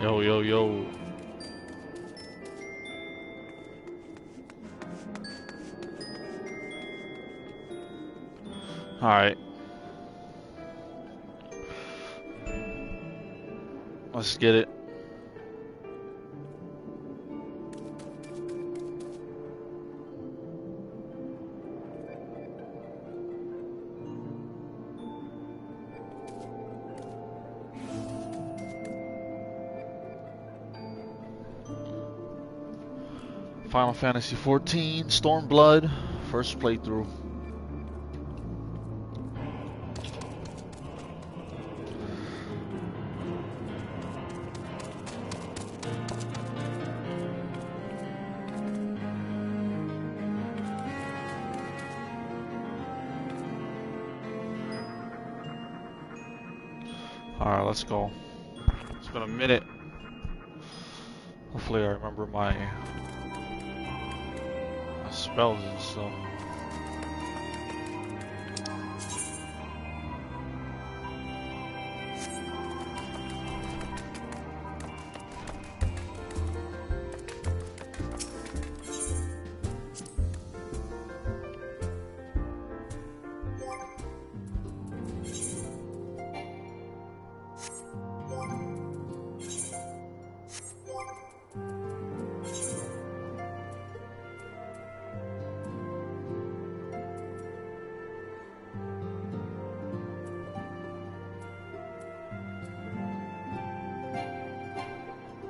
Yo, yo, yo. Alright. Let's get it. Final Fantasy XIV Stormblood, first playthrough. Alright, let's go. It's been a minute. Hopefully I remember my spells and stuff.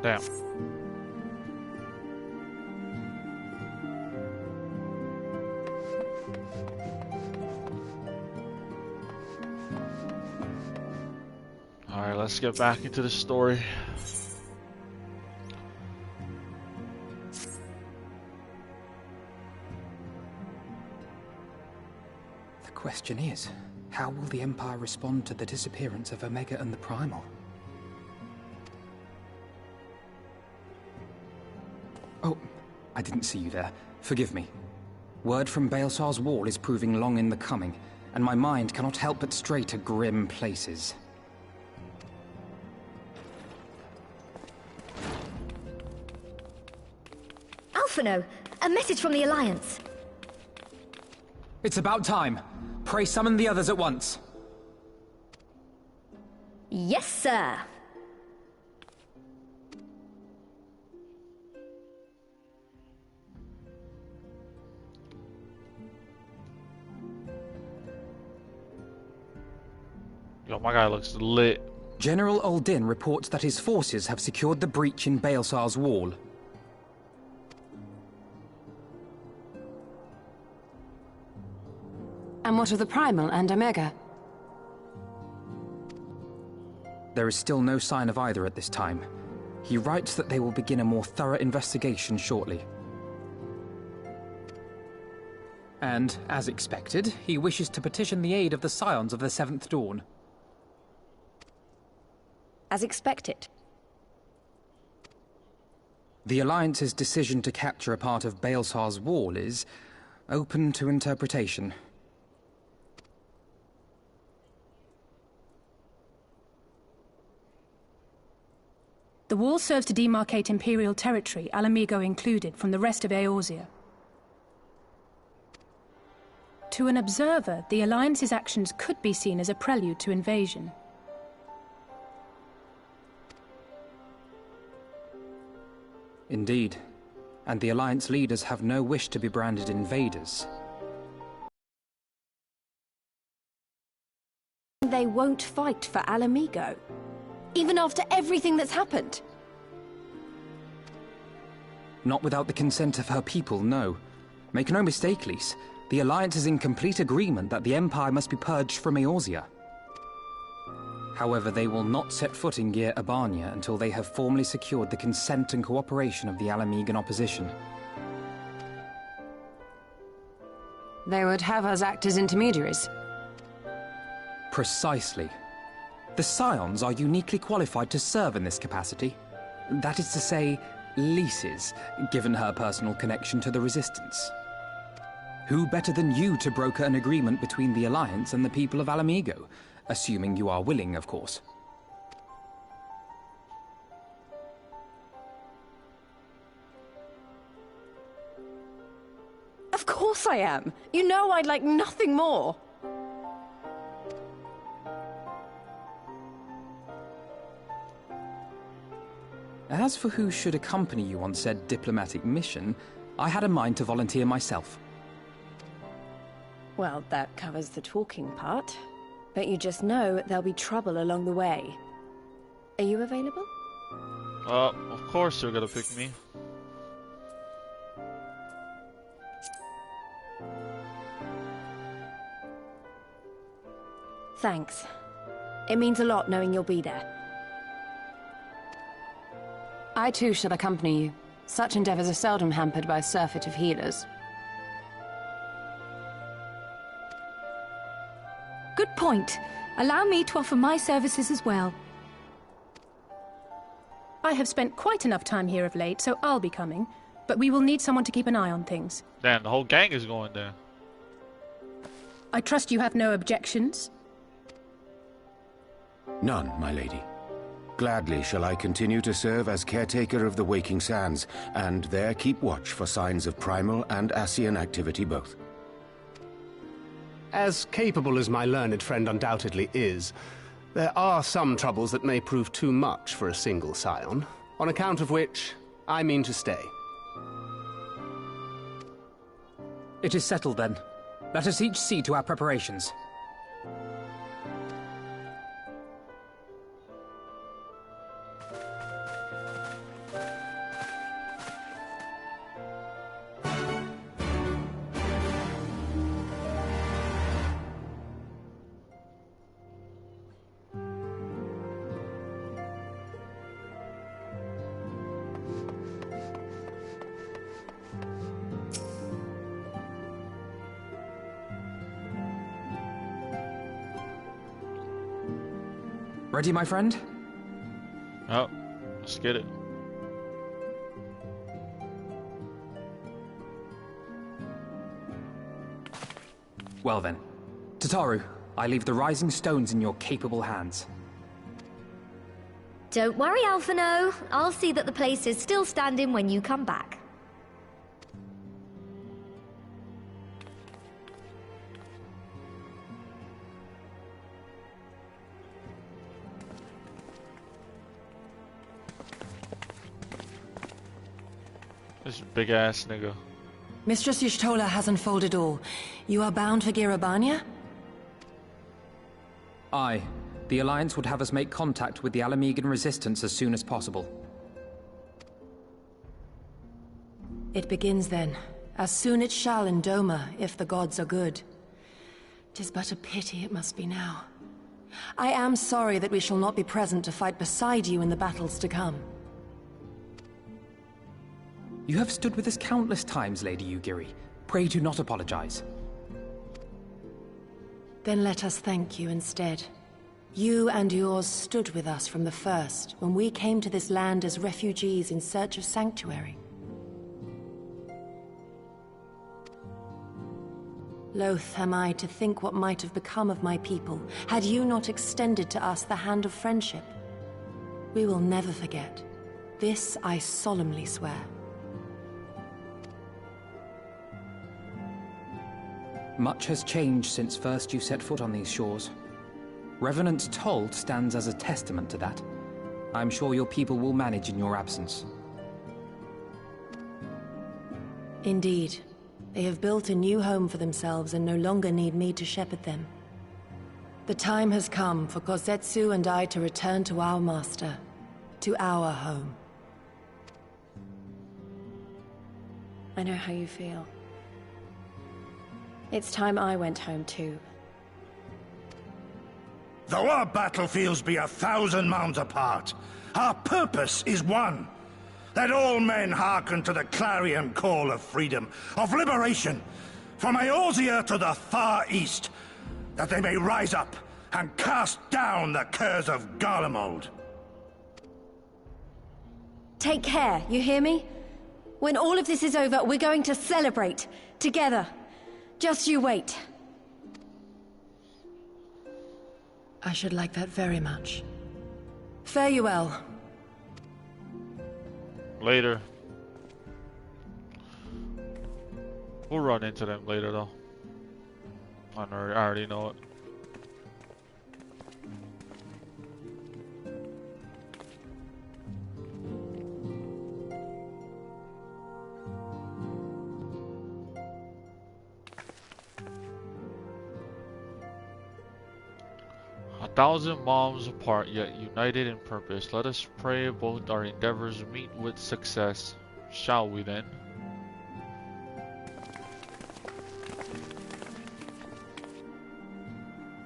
Damn. Alright, let's get back into the story. The question is, how will the Empire respond to the disappearance of Omega and the Primal? Oh, I didn't see you there. Forgive me. Word from Baelsar's wall is proving long in the coming, and my mind cannot help but stray to grim places. Alphino, a message from the Alliance. It's about time. Pray summon the others at once. Yes, sir. Yo, my guy looks lit. General Uldin reports that his forces have secured the breach in Baelsar's wall. And what of the Primal and Omega? There is still no sign of either at this time. He writes that they will begin a more thorough investigation shortly. And, as expected, he wishes to petition the aid of the Scions of the Seventh Dawn. As expected. The Alliance's decision to capture a part of Baelsar's wall is open to interpretation. The wall serves to demarcate Imperial territory, Alamigo included, from the rest of Eorzea. To an observer, the Alliance's actions could be seen as a prelude to invasion. Indeed. And the Alliance leaders have no wish to be branded invaders. They won't fight for Alamigo, even after everything that's happened. Not without the consent of her people, no. Make no mistake, Lys. The Alliance is in complete agreement that the Empire must be purged from Eorzea. However, they will not set foot in Gyr Abania until they have formally secured the consent and cooperation of the Alamigan opposition. They would have us act as intermediaries. Precisely. The Scions are uniquely qualified to serve in this capacity. That is to say, Lys's, given her personal connection to the Resistance. Who better than you to broker an agreement between the Alliance and the people of Alamigo? Assuming you are willing, of course. Of course I am. You know I'd like nothing more. As for who should accompany you on said diplomatic mission, I had in mind to volunteer myself. Well, that covers the talking part. But you just know there'll be trouble along the way. Are you available? Of course you're gonna pick me. Thanks. It means a lot knowing you'll be there. I too shall accompany you. Such endeavors are seldom hampered by a surfeit of healers. Good point. Allow me to offer my services as well. I have spent quite enough time here of late, so I'll be coming. But we will need someone to keep an eye on things. Damn, the whole gang is going there. I trust you have no objections? None, my lady. Gladly shall I continue to serve as caretaker of the Waking Sands, and there keep watch for signs of primal and Ascian activity both. As capable as my learned friend undoubtedly is, there are some troubles that may prove too much for a single scion, on account of which I mean to stay. It is settled then. Let us each see to our preparations. Ready, my friend? Oh, let's get it. Well then. Tataru, I leave the rising stones in your capable hands. Don't worry, Alphino. I'll see that the place is still standing when you come back. This big ass nigga. Mistress Y'shtola has unfolded all. You are bound for Girabania? Aye. The Alliance would have us make contact with the Alamegan resistance as soon as possible. It begins then. As soon it shall in Doma, if the gods are good. 'Tis but a pity it must be now. I am sorry that we shall not be present to fight beside you in the battles to come. You have stood with us countless times, Lady Yugiri. Pray do not apologize. Then let us thank you instead. You and yours stood with us from the first, when we came to this land as refugees in search of sanctuary. Loath am I to think what might have become of my people, had you not extended to us the hand of friendship. We will never forget. This I solemnly swear. Much has changed since first you set foot on these shores. Revenant's toll stands as a testament to that. I'm sure your people will manage in your absence. Indeed. They have built a new home for themselves and no longer need me to shepherd them. The time has come for Kozetsu and I to return to our master, to our home. I know how you feel. It's time I went home too. Though our battlefields be 1,000 mounds apart, our purpose is one. That all men hearken to the clarion call of freedom, of liberation, from Eorzea to the far east, that they may rise up and cast down the curse of Garlemald. Take care, you hear me? When all of this is over, we're going to celebrate, together. Just you wait. I should like that very much. Fare you well. Later. We'll run into them later though. I already know it. A thousand miles apart, yet united in purpose. Let us pray both our endeavors meet with success. Shall we then?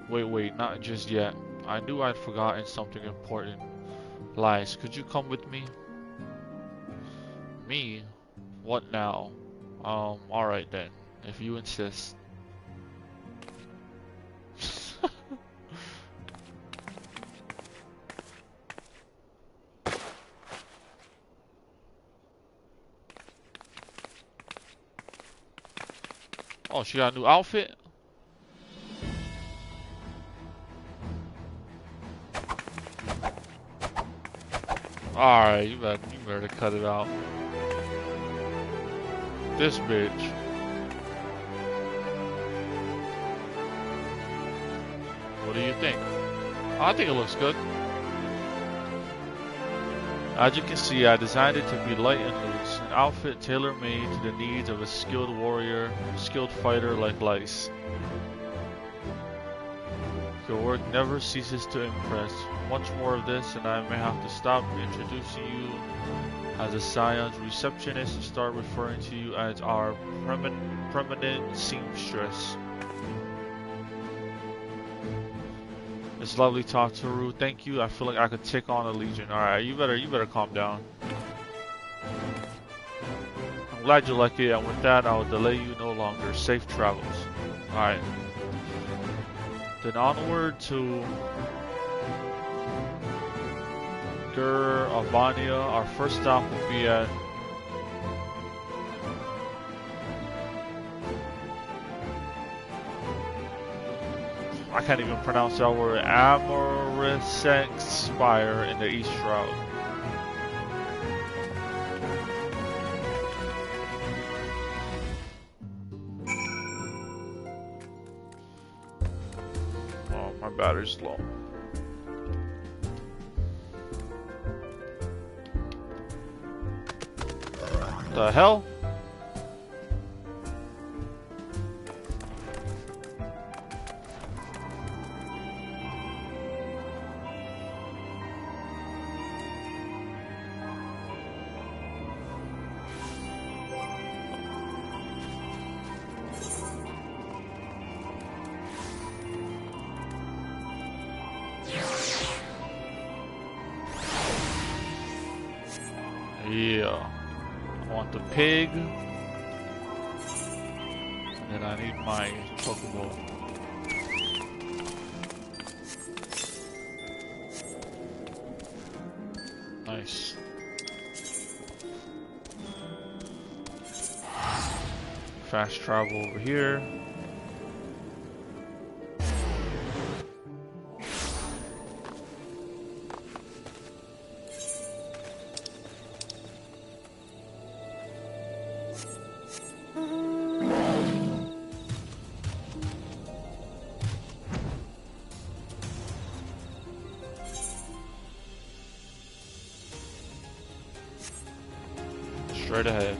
Wait, not just yet. I knew I'd forgotten something important. Lies, could you come with me? Me? What now? Alright then, if you insist. Oh, she got a new outfit? Alright, you better cut it out. This bitch. What do you think? I think it looks good. As you can see, I designed it to be light and loose, an outfit tailor-made to the needs of a skilled warrior, skilled fighter like Lice. Your work never ceases to impress. Much more of this, and I may have to stop introducing you as a Scion's receptionist and start referring to you as our permanent seamstress. It's lovely to talk to Rue. Thank you. I feel like I could take on a legion. Alright, you better calm down. I'm glad you like it, and with that I will delay you no longer. Safe travels. Alright. Then onward to Albania. Our first stop will be at I can't even pronounce that word. Amorisek Spire in the East Shroud. Oh, my battery's low. The hell? Yeah. I want the pig. And then I need my chocobo. Nice. Fast travel over here. Straight ahead.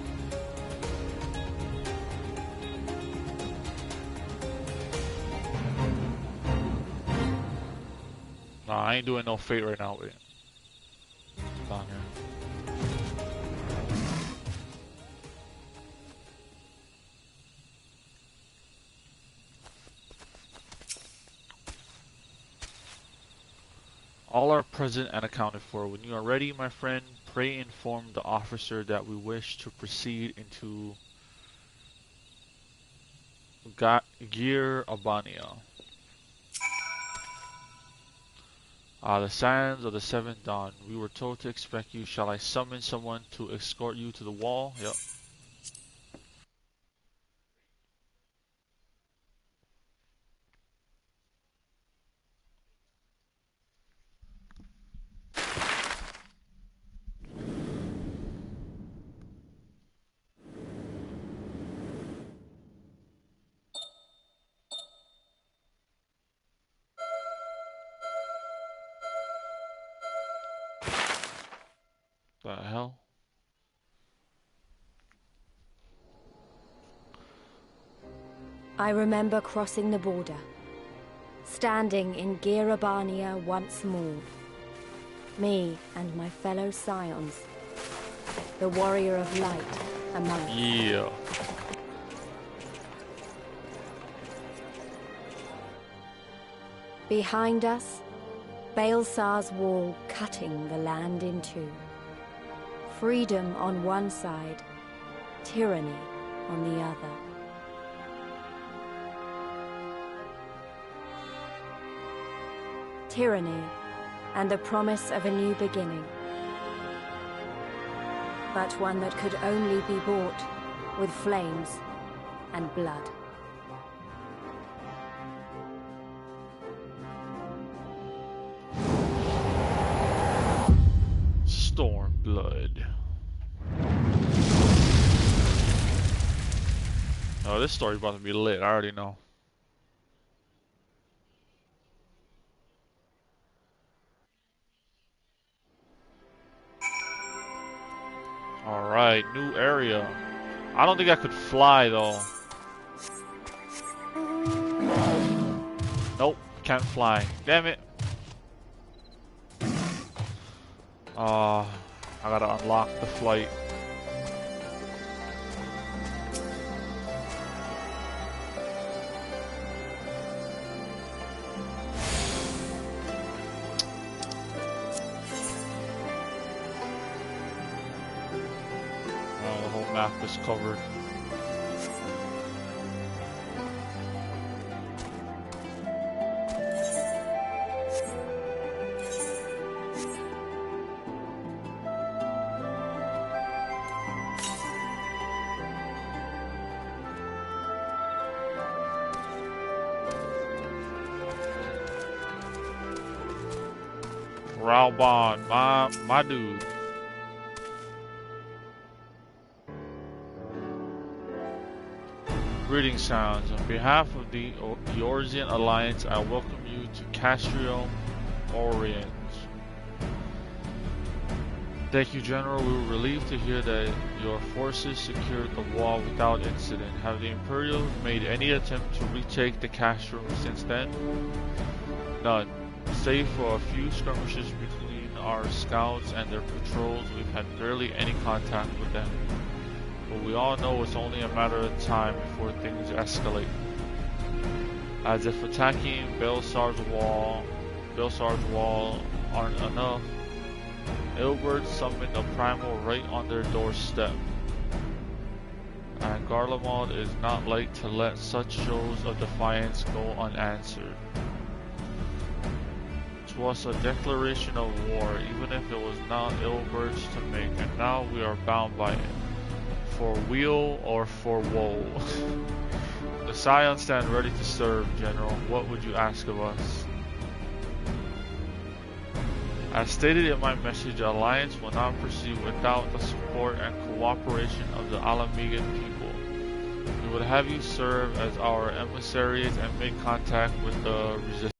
Nah, I ain't doing no fate right now. Wait. Down here. All are present and accounted for. When you are ready, my friend, pray inform the officer that we wish to proceed into Gear Albania. The Sands of the Seventh Dawn. We were told to expect you. Shall I summon someone to escort you to the wall? Yep. The hell? I remember crossing the border, standing in Girabania once more. Me and my fellow scions, the warrior of light among us. Yeah. Behind us, Baelsar's wall cutting the land in two. Freedom on one side, tyranny on the other. Tyranny and the promise of a new beginning. But one that could only be bought with flames and blood. Stormblood. Oh, this story's about to be lit. I already know. Alright, new area. I don't think I could fly though. Nope, can't fly. Damn it. I gotta unlock the flight. The whole map is covered. Raubon, my dude. Greeting sounds. On behalf of the Eorzean Alliance, I welcome you to Castrio Oriens. Thank you, General. We were relieved to hear that your forces secured the wall without incident. Have the Imperials made any attempt to retake the Castrum since then? None. Save for a few skirmishes between our scouts and their patrols, we've had barely any contact with them. But we all know it's only a matter of time before things escalate. As if attacking Baelsar's wall aren't enough, Ilbert summoned a primal right on their doorstep. And Garlemald is not like to let such shows of defiance go unanswered. Was a declaration of war, even if it was not Ilbert's to make, and now we are bound by it. For weal or for woe. The Scions stand ready to serve, General. What would you ask of us? As stated in my message, the Alliance will not proceed without the support and cooperation of the Alamegan people. We would have you serve as our emissaries and make contact with the resistance.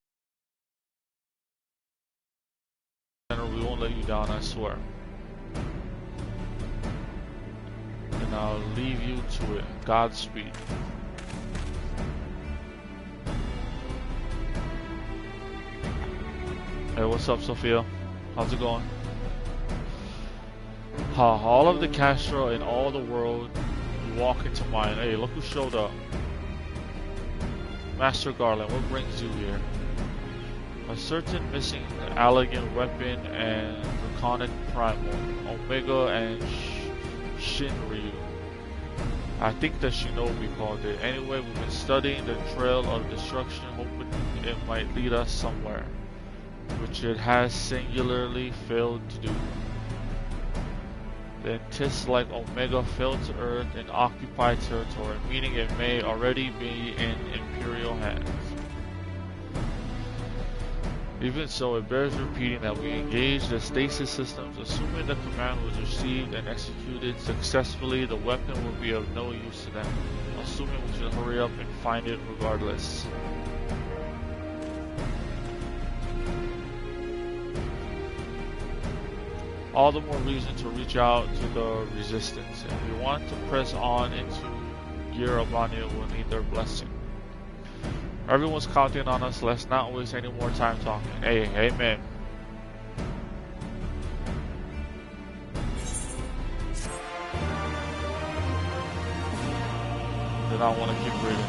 We won't let you down, I swear. And I'll leave you to it. Godspeed. Hey, what's up, Sophia? How's it going? All of the Castro in all the world, you walk into mine. Hey, look who showed up. Master Garland, what brings you here? A certain missing elegant weapon and draconic primal, Omega and Shinryu. I think the Shinobi called it. Anyway, we've been studying the trail of destruction, hoping it might lead us somewhere, which it has singularly failed to do. The Tis like Omega fell to Earth in occupied territory, meaning it may already be in Imperial hands. Even so, it bears repeating that we engaged the stasis systems, assuming the command was received and executed successfully. The weapon will be of no use to them, assuming we should hurry up and find it regardless. all the more reason to reach out to the resistance. If we want to press on into Girabania, we'll need their blessing. Everyone's counting on us. Let's not waste any more time talking. Hey, amen. Then I want to keep reading.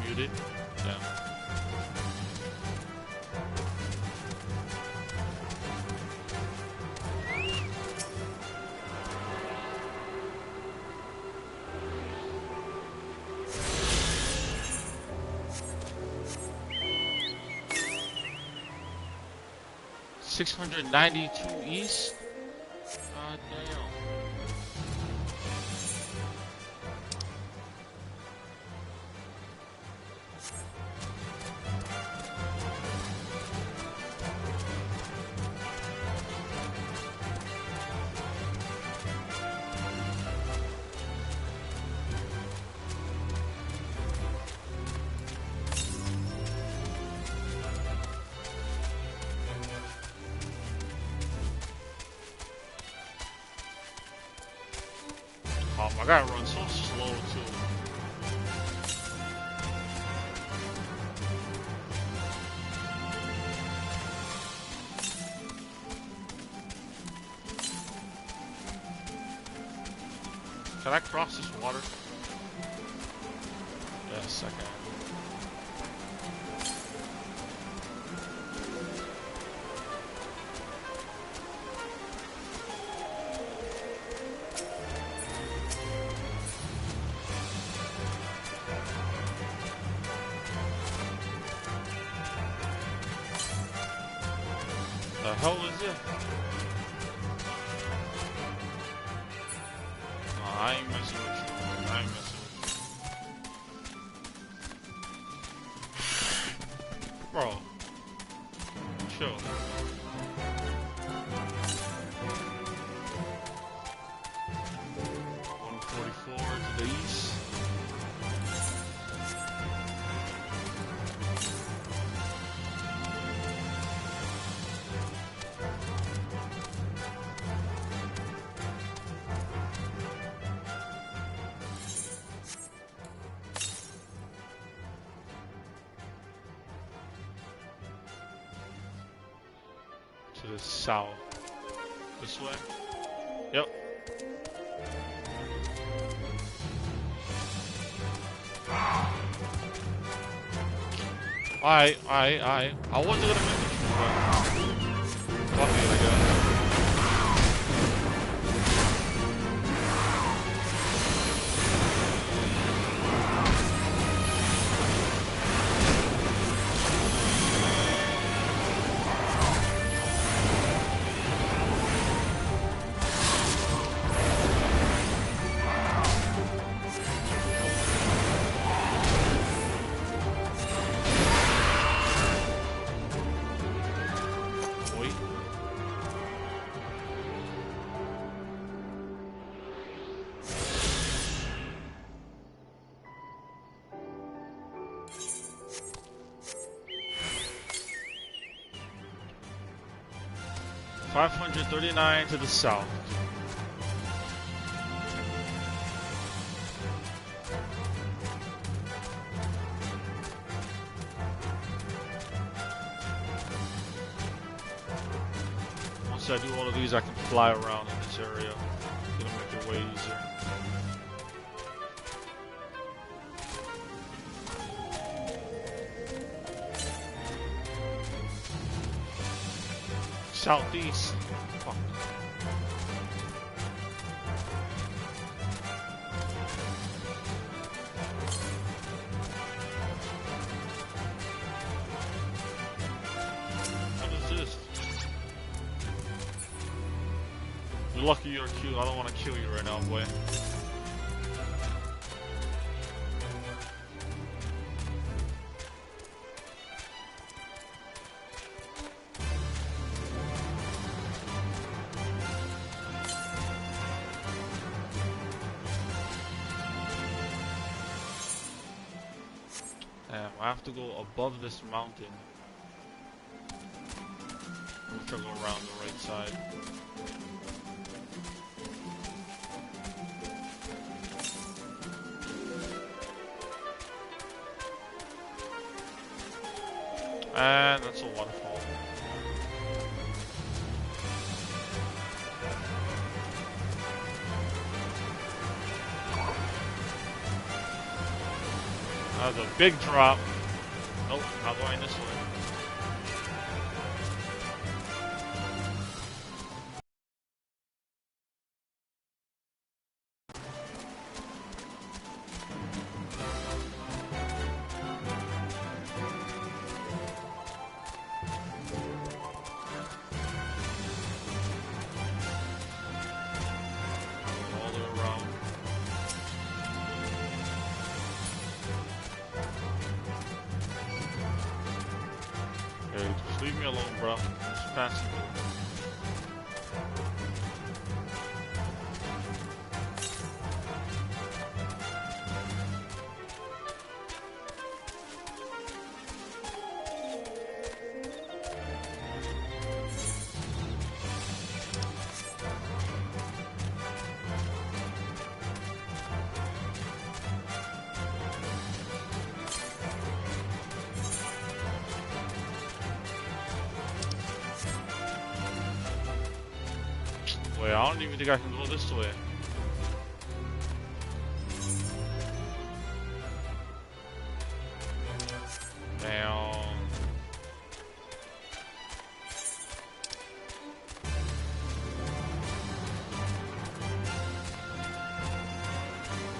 Muted? Yeah. $692 East? God damn. I gotta run so slow too. Can I cross this water? Yes, I can. The hell is it? Oh, I ain't messing with you. I ain't messing with Bro. Chill. $144 to the east. To the south. This way? Yep. Alright. I wasn't gonna mention it, but fuck it, I guess. $539 to the south. Once I do all of these, I can fly around in this area. It'll make it way easier. Southeast. Fuck. What is this? You're lucky you're cute. I don't want to kill you right now, boy. I have to go above this mountain. I'm trying to go around the right side. And that's a waterfall. That was a big drop. Nope, not going this way. All the way around. Hey, just leave me alone, bro. Just passing through. Wait, I don't even think I can go this way. Damn.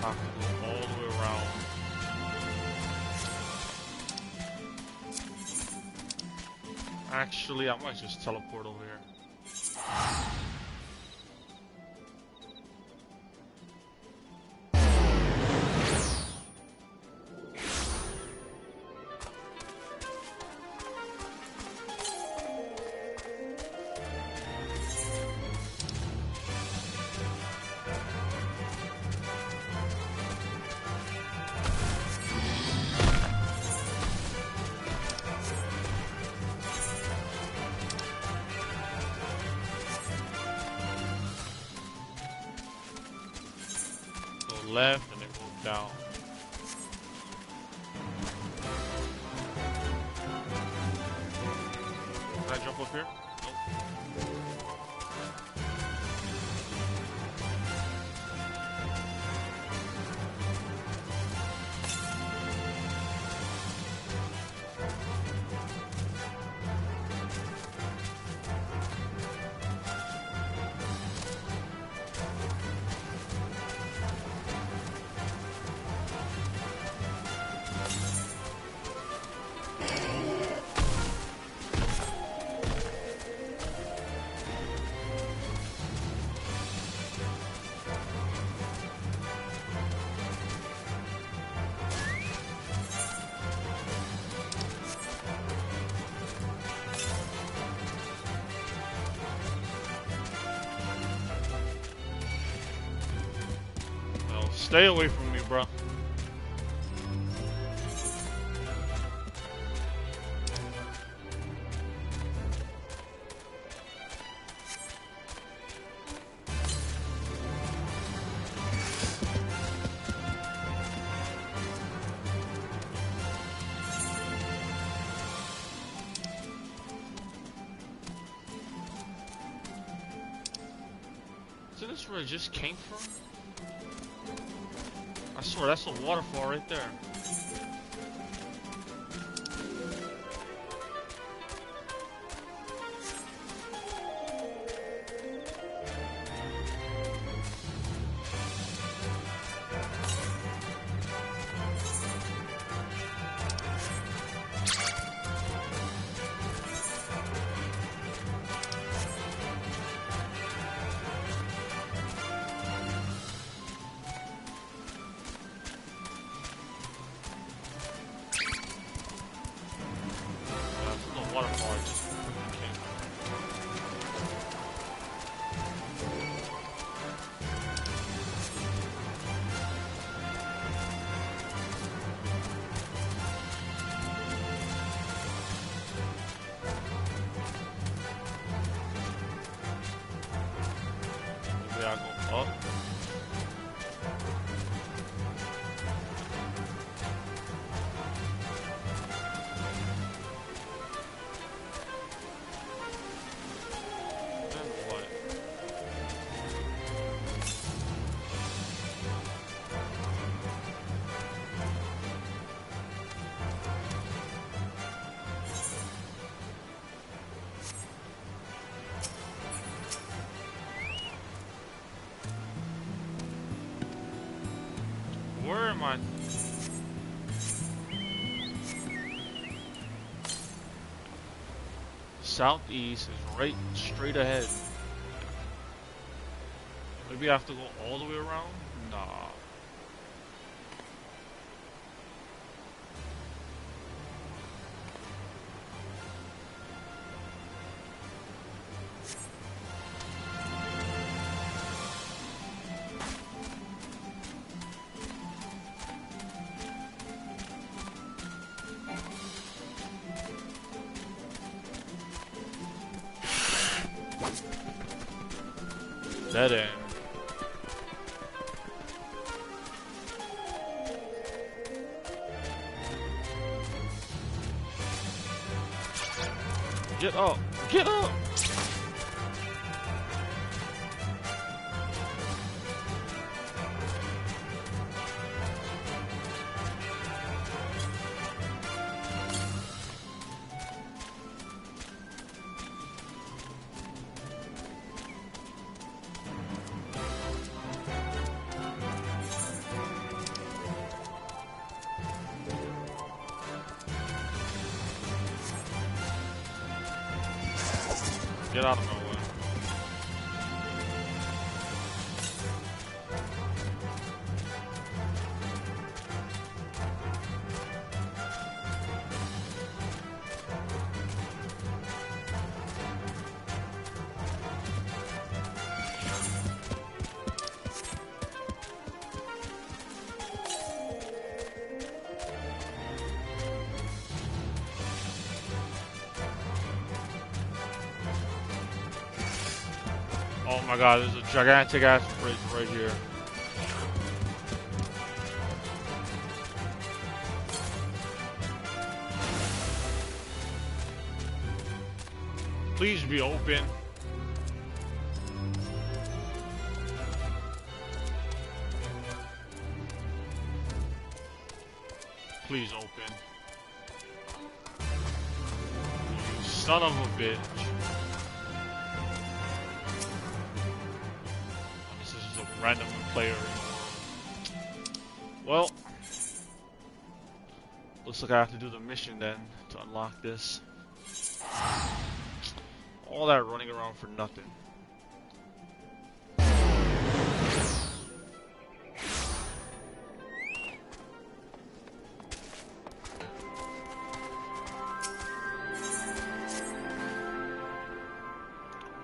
I have to go all the way around. Actually, I might just teleport over here. left and then move down. Can I jump up here? Stay away from me, bro. Isn't this where it just came from? I swear, that's a waterfall right there. Where am I? Southeast is right straight ahead. Maybe I have to go all the way around? Nah. Dead end. Get up! Get up! Get out of my way. Oh my god, there's a gigantic ass bridge right here. Please be open. Please open. You son of a bitch. This is just a random player. Well, looks like I have to do the mission then to unlock this. All that running around for nothing.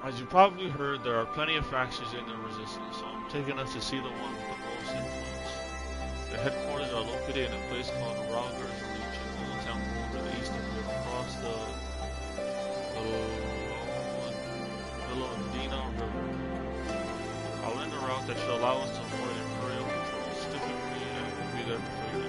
As you probably heard, there are plenty of factions in the Resistance, so I'm taking us to see the one with the most influence. Their headquarters are located in a place called Rauger's Reach, a little town over the east of the river, across the Villandina River. I'll end a route that should allow us to avoid Imperial patrols. Stick with me and we'll be there before you.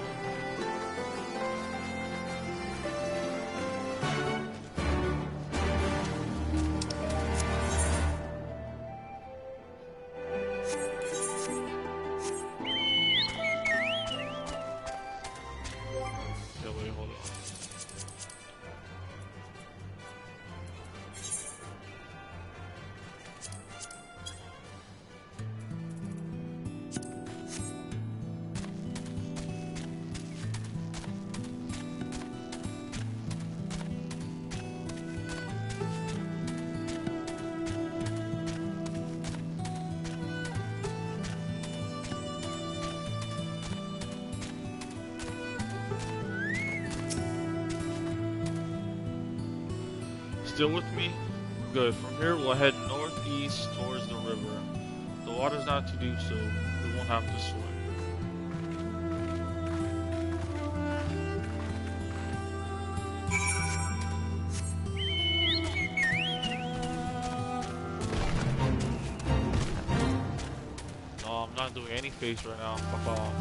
Still with me? Good. From here we'll head northeast towards the river. The water's not too deep, so we won't have to swim. No, I'm not doing any face right now. Fuck off.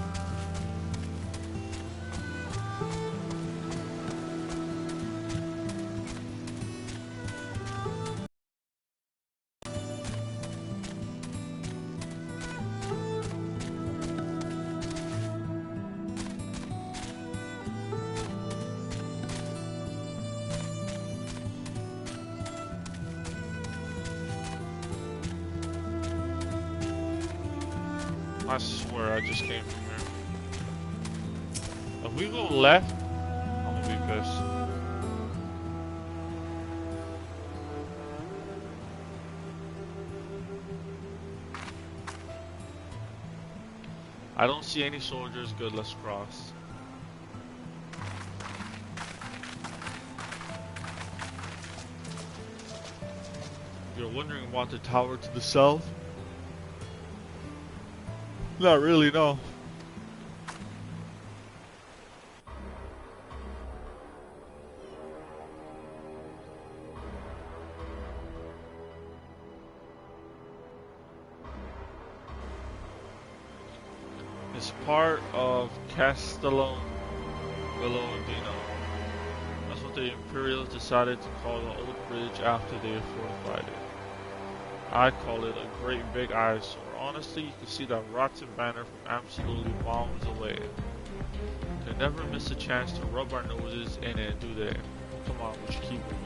I swear I just came from here. If we go left, I'm gonna be pissed. I don't see any soldiers. Good, let's cross. You're wondering about the tower to the south? Not really, no. It's part of Castello Villandino. That's what the Imperials decided to call the old bridge after they fortified it. I call it a great big eyesore. Honestly, you can see that rotten banner from absolutely miles away. They never miss a chance to rub our noses in it, do they? Come on, we should keep moving.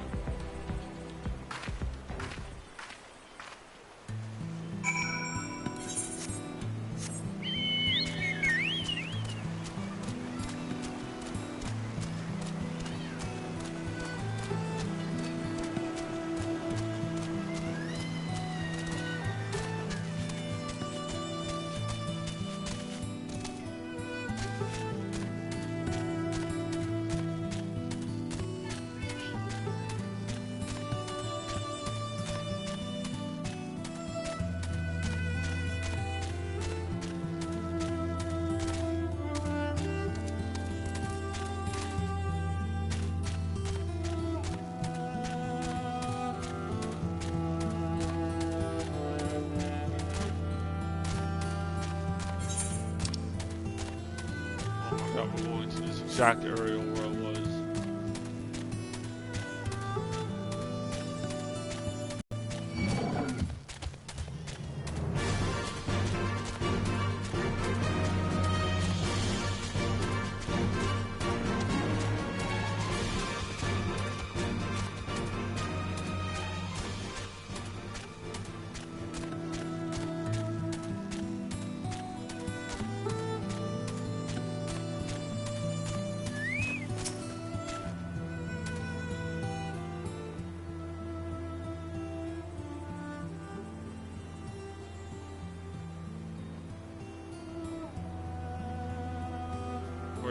We're going to this exact area where I was.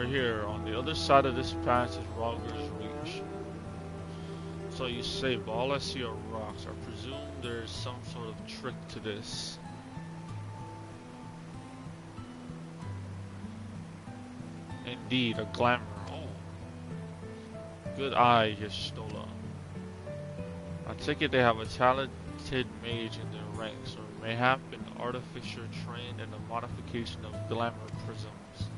right here. On the other side of this pass is Rogger's Reach. So you say, but all I see are rocks. I presume there's some sort of trick to this. Indeed, a glamour. Oh. Good eye, Yestola. I take it they have a talented mage in their ranks, or mayhap an artificer trained in the modification of glamour prisms.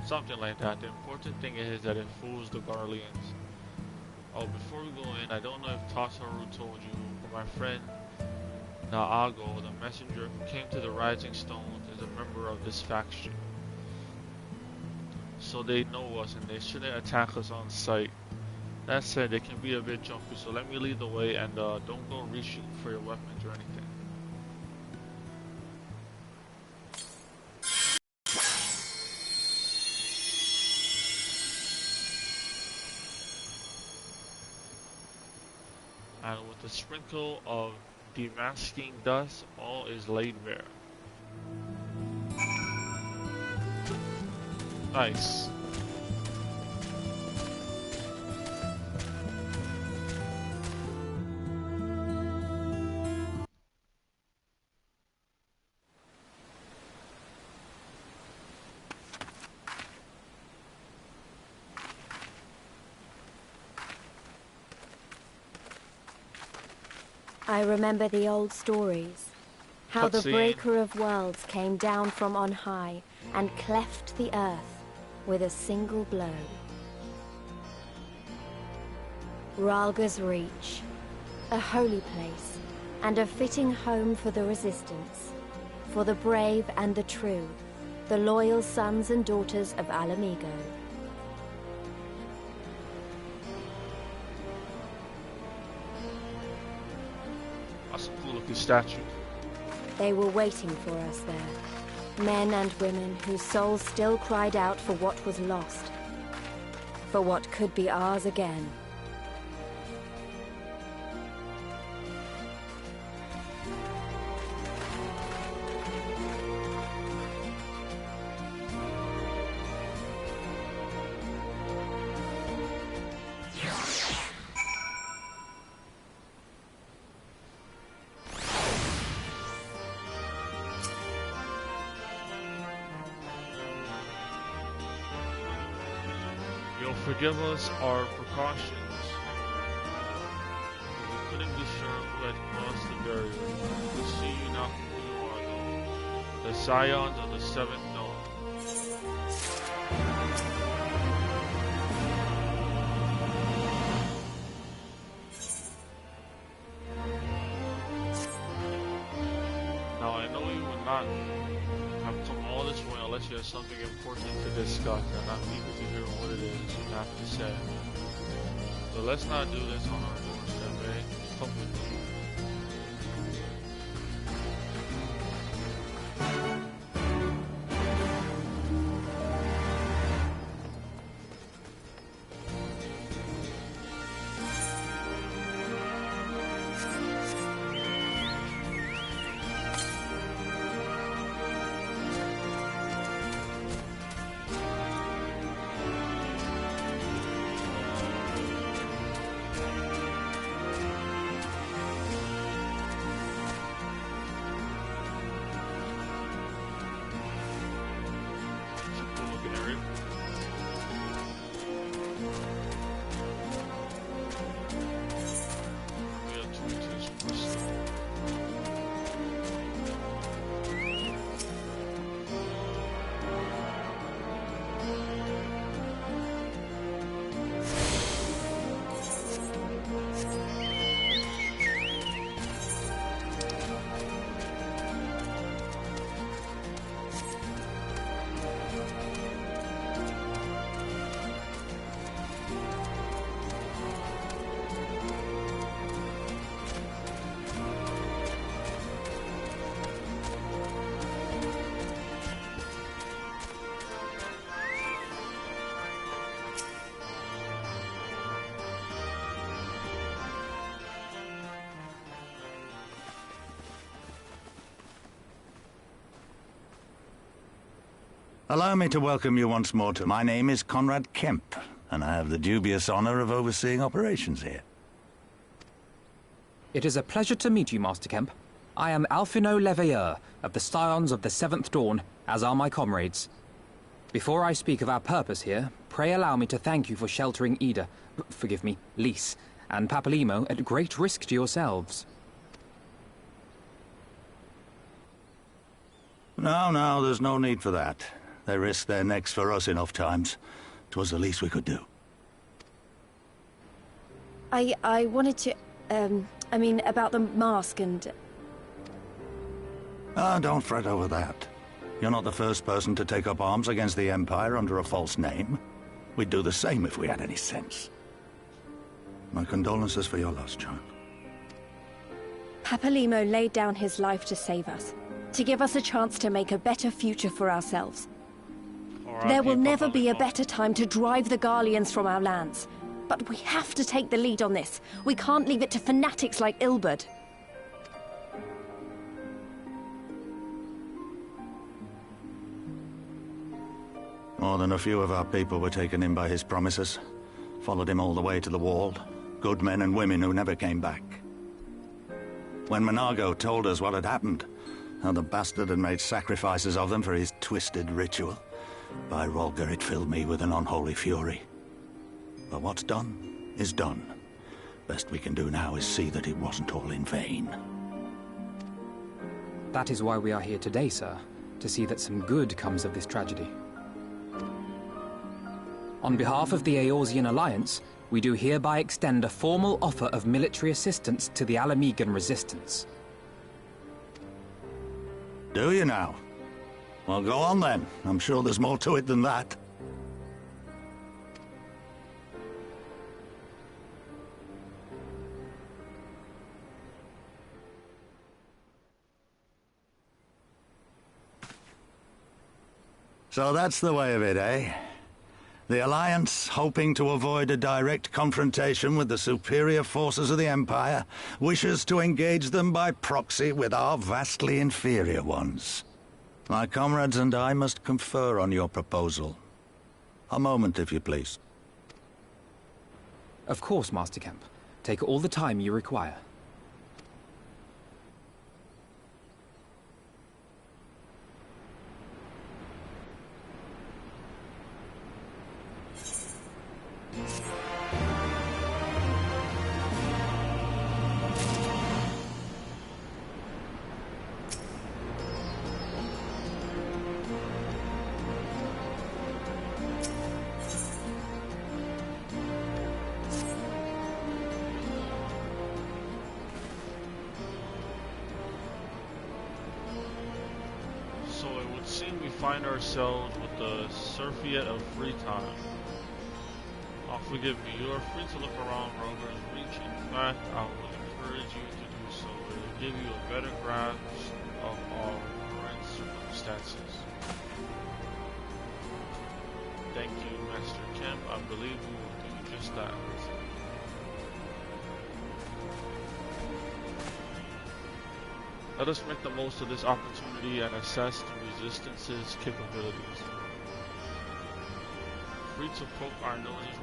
Something like that. The important thing is that it fools the Garleans. Oh, before we go in, I don't know if Tasaru told you, but my friend Naago, the messenger who came to the Rising Stone, is a member of this faction. So they know us and they shouldn't attack us on sight. That said, they can be a bit jumpy, so let me lead the way and don't go reshoot for your weapons or anything. And with a sprinkle of demasking dust, all is laid bare. Nice. I remember the old stories. How the breaker of worlds came down from on high and cleft the earth with a single blow. Ralga's Reach, a holy place and a fitting home for the resistance, for the brave and the true, the loyal sons and daughters of Alamigo. That's a cool looking statue. They were waiting for us there. Men and women whose souls still cried out for what was lost. For what could be ours again. Forgive us our precautions. We couldn't be sure who had crossed the barrier. We see you now who you are, though. The Scions of the Seventh Dawn. Now I know you would not have come all this way unless you have something important to discuss, and I'm eager to hear what it is you have to say. So let's not do this on our doorstep, eh? Come with me. Allow me to welcome you once more to... My name is Conrad Kemp, and I have the dubious honor of overseeing operations here. It is a pleasure to meet you, Master Kemp. I am Alphino Leveilleur, of the Scions of the Seventh Dawn, as are my comrades. Before I speak of our purpose here, pray allow me to thank you for sheltering Ida, forgive me, Lys, and Papalymo at great risk to yourselves. No, there's no need for that. They risked their necks for us enough times. 'Twas the least we could do. I wanted to, I mean, about the mask and... Ah, don't fret over that. You're not the first person to take up arms against the Empire under a false name. We'd do the same if we had any sense. My condolences for your loss, child. Papalymo laid down his life to save us, to give us a chance to make a better future for ourselves. There will never be a better time to drive the Garleans from our lands. But we have to take the lead on this. We can't leave it to fanatics like Ilberd. More than a few of our people were taken in by his promises. Followed him all the way to the wall. Good men and women who never came back. When Monargo told us what had happened, how the bastard had made sacrifices of them for his twisted ritual, by Rolger it filled me with an unholy fury. But what's done is done. Best we can do now is see that it wasn't all in vain. That is why we are here today, sir, to see that some good comes of this tragedy. On behalf of the Eorzean Alliance, we do hereby extend a formal offer of military assistance to the Alamegan resistance. Do you now? Well, go on then. I'm sure there's more to it than that. So that's the way of it, eh? The Alliance, hoping to avoid a direct confrontation with the superior forces of the Empire, wishes to engage them by proxy with our vastly inferior ones. My comrades and I must confer on your proposal. A moment, if you please. Of course, Master Kemp. Take all the time you require. Find ourselves with the Surfeit of free time. Oh, forgive me, you are free to look around Roger's reach. In fact, I would encourage you to do so. It will give you a better grasp of our current circumstances. Thank you, Master Kemp. I believe we will do just that. Let us make the most of this opportunity and assess the Resistance's capabilities. Free to poke our noses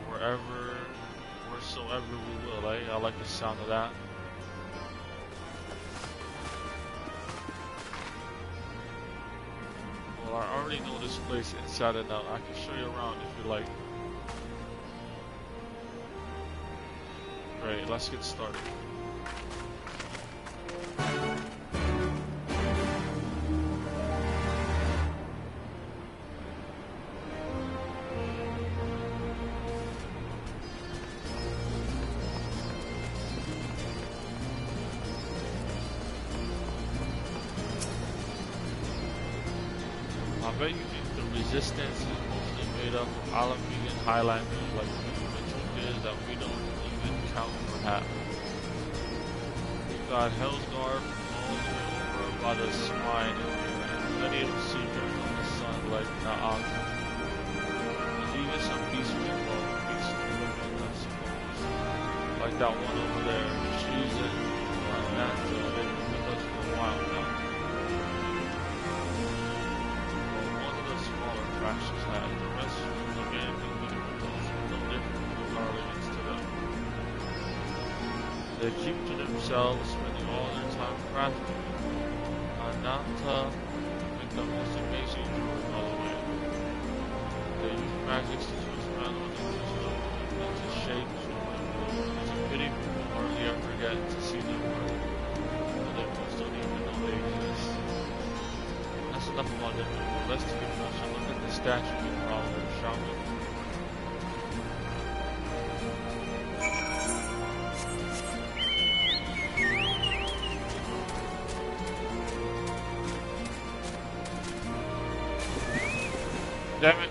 wheresoever we will, eh? I like the sound of that. Well, I already know this place inside and out. I can show you around if you like. Great, let's get started. I bet you think the Resistance is mostly made up of Alamegan Highlanders like you, but the truth is that we don't even count for half. We've got Hellsguard all the way over by the Swine and plenty of seekers on the sun like Naag. There's even some beast people, I suppose. Like that one over there. She's in Nanta. They've been with us for a while now. They keep to themselves, spending all their time crafting. Not to make the most amazing jewelry, by the way. They use magics to twist metals and crystals into shapes. It's a pity people hardly ever get to see them work, but they most don't even know they exist. That's enough about them. Let's take a closer look at the statue we probably, shall we? Damn it.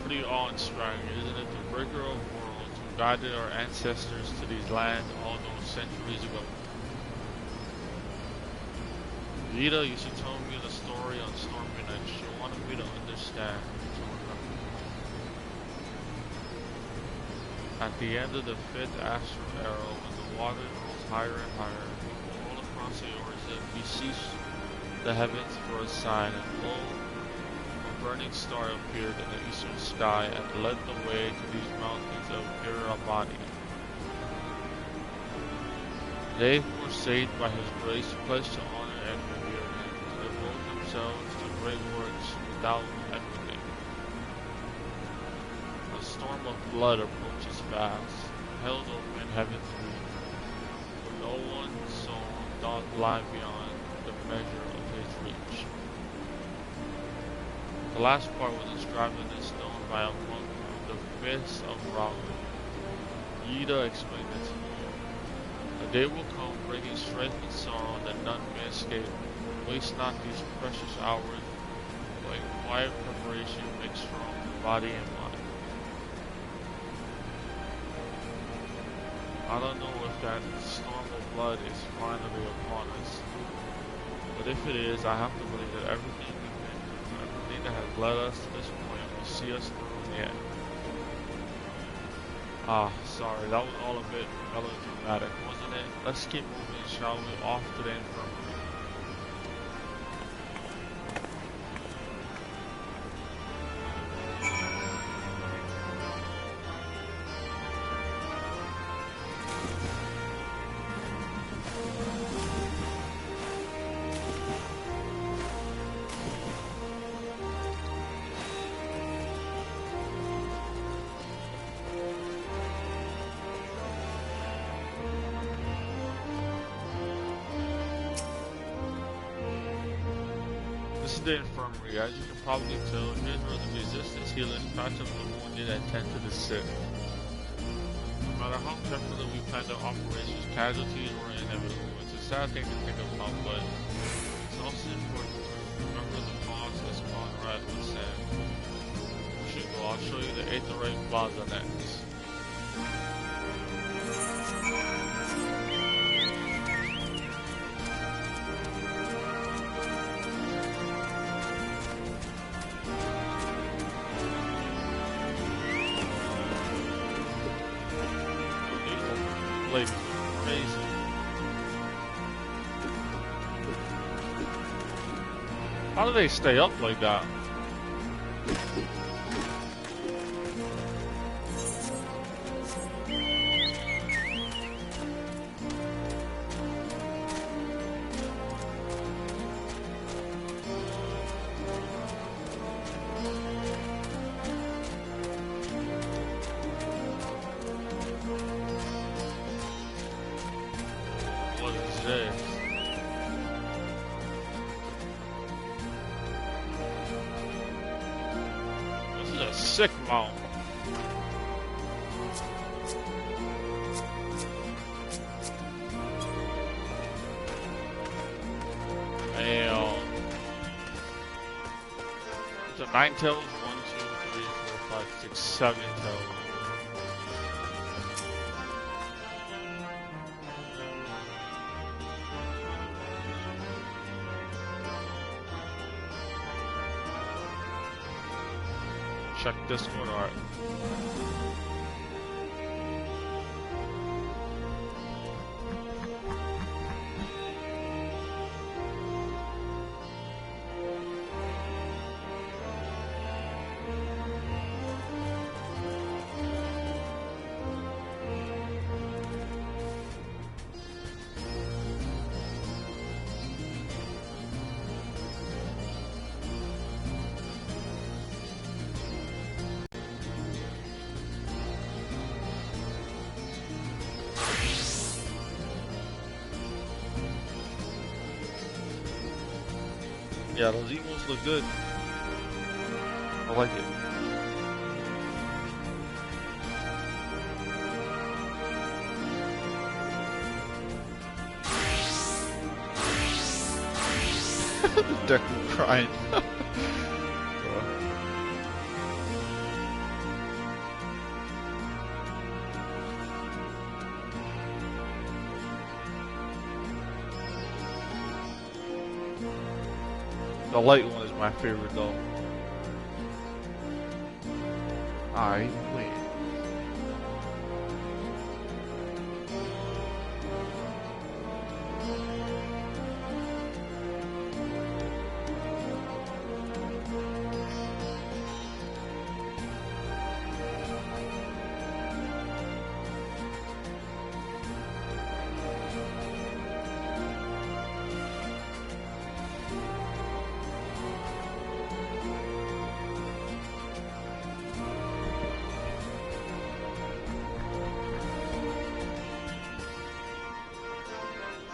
Pretty awe-inspiring, isn't it? The breaker of worlds who guided our ancestors to these lands all those centuries ago. Vita used to tell me the story on Stormblood, and she wanted me to understand, to remember. At the end of the 5th astral era, when the water rose higher and higher, people all across the Eorzean beseeched the heavens for a sign, and lo, burning star appeared in the eastern sky and led the way to these mountains of Irabania. They who were saved by his grace pledged to honor and revere him, to devote themselves to great works without envy. A storm of blood approaches fast, held open heaven's reach, for no one's soul doth lie beyond the measure of his reach. The last part was inscribed in stone by a monk of the Fist of Rahu. Yida explained it to me. A day will come, bringing strength and sorrow that none may escape. Waste not these precious hours, but in quiet preparation make strong the body and mind. I don't know if that storm of blood is finally upon us, but if it is, I have to believe that everything that has led us to this point will see us through in the end. Sorry, that was all a bit melodramatic, wasn't it? Let's keep moving, shall we? Off to the infirmary. The infirmary. As you can probably tell, here's where the resistance healers patch up the wounded and tend to the sick. No matter how carefully we planned our operations, casualties were inevitable. It's a sad thing to think about, but it's also important to remember the cause as Conrad was saying. We should go. I'll show you the Aetherite Plaza next. How do they stay up like that? What is this? Sick mount. Damn. 9 tails, 1, 2, 3, 4, 5, 6, 7 tails. Check this one out. Yeah, those eagles look good. I like it. Deku crying. The light one is my favorite though. I win.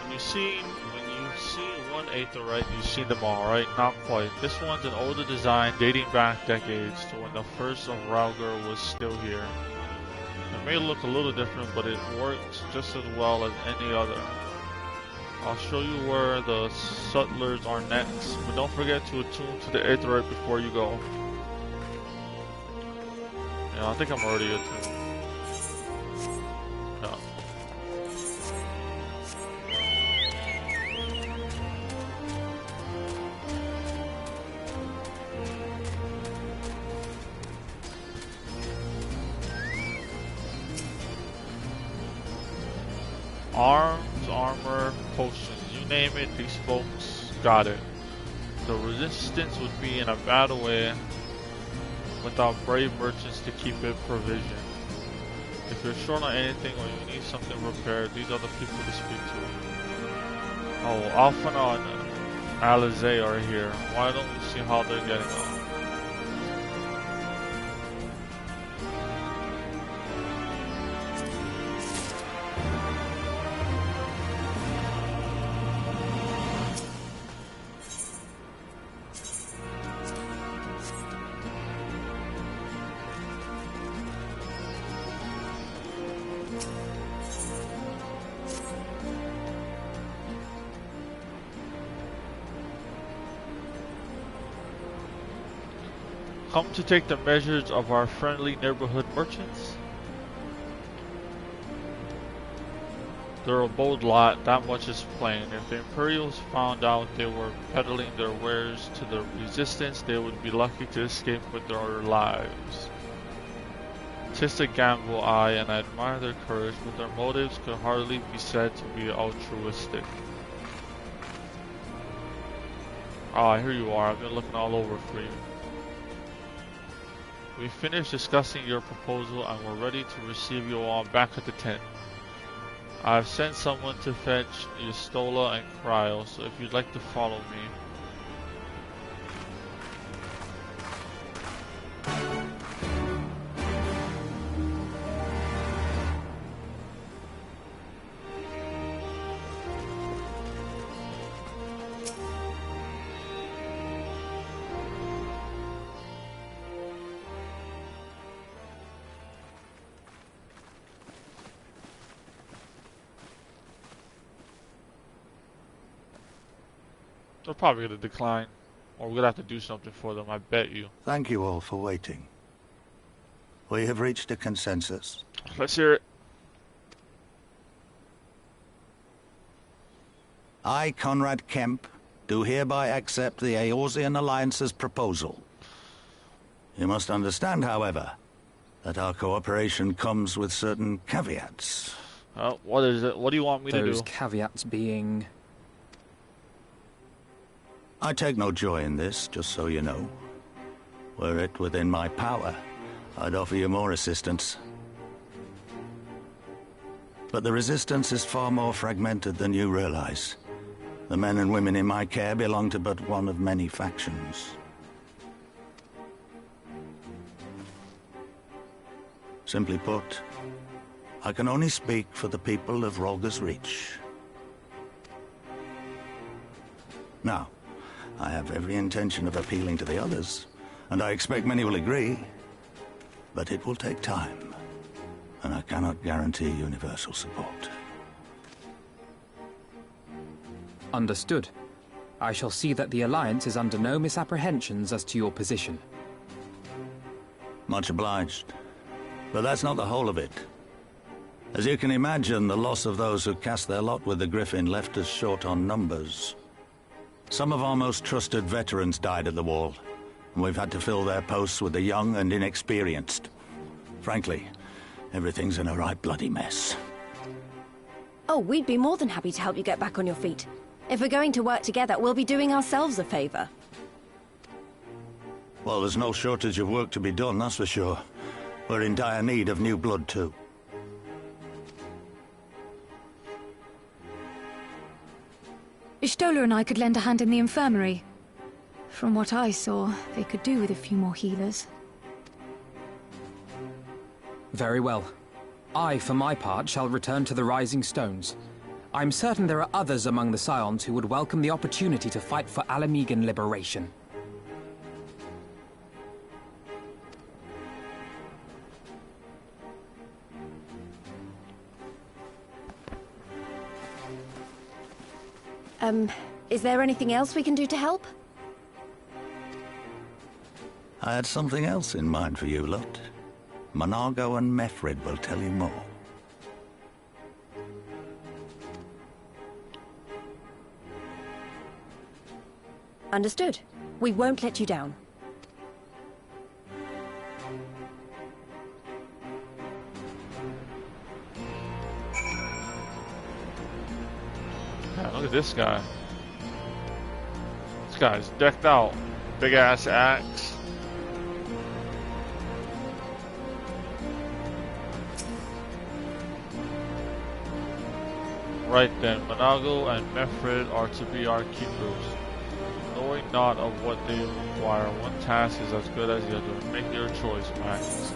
When you see one Aetheryte, you've seen them all, right? Not quite. This one's an older design dating back decades to when the first of Rauger was still here. It may look a little different, but it works just as well as any other. I'll show you where the Sutlers are next, but don't forget to attune to the Aetheryte before you go. Yeah, I think I'm already attuned. Yeah. Arms, armor, potions, you name it, these folks got it. The resistance would be in a bad way without brave merchants to keep it provisioned. If you're short on anything or you need something repaired, these are the people to speak to. Oh, Alphana and Alizé are here. Why don't we see how they're getting on? Come to take the measures of our friendly neighborhood merchants? They're a bold lot, that much is plain. If the Imperials found out they were peddling their wares to the Resistance, they would be lucky to escape with their lives. 'Tis a gamble, aye, and I admire their courage, but their motives could hardly be said to be altruistic. Ah, here you are. I've been looking all over for you. We finished discussing your proposal and we're ready to receive you all back at the tent. I've sent someone to fetch Yestola and Cryo, so if you'd like to follow me. They're probably going to decline. Or we're gonna have to do something for them, I bet you. Thank you all for waiting. We have reached a consensus. Let's hear it. I, Conrad Kemp, do hereby accept the Eorzean Alliance's proposal. You must understand, however, that our cooperation comes with certain caveats. What is it? What do you want me to do? Those caveats being... I take no joy in this, just so you know. Were it within my power, I'd offer you more assistance. But the Resistance is far more fragmented than you realize. The men and women in my care belong to but one of many factions. Simply put, I can only speak for the people of Rolga's Reach. Now, I have every intention of appealing to the others, and I expect many will agree, but it will take time, and I cannot guarantee universal support. Understood. I shall see that the Alliance is under no misapprehensions as to your position. Much obliged. But that's not the whole of it. As you can imagine, the loss of those who cast their lot with the Griffin left us short on numbers. Some of our most trusted veterans died at the wall, and we've had to fill their posts with the young and inexperienced. Frankly, everything's in a right bloody mess. Oh, we'd be more than happy to help you get back on your feet. If we're going to work together, we'll be doing ourselves a favor. Well, there's no shortage of work to be done, that's for sure. We're in dire need of new blood, too. Ishtola and I could lend a hand in the infirmary. From what I saw, they could do with a few more healers. Very well. I, for my part, shall return to the Rising Stones. I'm certain there are others among the Scions who would welcome the opportunity to fight for Alamegan liberation. Is there anything else we can do to help? I had something else in mind for you lot. Monargo and Mefrid will tell you more. Understood. We won't let you down. Man, look at this guy. This guy's decked out. Big ass axe. Right then, Monargo and Mefrid are to be our keepers. Knowing not of what they require, one task is as good as the other. Make your choice, Max.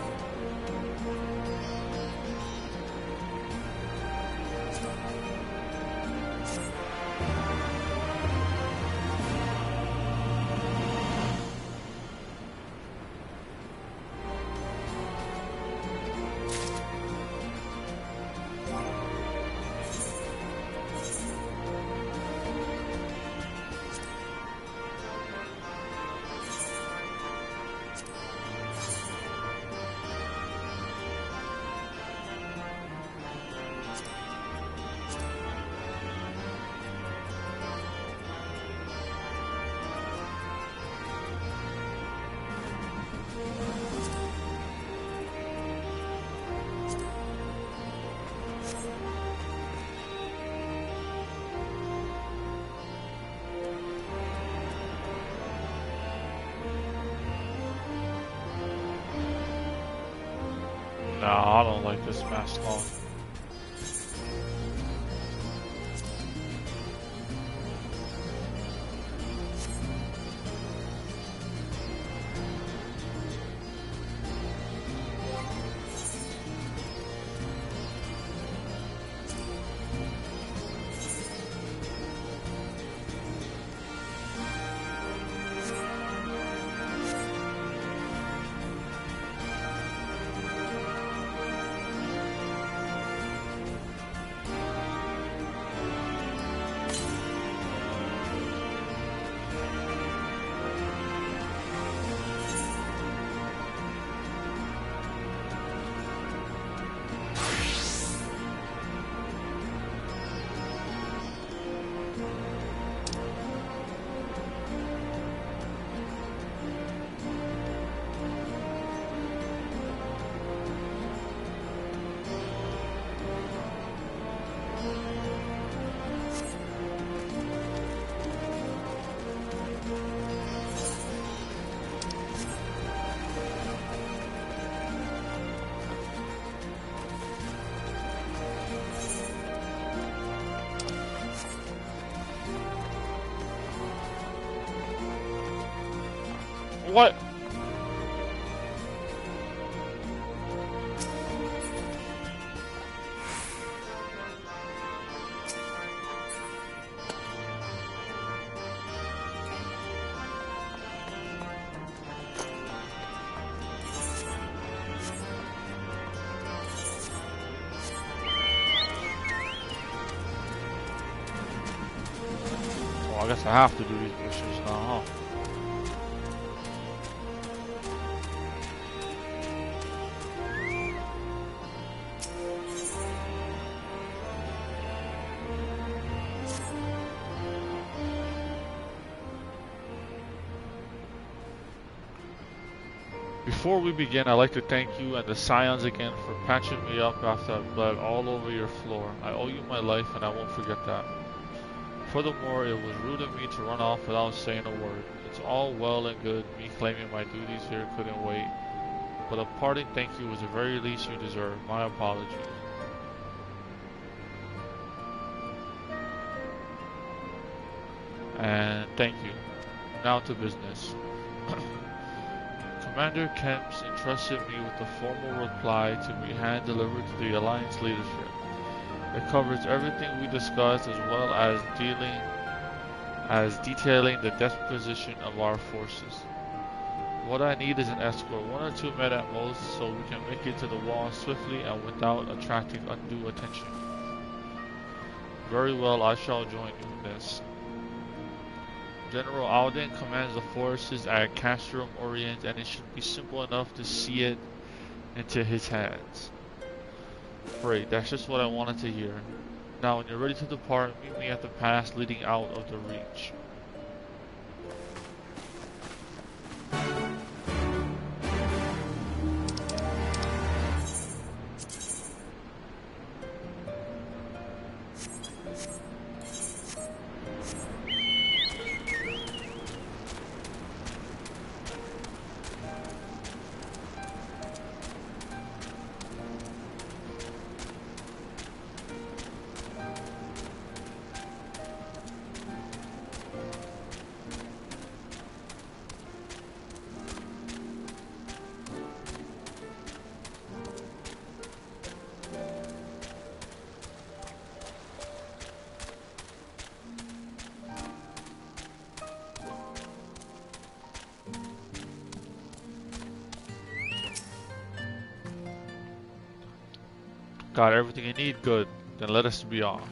Nah, I don't like this mask law. What? I guess I have to do these missions now, huh? Before we begin, I'd like to thank you and the Scions again for patching me up after I bled all over your floor. I owe you my life and I won't forget that. Furthermore, it was rude of me to run off without saying a word. It's all well and good, me claiming my duties here couldn't wait, but a parting thank you was the very least you deserve. My apologies. And thank you. Now to business. Commander Kemps entrusted me with a formal reply to be hand-delivered to the Alliance leadership. It covers everything we discussed as well as detailing the disposition of our forces. What I need is an escort, 1 or 2 men at most, so we can make it to the wall swiftly and without attracting undue attention. Very well, I shall join you in this. General Alden commands the forces at Castrum Orient, and it should be simple enough to see it into his hands. Great, that's just what I wanted to hear. Now, when you're ready to depart, meet me at the pass leading out of the Reach. Got everything you need? Good. Then let us be off.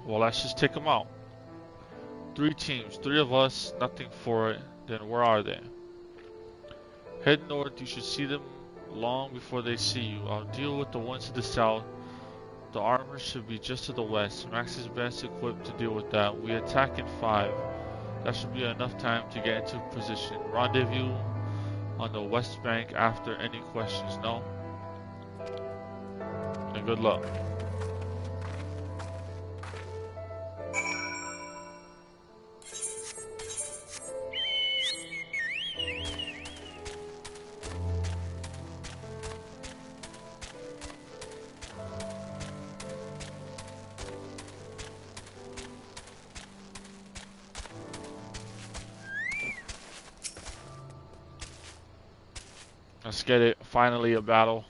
Well, let's just take them out. 3 teams, 3 of us, nothing for it. Then where are they? Head north, you should see them long before they see you. I'll deal with the ones to the south. The armor should be just to the west. Max is best equipped to deal with that. We attack in 5. That should be enough time to get into position. Rendezvous on the west bank after any questions, no? And good luck. Let's get it. Finally a battle.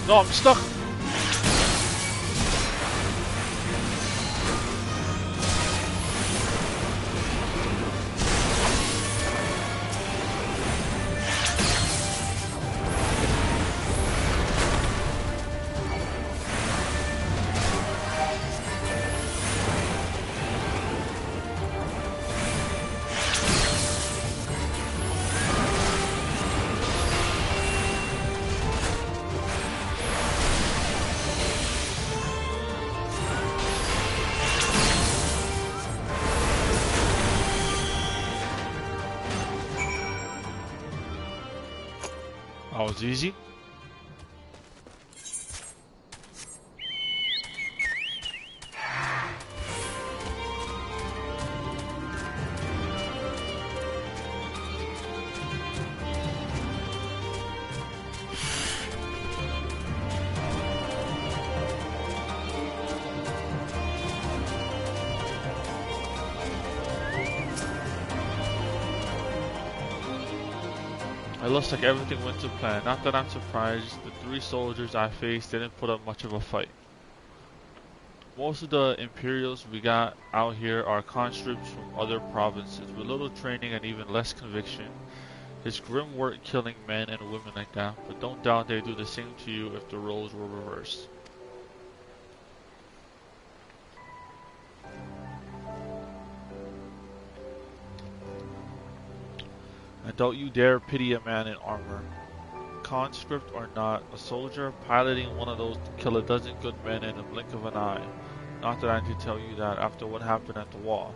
No, I'm stuck. That was easy. It looks like everything went to plan. Not that I'm surprised, the 3 soldiers I faced didn't put up much of a fight. Most of the Imperials we got out here are conscripts from other provinces with little training and even less conviction. It's grim work killing men and women like that, but don't doubt they'd do the same to you if the roles were reversed. And don't you dare pity a man in armor. Conscript or not, a soldier piloting one of those can kill a dozen good men in the blink of an eye. Not that I can tell you that after what happened at the wall.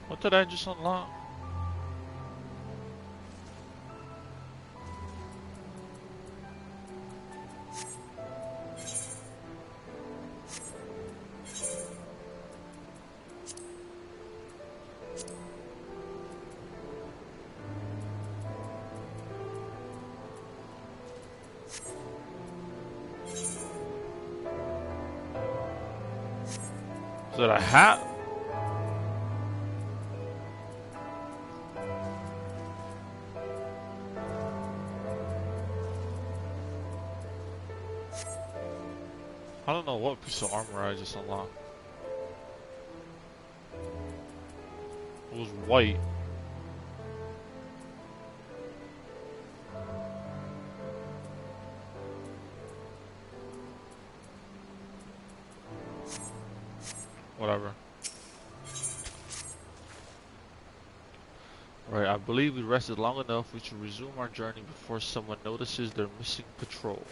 What did I just unlock? Is that a hat? I don't know what piece of armor I just unlocked. It was white. Whatever. Right, I believe we rested long enough. We should resume our journey before someone notices their missing patrol.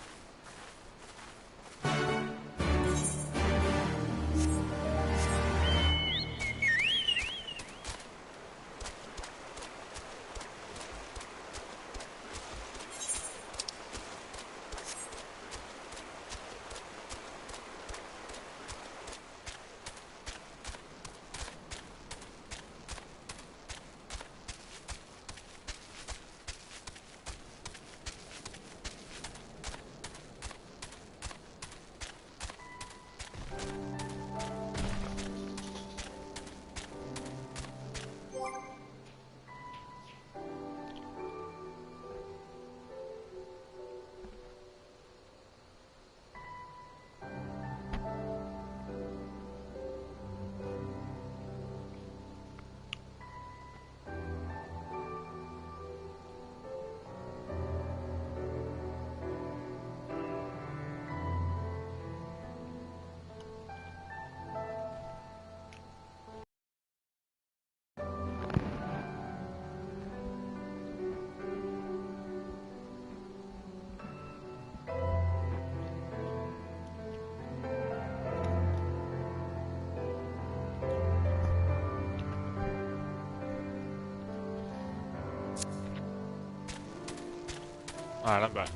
Alright, I'm back.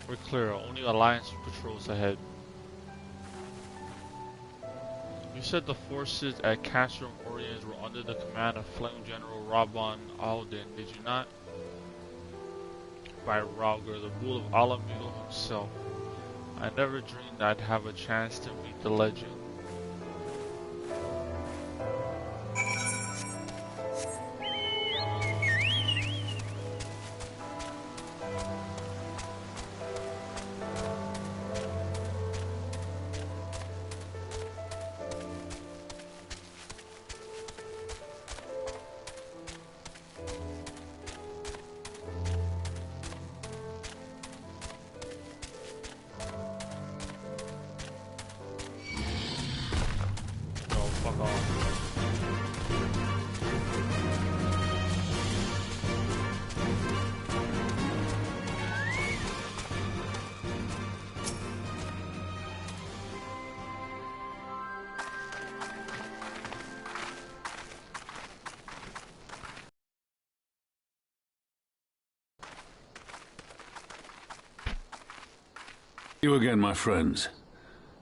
We're clear. Only Alliance patrols ahead. You said the forces at Castrum Oriens were under the command of Flame General Rabban Alden, did you not? By Rauger, the rule of Alamigo himself. I never dreamed I'd have a chance to meet the legend. You again, my friends.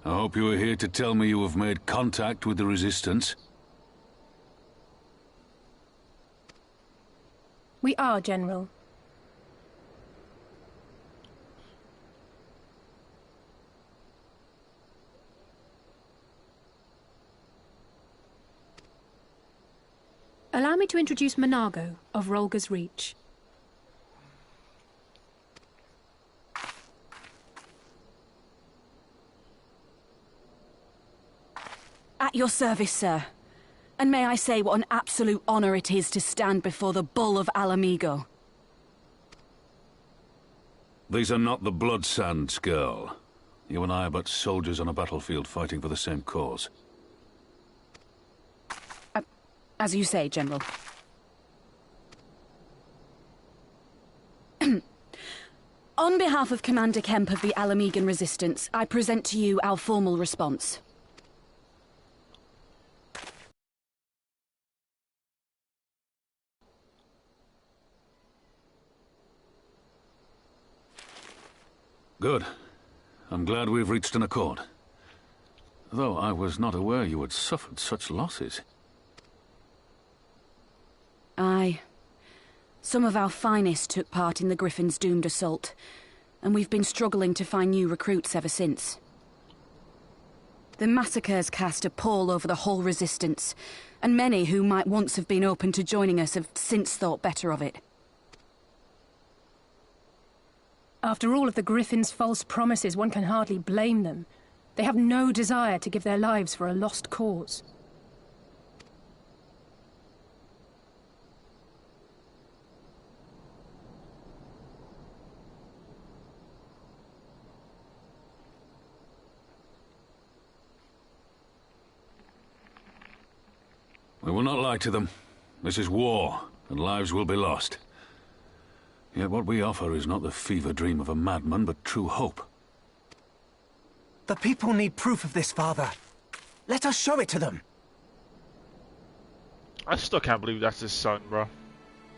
I hope you are here to tell me you have made contact with the Resistance. We are, General. Allow me to introduce Monago of Rolga's Reach. At your service, sir. And may I say what an absolute honor it is to stand before the Bull of Alamigo. These are not the Blood Sands, girl. You and I are but soldiers on a battlefield fighting for the same cause. As you say, General. On behalf of Commander Kemp of the Alamigan Resistance, I present to you our formal response. Good. I'm glad we've reached an accord. Though I was not aware you had suffered such losses. Aye. Some of our finest took part in the Griffin's doomed assault, and we've been struggling to find new recruits ever since. The massacres cast a pall over the whole Resistance, and many who might once have been open to joining us have since thought better of it. After all of the Griffin's false promises, one can hardly blame them. They have no desire to give their lives for a lost cause. We will not lie to them. This is war, and lives will be lost. Yet what we offer is not the fever dream of a madman, but true hope. The people need proof of this, Father. Let us show it to them. I still can't believe that's his son, bro.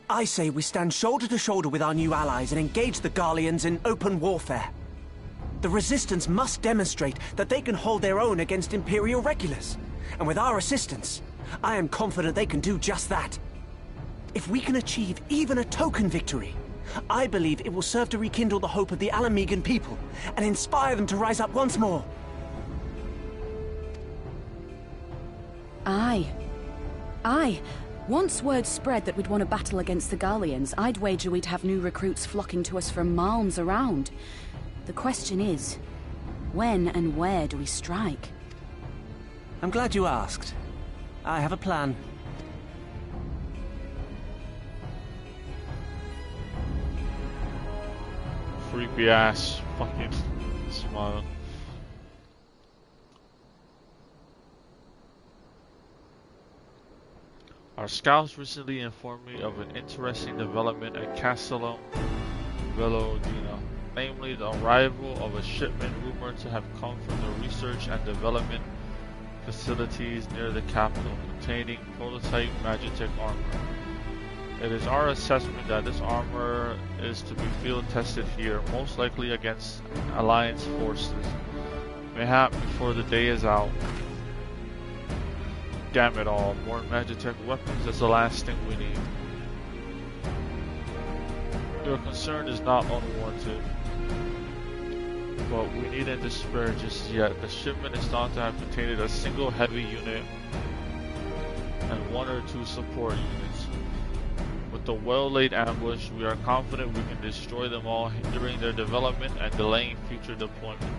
I say we stand shoulder to shoulder with our new allies and engage the Garleans in open warfare. The Resistance must demonstrate that they can hold their own against Imperial regulars. And with our assistance, I am confident they can do just that. If we can achieve even a token victory, I believe it will serve to rekindle the hope of the Alamigan people and inspire them to rise up once more. Aye. Aye. Once word spread that we'd won a battle against the Garleans, I'd wager we'd have new recruits flocking to us from malms around. The question is, when and where do we strike? I'm glad you asked. I have a plan. Creepy ass fucking smile. Our scouts recently informed me of an interesting development at Castellum Velodina, namely the arrival of a shipment rumored to have come from the Research and Development facilities near the capital containing prototype Magitech armor. It is our assessment that this armor is to be field tested here, most likely against Alliance forces. Mayhap before the day is out. Damn it all, more Magitech weapons is the last thing we need. Your concern is not unwarranted, but we needn't despair just yet. The shipment is thought to have contained a single heavy unit and 1 or 2 support units. With the well-laid ambush, we are confident we can destroy them all, hindering their development and delaying future deployment.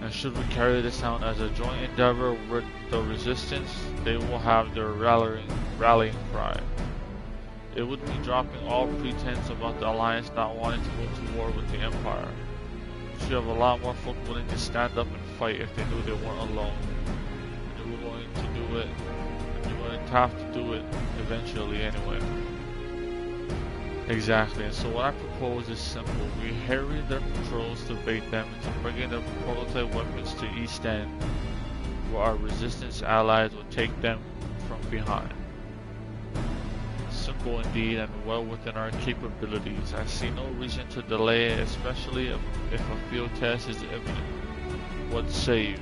And should we carry this out as a joint endeavor with the Resistance, they will have their rallying cry. It would be dropping all pretense about the Alliance not wanting to go to war with the Empire. We should have a lot more folk willing to stand up and fight if they knew they weren't alone. And they were going to do it, and they were going to have to do it eventually anyway. Exactly, and so what I propose is simple. We harry their patrols to bait them into bringing their prototype weapons to East End, where our Resistance allies will take them from behind. Simple indeed, and well within our capabilities. I see no reason to delay it, especially if a field test is imminent. What say you?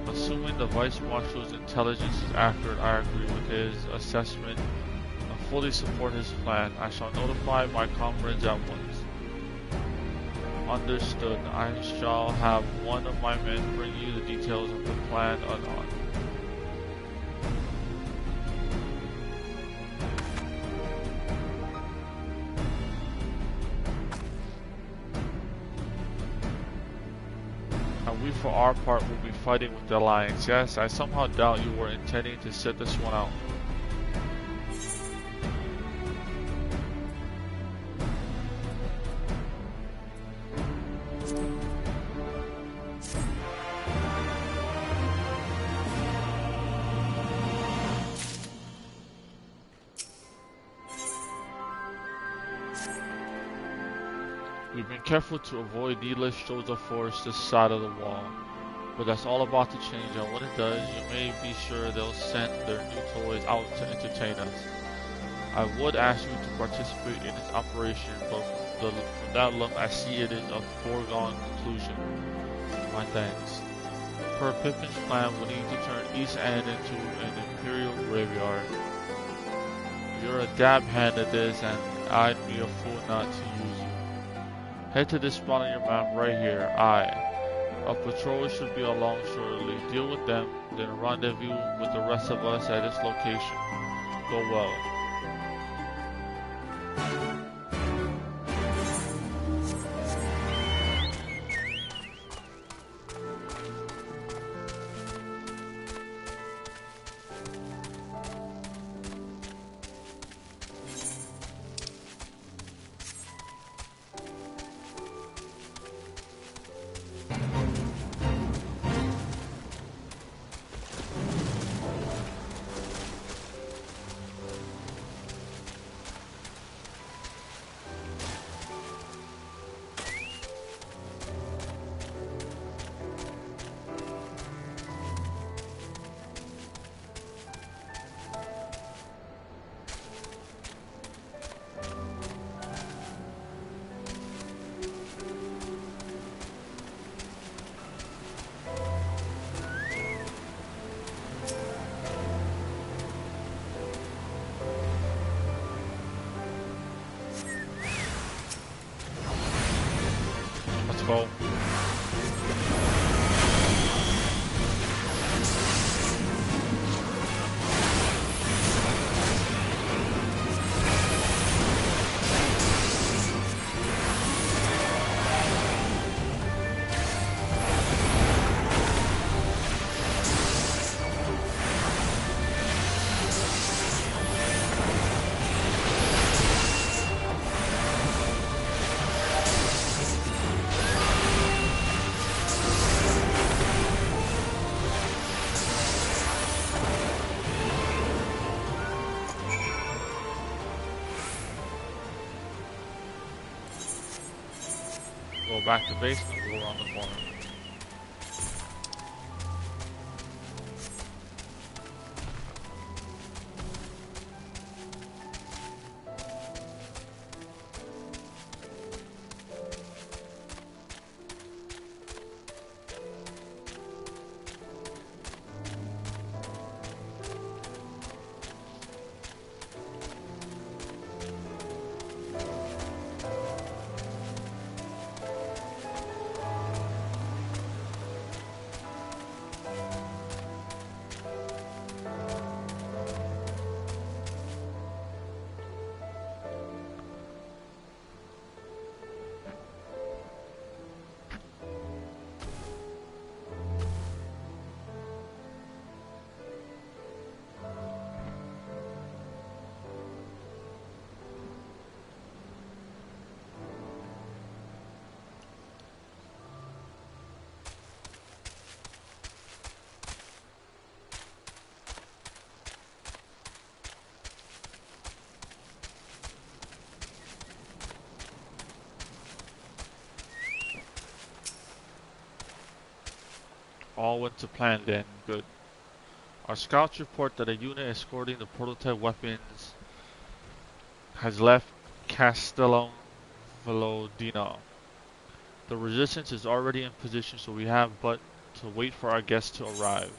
Assuming the Vice Marshal's intelligence is accurate, I agree with his assessment and fully support his plan. I shall notify my comrades at once. Understood. I shall have one of my men bring you the details of the plan anon. We for our part will be fighting with the Alliance. Yes, I somehow doubt you were intending to set this one out. We've been careful to avoid needless shows of force this side of the wall, but that's all about to change, and when it does, you may be sure they'll send their new toys out to entertain us. I would ask you to participate in this operation, but from that look, I see it is a foregone conclusion. My thanks. Per Pippin's plan, we need to turn East End into an Imperial graveyard. You're a dab hand at this, and I'd be a fool not to use you. Head to this spot on your map right here. A patrol should be along shortly. Deal with them, then rendezvous with the rest of us at this location. Go well. Go. go back to base and go around the corner. All went to plan then. Good. Our scouts report that a unit escorting the prototype weapons has left Castellum Velodina. The resistance is already in position, so we have but to wait for our guests to arrive.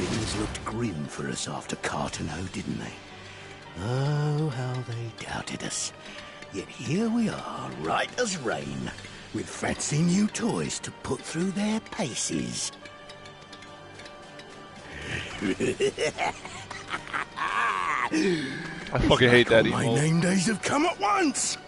Things looked grim for us after Cartano, didn't they? Oh, how they doubted us. Yet here we are, right as rain, with fancy new toys to put through their paces. I fucking hate that My emote. name days have come at once!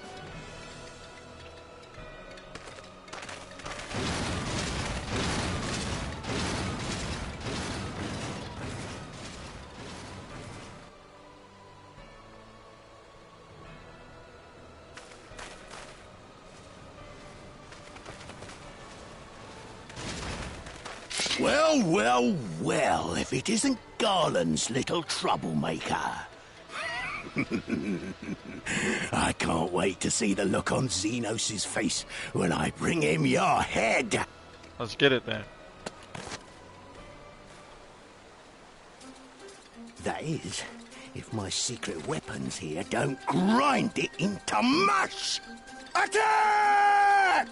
Well, well, well, if it isn't Garland's little troublemaker. I can't wait to see the look on Xenos' face when I bring him your head. Let's get it then. That is, if my secret weapons here don't grind it into mush. Attack!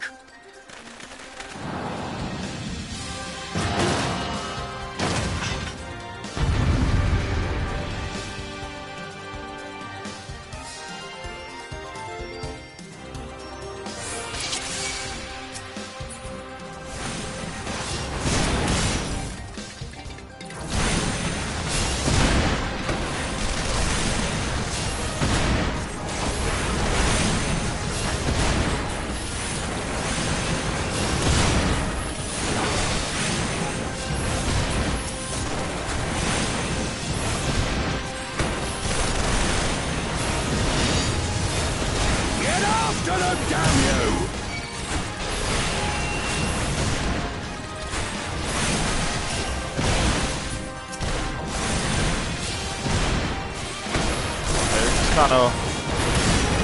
Kind of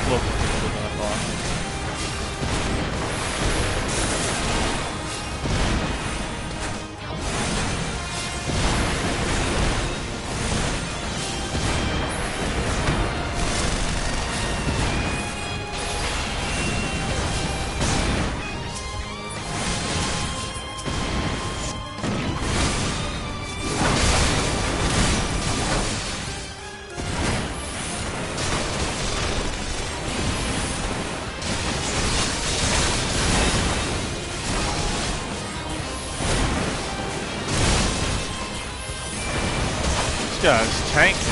closer than I thought. This guy's tanking.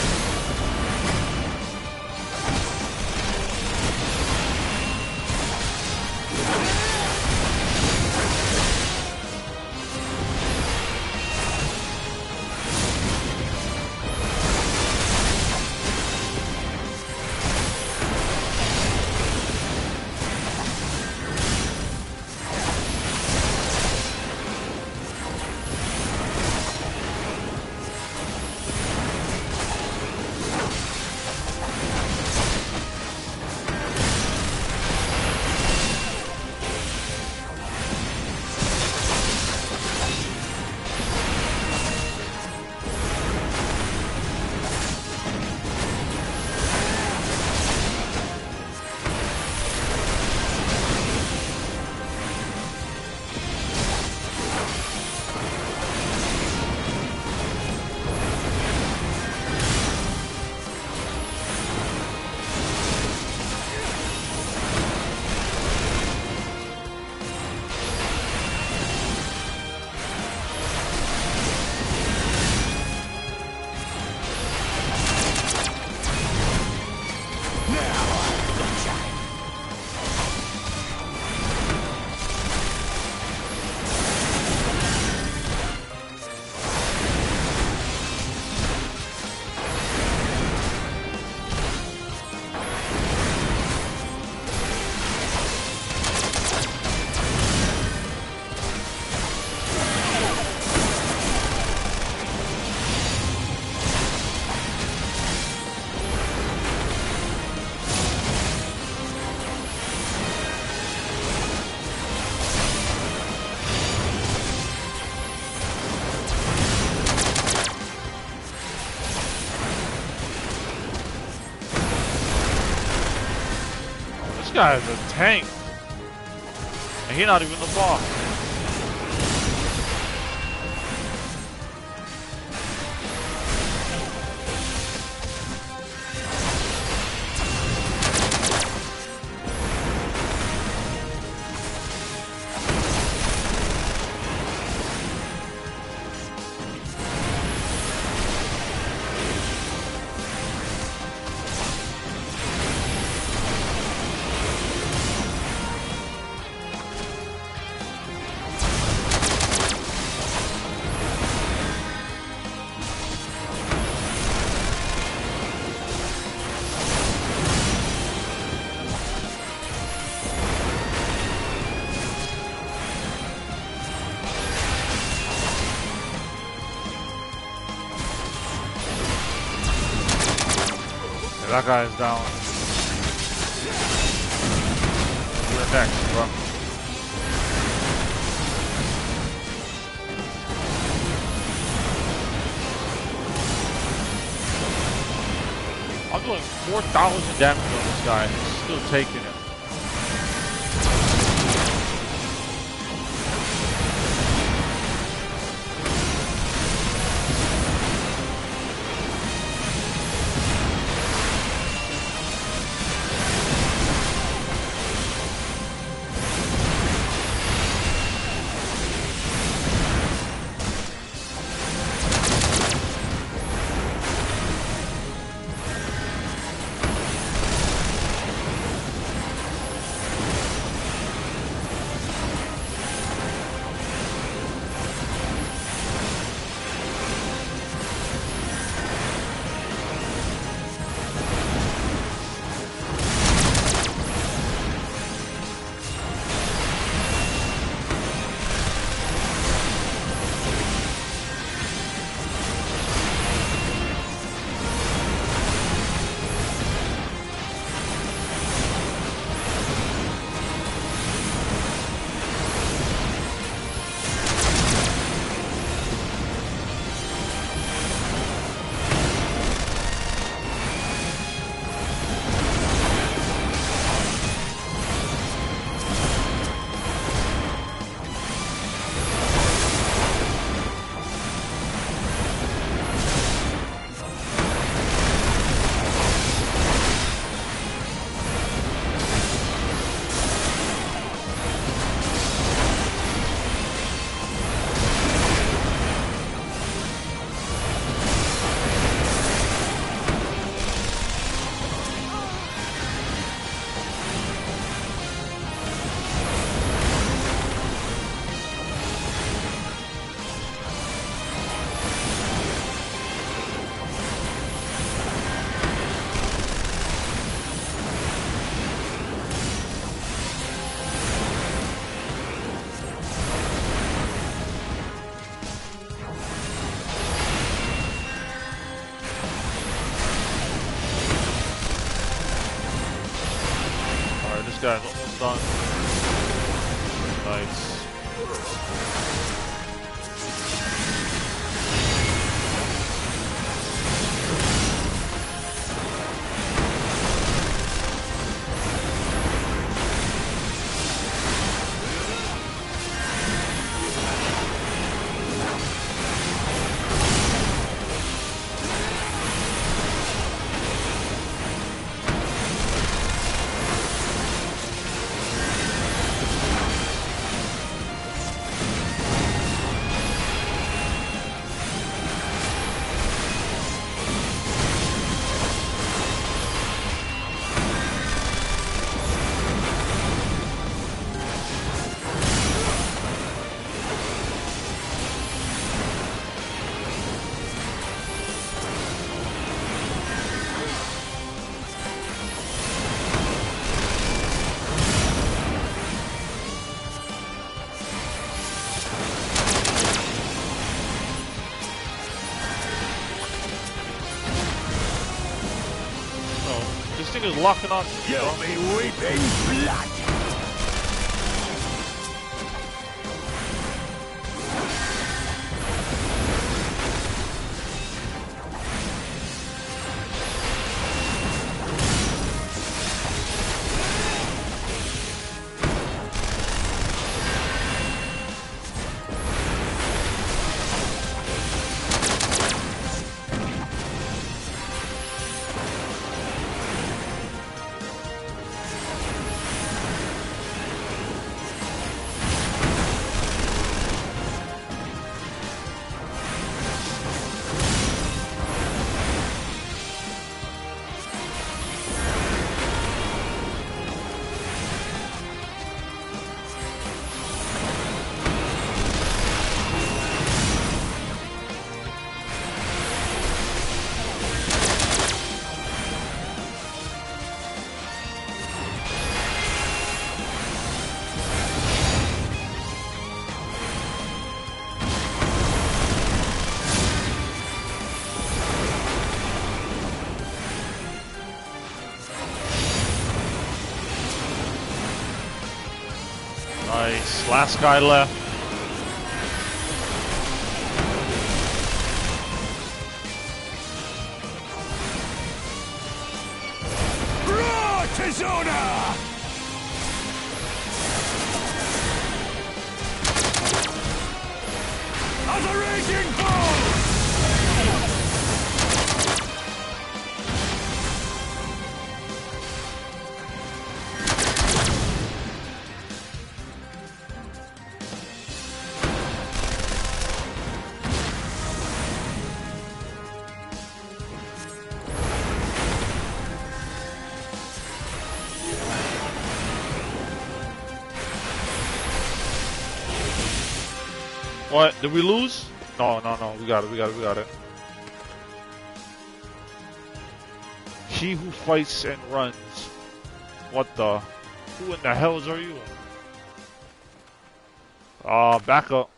This guy is a tank. And he's not even the boss. That guy is down. You're next, bro. I'm doing 4,000 damage on this guy and he's still taking it. Guy's almost done. Nice. This thing is locking on. You'll be weeping blood. Nice. Last guy left. Roar, Tizona! As a raging bull! What? Did we lose? No, no, no. We got it. We got it. We got it. He who fights and runs. What the? Who in the hells are you? Back up.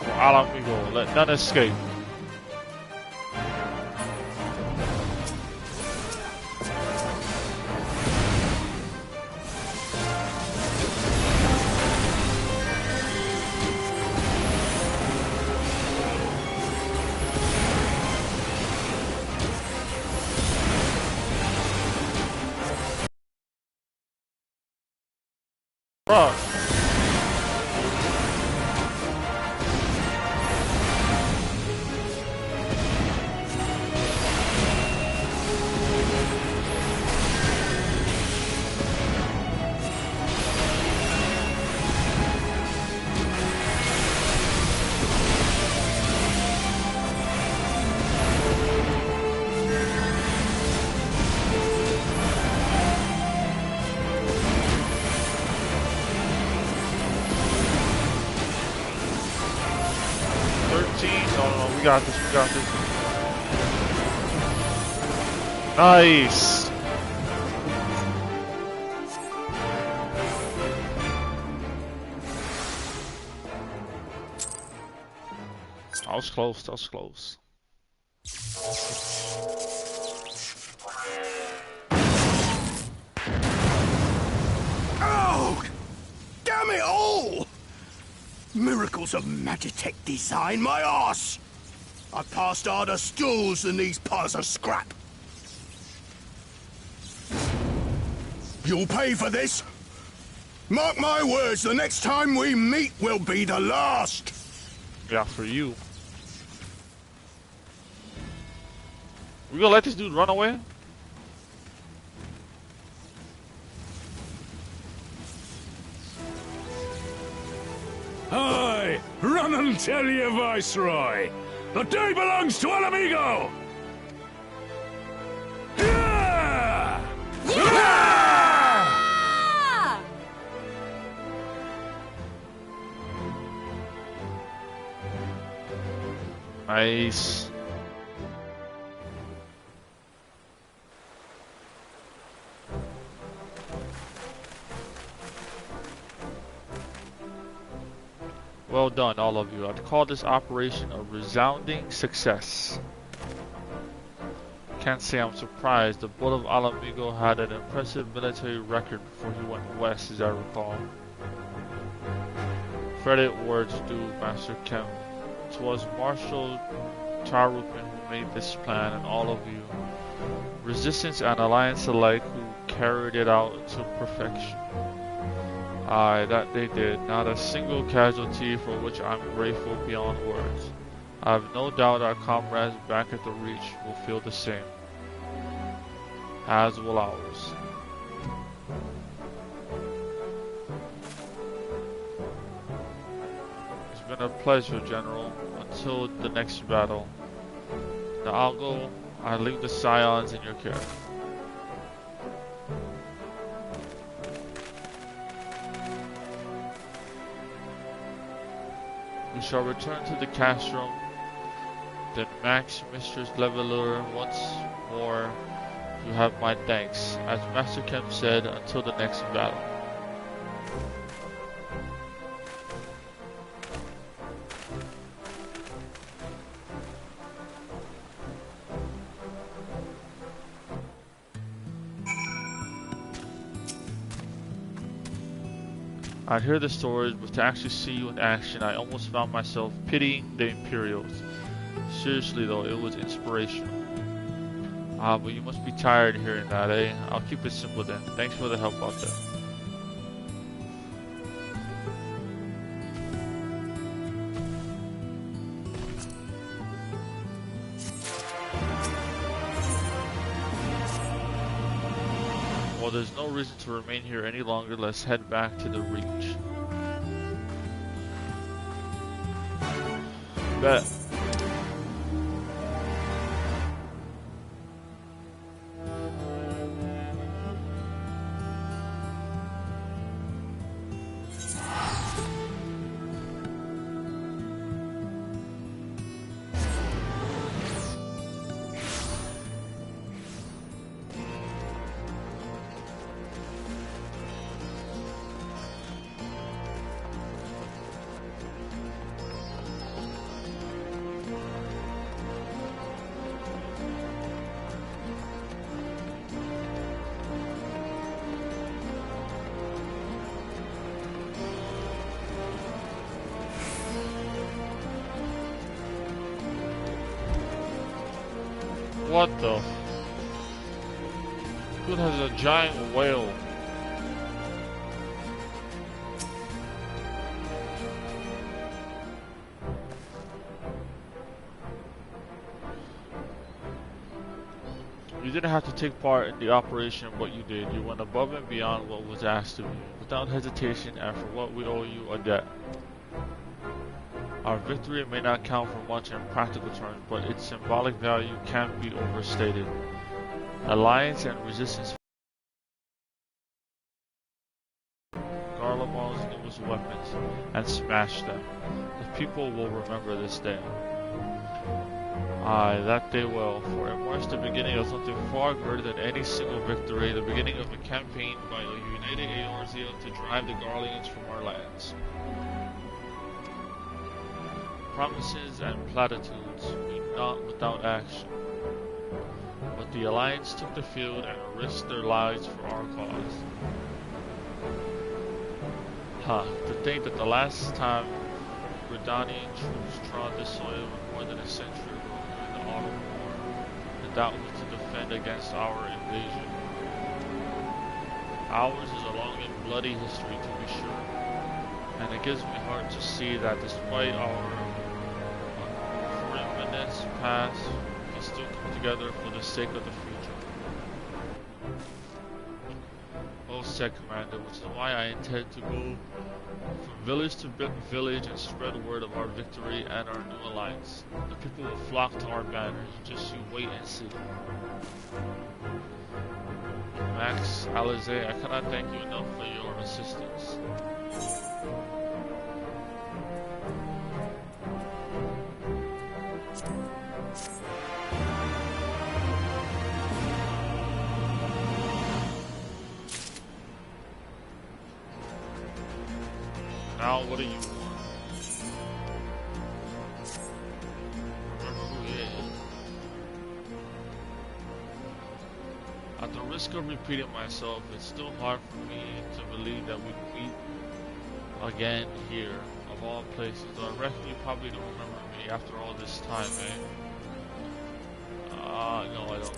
Al amigo, let none escape. Bro. We got this, we got this. Nice! That was close, that was close. Oh! Damn it all! Miracles of Magitech design, my arse! I passed harder stools than these piles of scrap. You'll pay for this. Mark my words, the next time we meet will be the last. Yeah, for you. We gonna let this dude run away? Aye! Run and tell your viceroy! The day belongs to El Amigo! Yeah! Yeah! Nice. Well done, all of you. I'd call this operation a resounding success. Can't say I'm surprised. The Bull of Alamigo had an impressive military record before he went west, as I recall. Credit where it's due, Master Kem. 'Twas Marshal Tarupin who made this plan, and all of you, Resistance and Alliance alike, who carried it out to perfection. Aye, that they did. Not a single casualty, for which I'm grateful beyond words. I have no doubt our comrades back at the Reach will feel the same. As will ours. It's been a pleasure, General, until the next battle. Now I'll go. I leave the Scions in your care. We shall return to the castrum. Then Max, Mistress Leveler, once more, you have my thanks. As Master Kem said, until the next battle. I'd hear the stories, but to actually see you in action, I almost found myself pitying the Imperials. Seriously though, it was inspirational. But you must be tired of hearing that, eh? I'll keep it simple then. Thanks for the help out there. Well, there's no reason to remain here any longer. Let's head back to the Reach. Bet. What the? Dude has a giant whale. You didn't have to take part in the operation, but you did. You went above and beyond what was asked of you, without hesitation, and for what we owe you a debt. Our victory may not count for much in practical terms, but its symbolic value can't be overstated. Alliance and Resistance Garlemald's newest weapons and smashed them. The people will remember this day. Aye, that they will, for it marks the beginning of something far greater than any single victory, the beginning of a campaign by a united Eorzea to drive the Garleans from our lands. Promises and platitudes mean not without action. But the Alliance took the field and risked their lives for our cause. To think that the last time Redanian troops trod this soil more than a century ago during the Autumn War, and that was to defend against our invasion. Ours is a long and bloody history, to be sure, and it gives me heart to see that despite our past, we can still come together for the sake of the future. Well said, Commander, which is why I intend to go from village to village and spread word of our victory and our new alliance. The people will flock to our banners, just you wait and see. Max, Alize, I cannot thank you enough for your assistance. Now, what do you want? Remember who he is. At the risk of repeating myself, it's still hard for me to believe that we meet again here, of all places. Though I reckon you probably don't remember me after all this time, eh? No, I don't.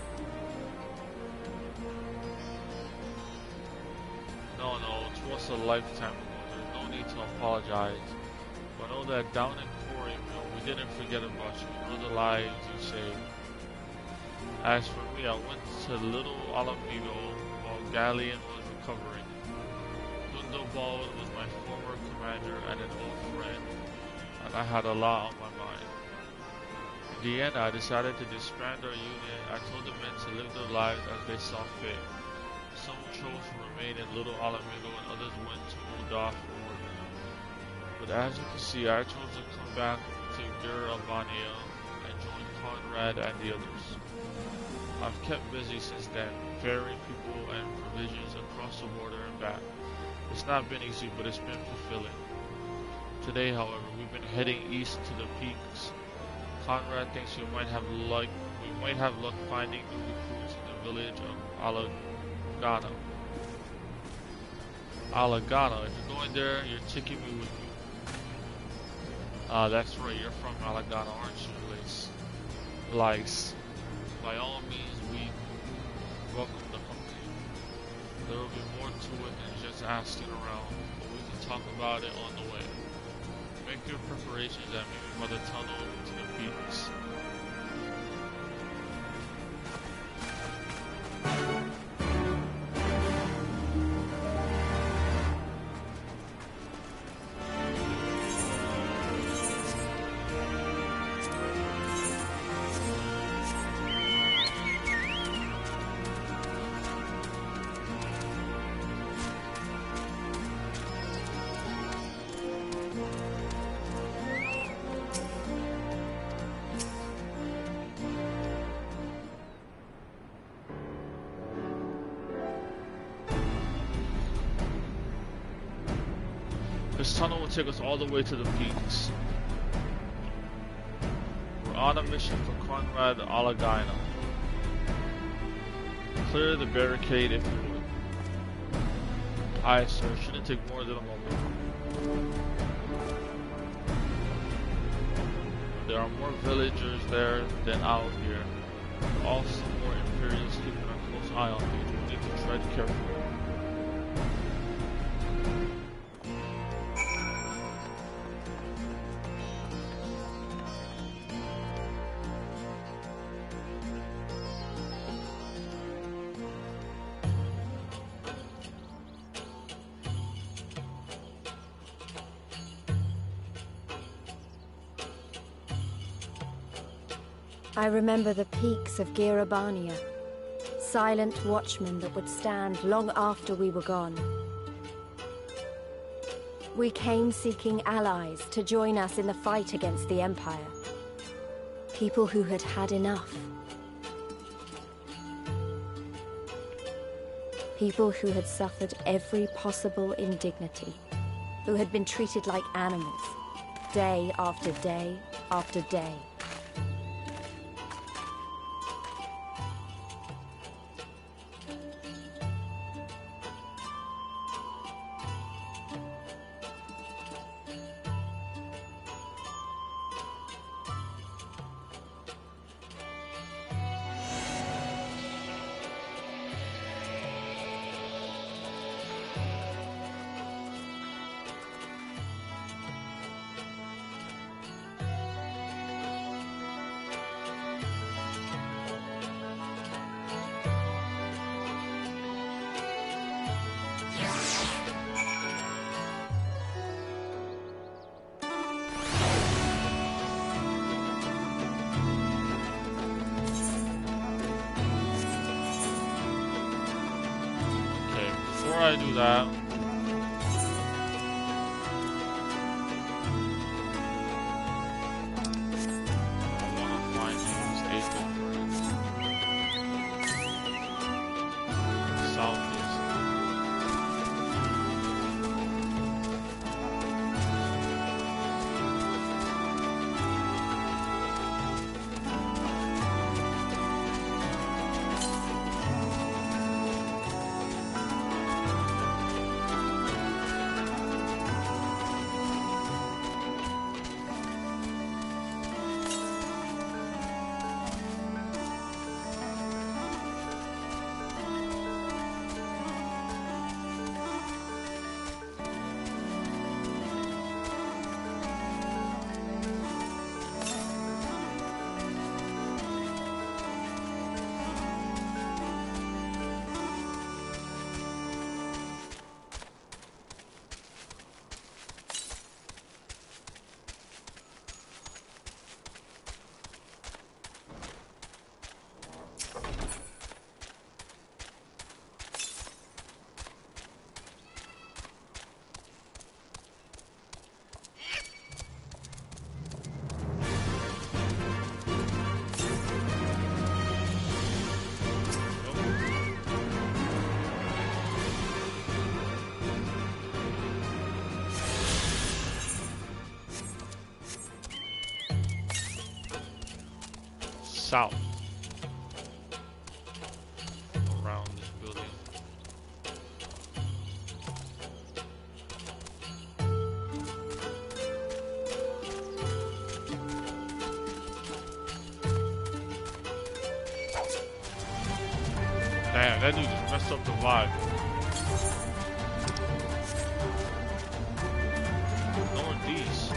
No, it was a lifetime ago. There's no need to apologize. But know that down in Quarryville, we didn't forget about you, nor the lives you saved. As for me, I went to Little Alamego while Galleon was recovering. Gundobald was my former commander and an old friend, and I had a lot on my mind. In the end, I decided to disband our unit. I told the men to live their lives as they saw fit. Some chose to remain in Little Alamego and others went to Udaf. But as you can see, I chose to come back to Gurabania and join Conrad and the others. I've kept busy since then, ferrying people and provisions across the border and back. It's not been easy, but it's been fulfilling. Today, however, we've been heading east to the peaks. Conrad thinks we might have luck finding new recruits in the village of Alagana. Alagana, if you're going there, you're taking me with you. That's right, you're from Alagana, aren't you, Lice? By all means, we welcome the company. There will be more to it than just asking around, but we can talk about it on the way. Make your preparations and meet me by the tunnel to the peaks. This tunnel will take us all the way to the peaks. We're on a mission for Conrad Alagaina. Clear the barricade if you would. Aye, sir. Shouldn't take more than a moment. There are more villagers there than out here. Also more Imperials keeping a close eye on me. We need to tread carefully. I remember the peaks of Girabania, silent watchmen that would stand long after we were gone. We came seeking allies to join us in the fight against the Empire. People who had had enough. People who had suffered every possible indignity, who had been treated like animals, day after day after day. Before I do that, I want to find these 8 southeast. south. Around this building. Damn, that dude just messed up the vibe. Northeast.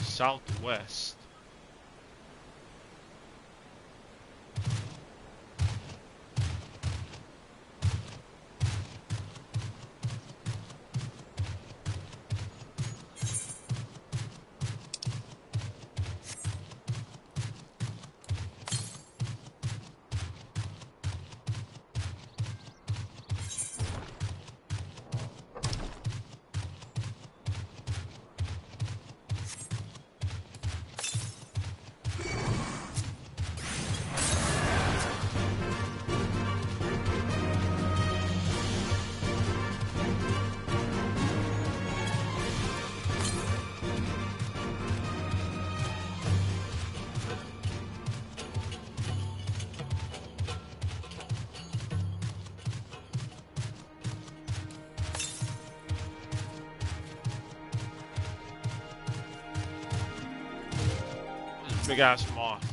Southwest. Big ass moth.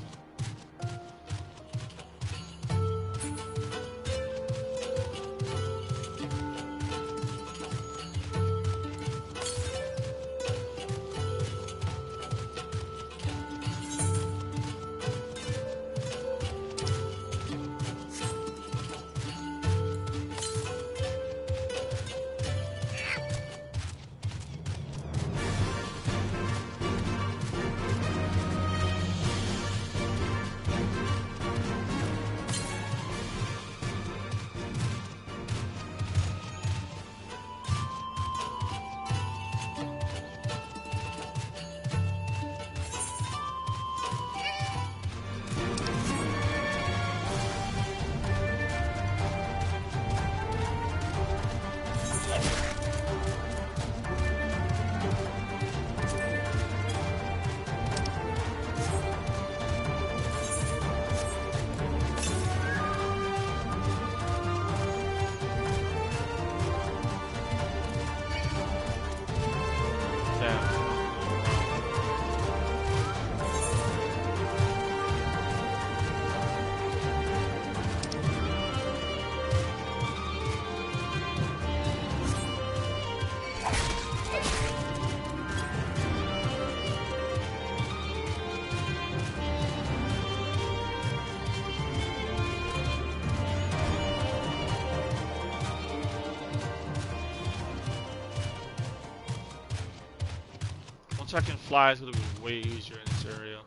Once I can fly, it's gonna be way easier in this area.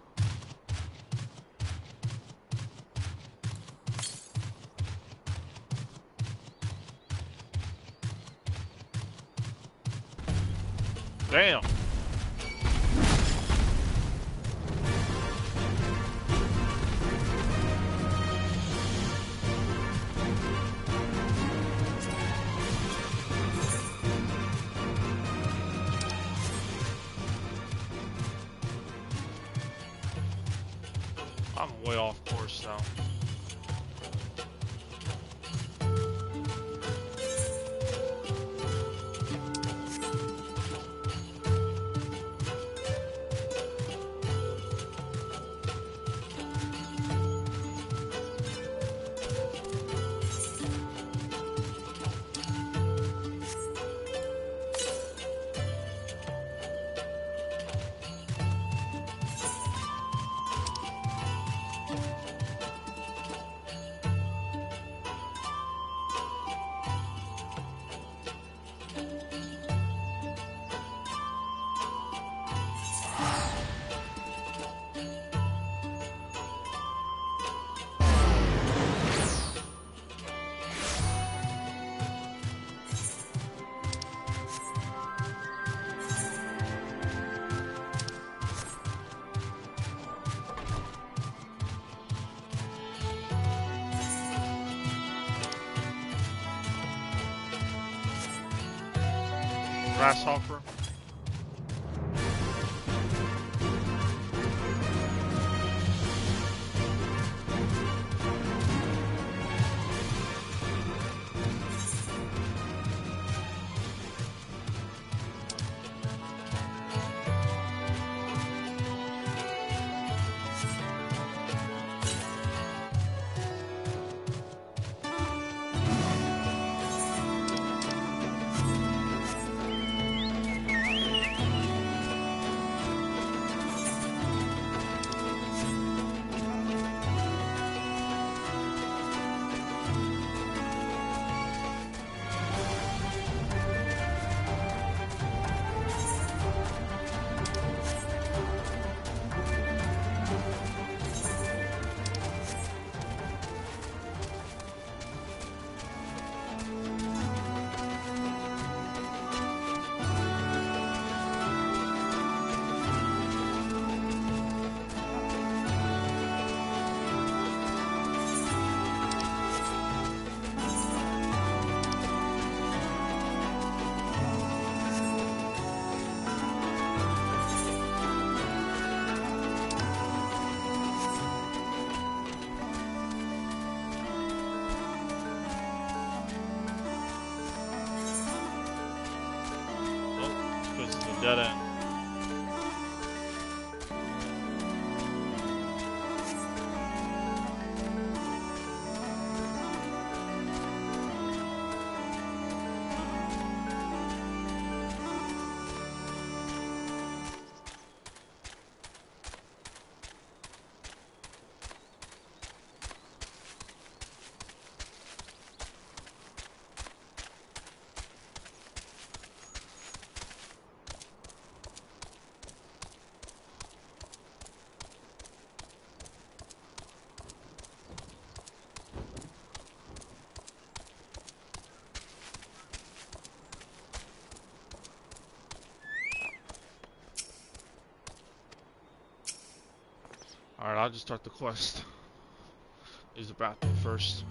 Damn. I'm way off course now. Grasshopper. Dead end. Alright, I'll just start the quest. Use the bathroom first.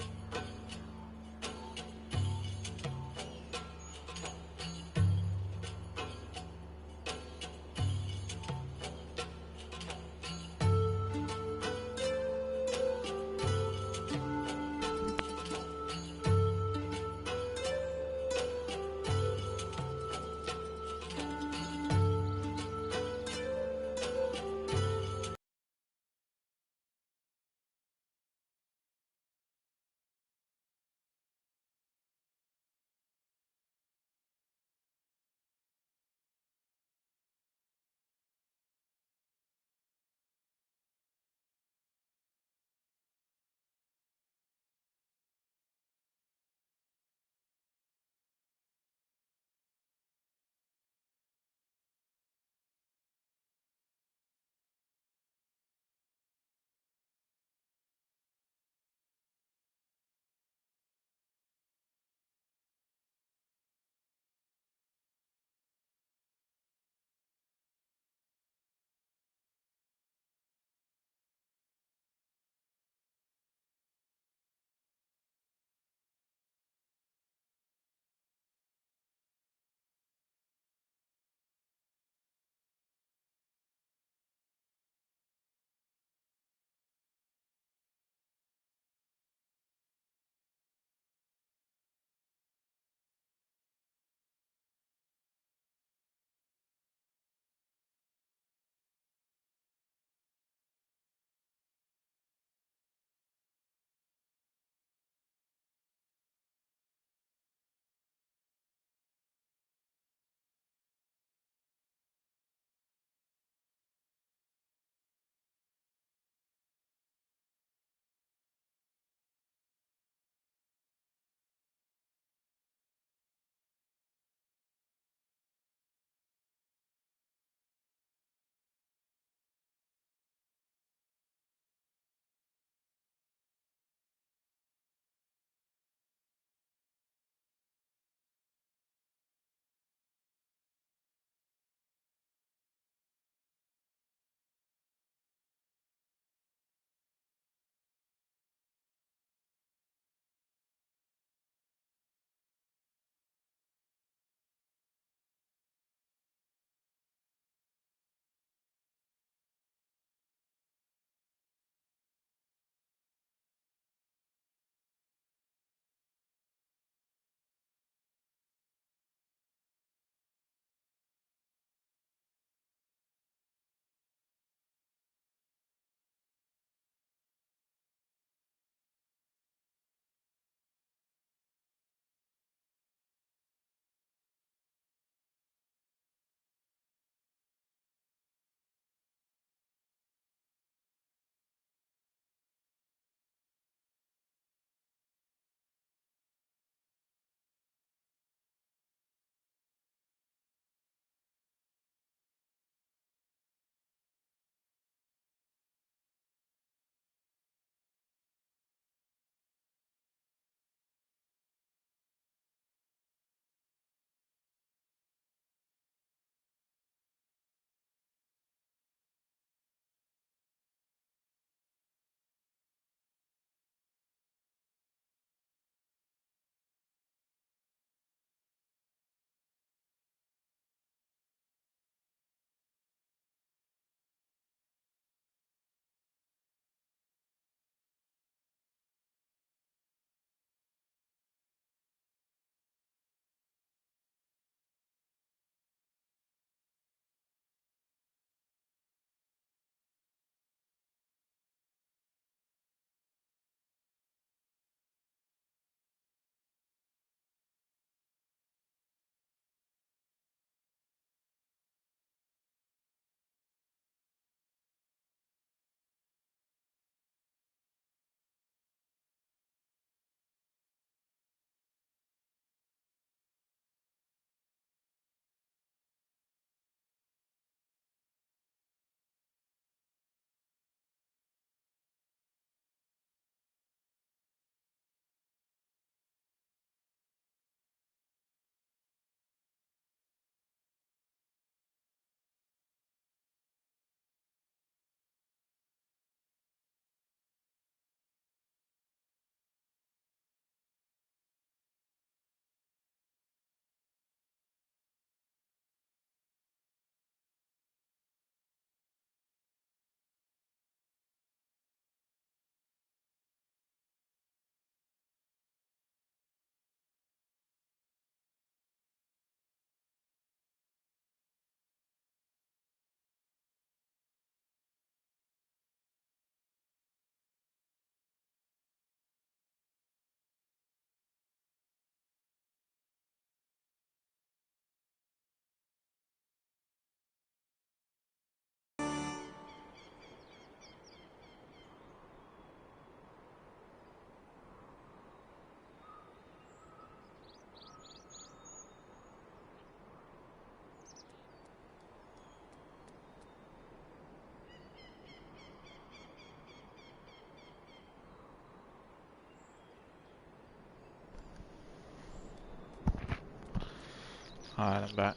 Alright, I'm back.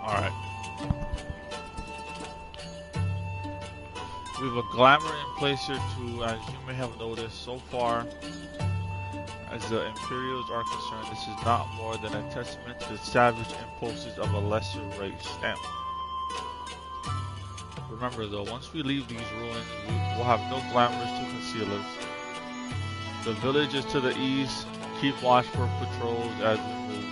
Alright. We have a glamour in place here too, as you may have noticed so far. As the Imperials are concerned, this is not more than a testament to the savage impulses of a lesser race. Damn. Remember though, once we leave these ruins, we'll have no glamours to conceal us. The village is to the east. Keep watch for patrols as we move.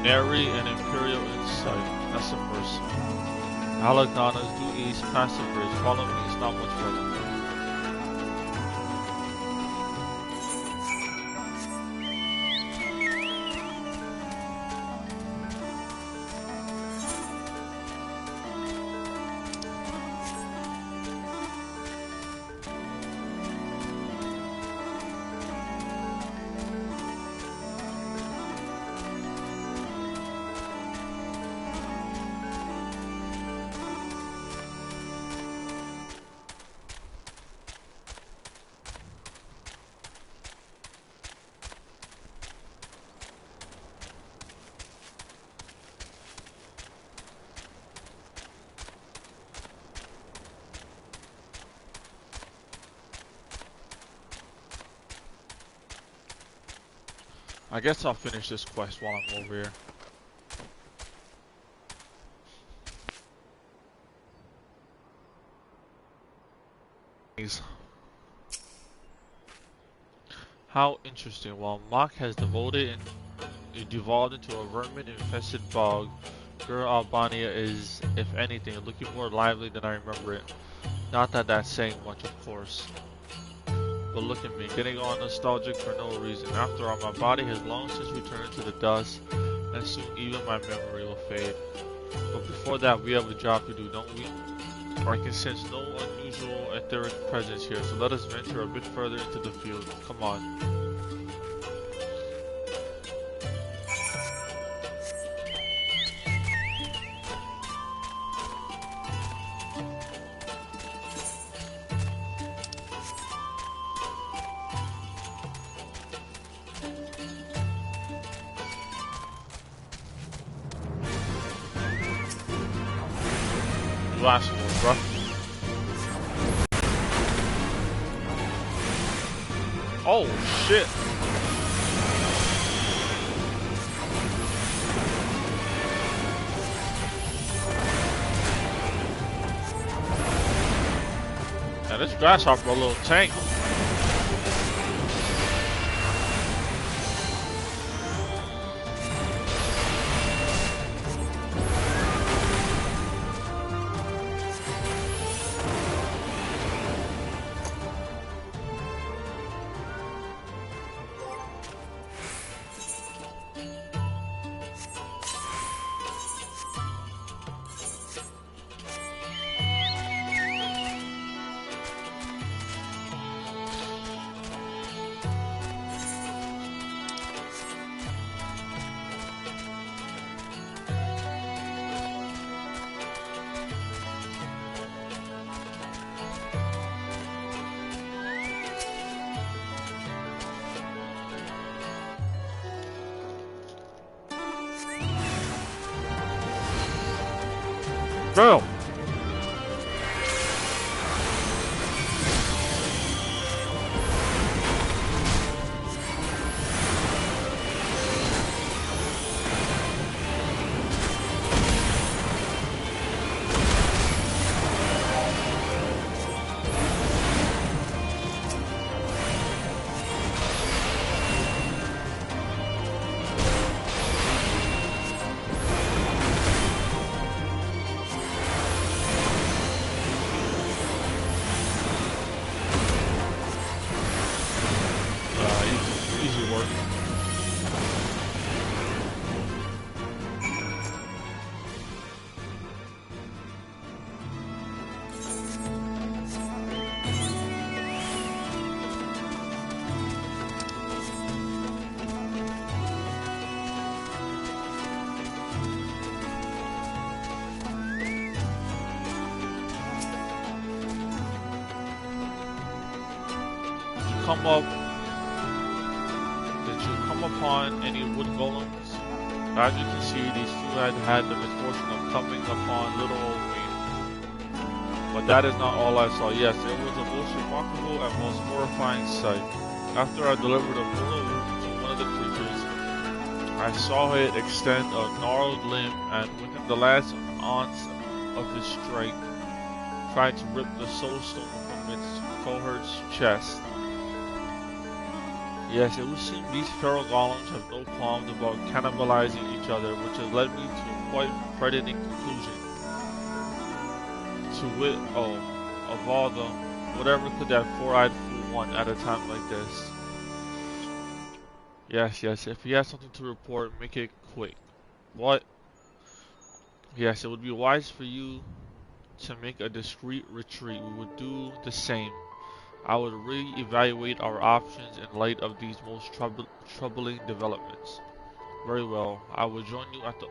Nary an Imperial in sight. That's the first. Alagana's due east past the bridge. Follow me, it's not much further. I guess I'll finish this quest while I'm over here. How interesting. While Mach has devolved into a vermin-infested bog, Gur Albania is, if anything, looking more lively than I remember it. Not that that's saying much, of course. But look at me, getting all nostalgic for no reason. After all, my body has long since returned to the dust, and soon even my memory will fade. But before that, we have a job to do, don't we? I can sense no unusual etheric presence here, so let us venture a bit further into the field. Come on. Last one, bro. Oh shit! Now this grasshopper a little tank. Go! Easy work. Come up. Did you come upon any wood golems? As you can see, these two had the misfortune of coming upon little old me. But that is not all I saw. Yes, it was a most remarkable and most horrifying sight. After I delivered a mortal wound to one of the creatures, I saw it extend a gnarled limb and within the last ounce of his strength, tried to rip the soul stone from its cohort's chest. Yes, it would seem these feral golems have no qualms about cannibalizing each other, which has led me to a quite frightening conclusion. To wit, of all them, whatever could that four-eyed fool want at a time like this? Yes, if he has something to report, make it quick. What? Yes, it would be wise for you to make a discreet retreat. We would do the same. I would re-evaluate our options in light of these most troubling developments. Very well. I will join you at the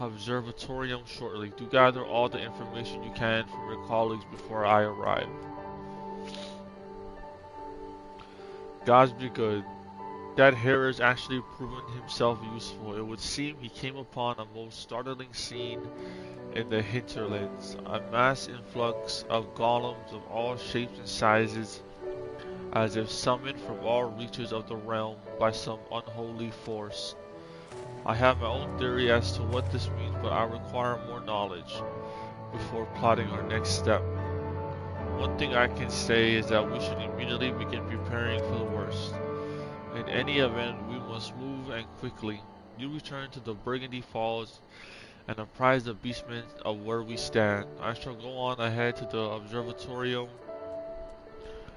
observatorium shortly. Do gather all the information you can from your colleagues before I arrive. Gods be good. That hare has actually proven himself useful. It would seem he came upon a most startling scene in the hinterlands, a mass influx of golems of all shapes and sizes, as if summoned from all reaches of the realm by some unholy force. I have my own theory as to what this means, but I require more knowledge before plotting our next step. One thing I can say is that we should immediately begin preparing for the worst. In any event, we must move and quickly. You return to the Burgundy Falls and apprise the beastmen of where we stand. I shall go on ahead to the observatorium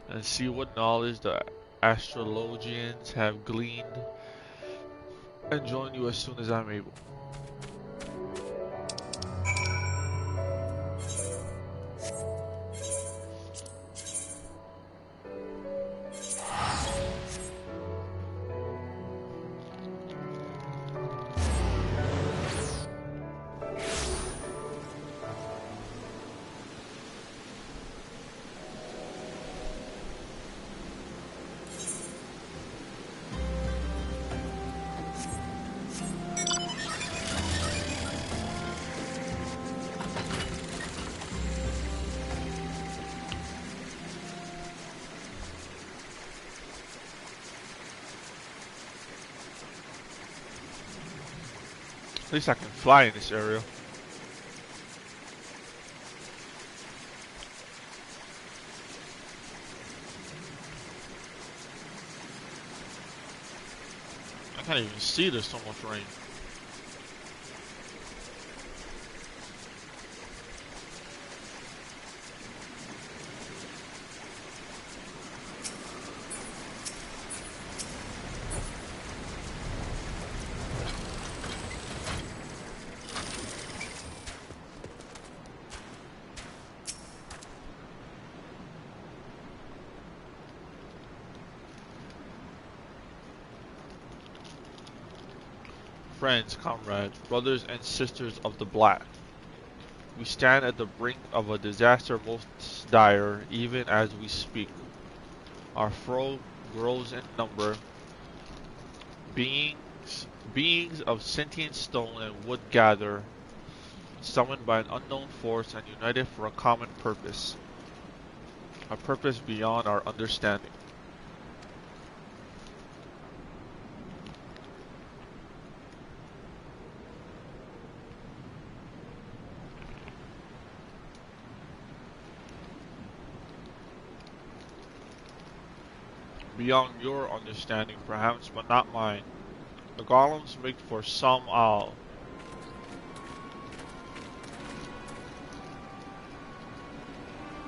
and see what knowledge the astrologians have gleaned and join you as soon as I'm able. At least I can fly in this area. I can't even see, there's so much rain. Friends, comrades, brothers and sisters of the Black. We stand at the brink of a disaster most dire, even as we speak. Our foe grows in number. Beings of sentient stone and wood gather. summoned by an unknown force and united for a common purpose. A purpose beyond our understanding. Beyond your understanding, perhaps, but not mine. The golems make for some owl.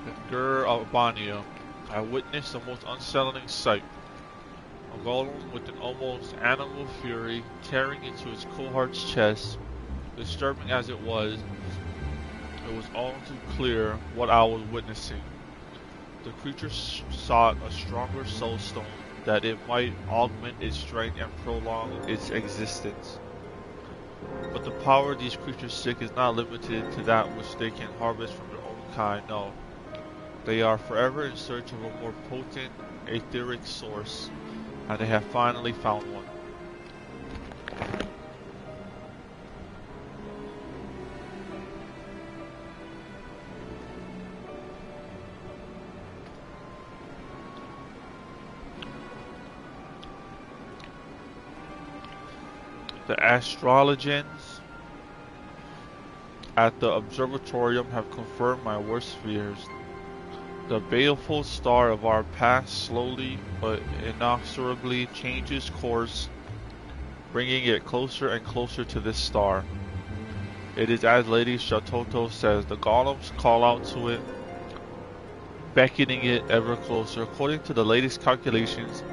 In Gur-Albania, I witnessed the most unsettling sight. A golem with an almost animal fury tearing into its cohort's chest. Disturbing as it was all too clear what I was witnessing. The creature sought a stronger soul stone that it might augment its strength and prolong its existence. But the power these creatures seek is not limited to that which they can harvest from their own kind, no. They are forever in search of a more potent, etheric source, and they have finally found one. The astrologians at the observatorium have confirmed my worst fears. The baleful star of our past slowly but inexorably changes course, bringing it closer and closer to this star. It is as Lady Shatoto says, the golems call out to it, beckoning it ever closer. According to the latest calculations,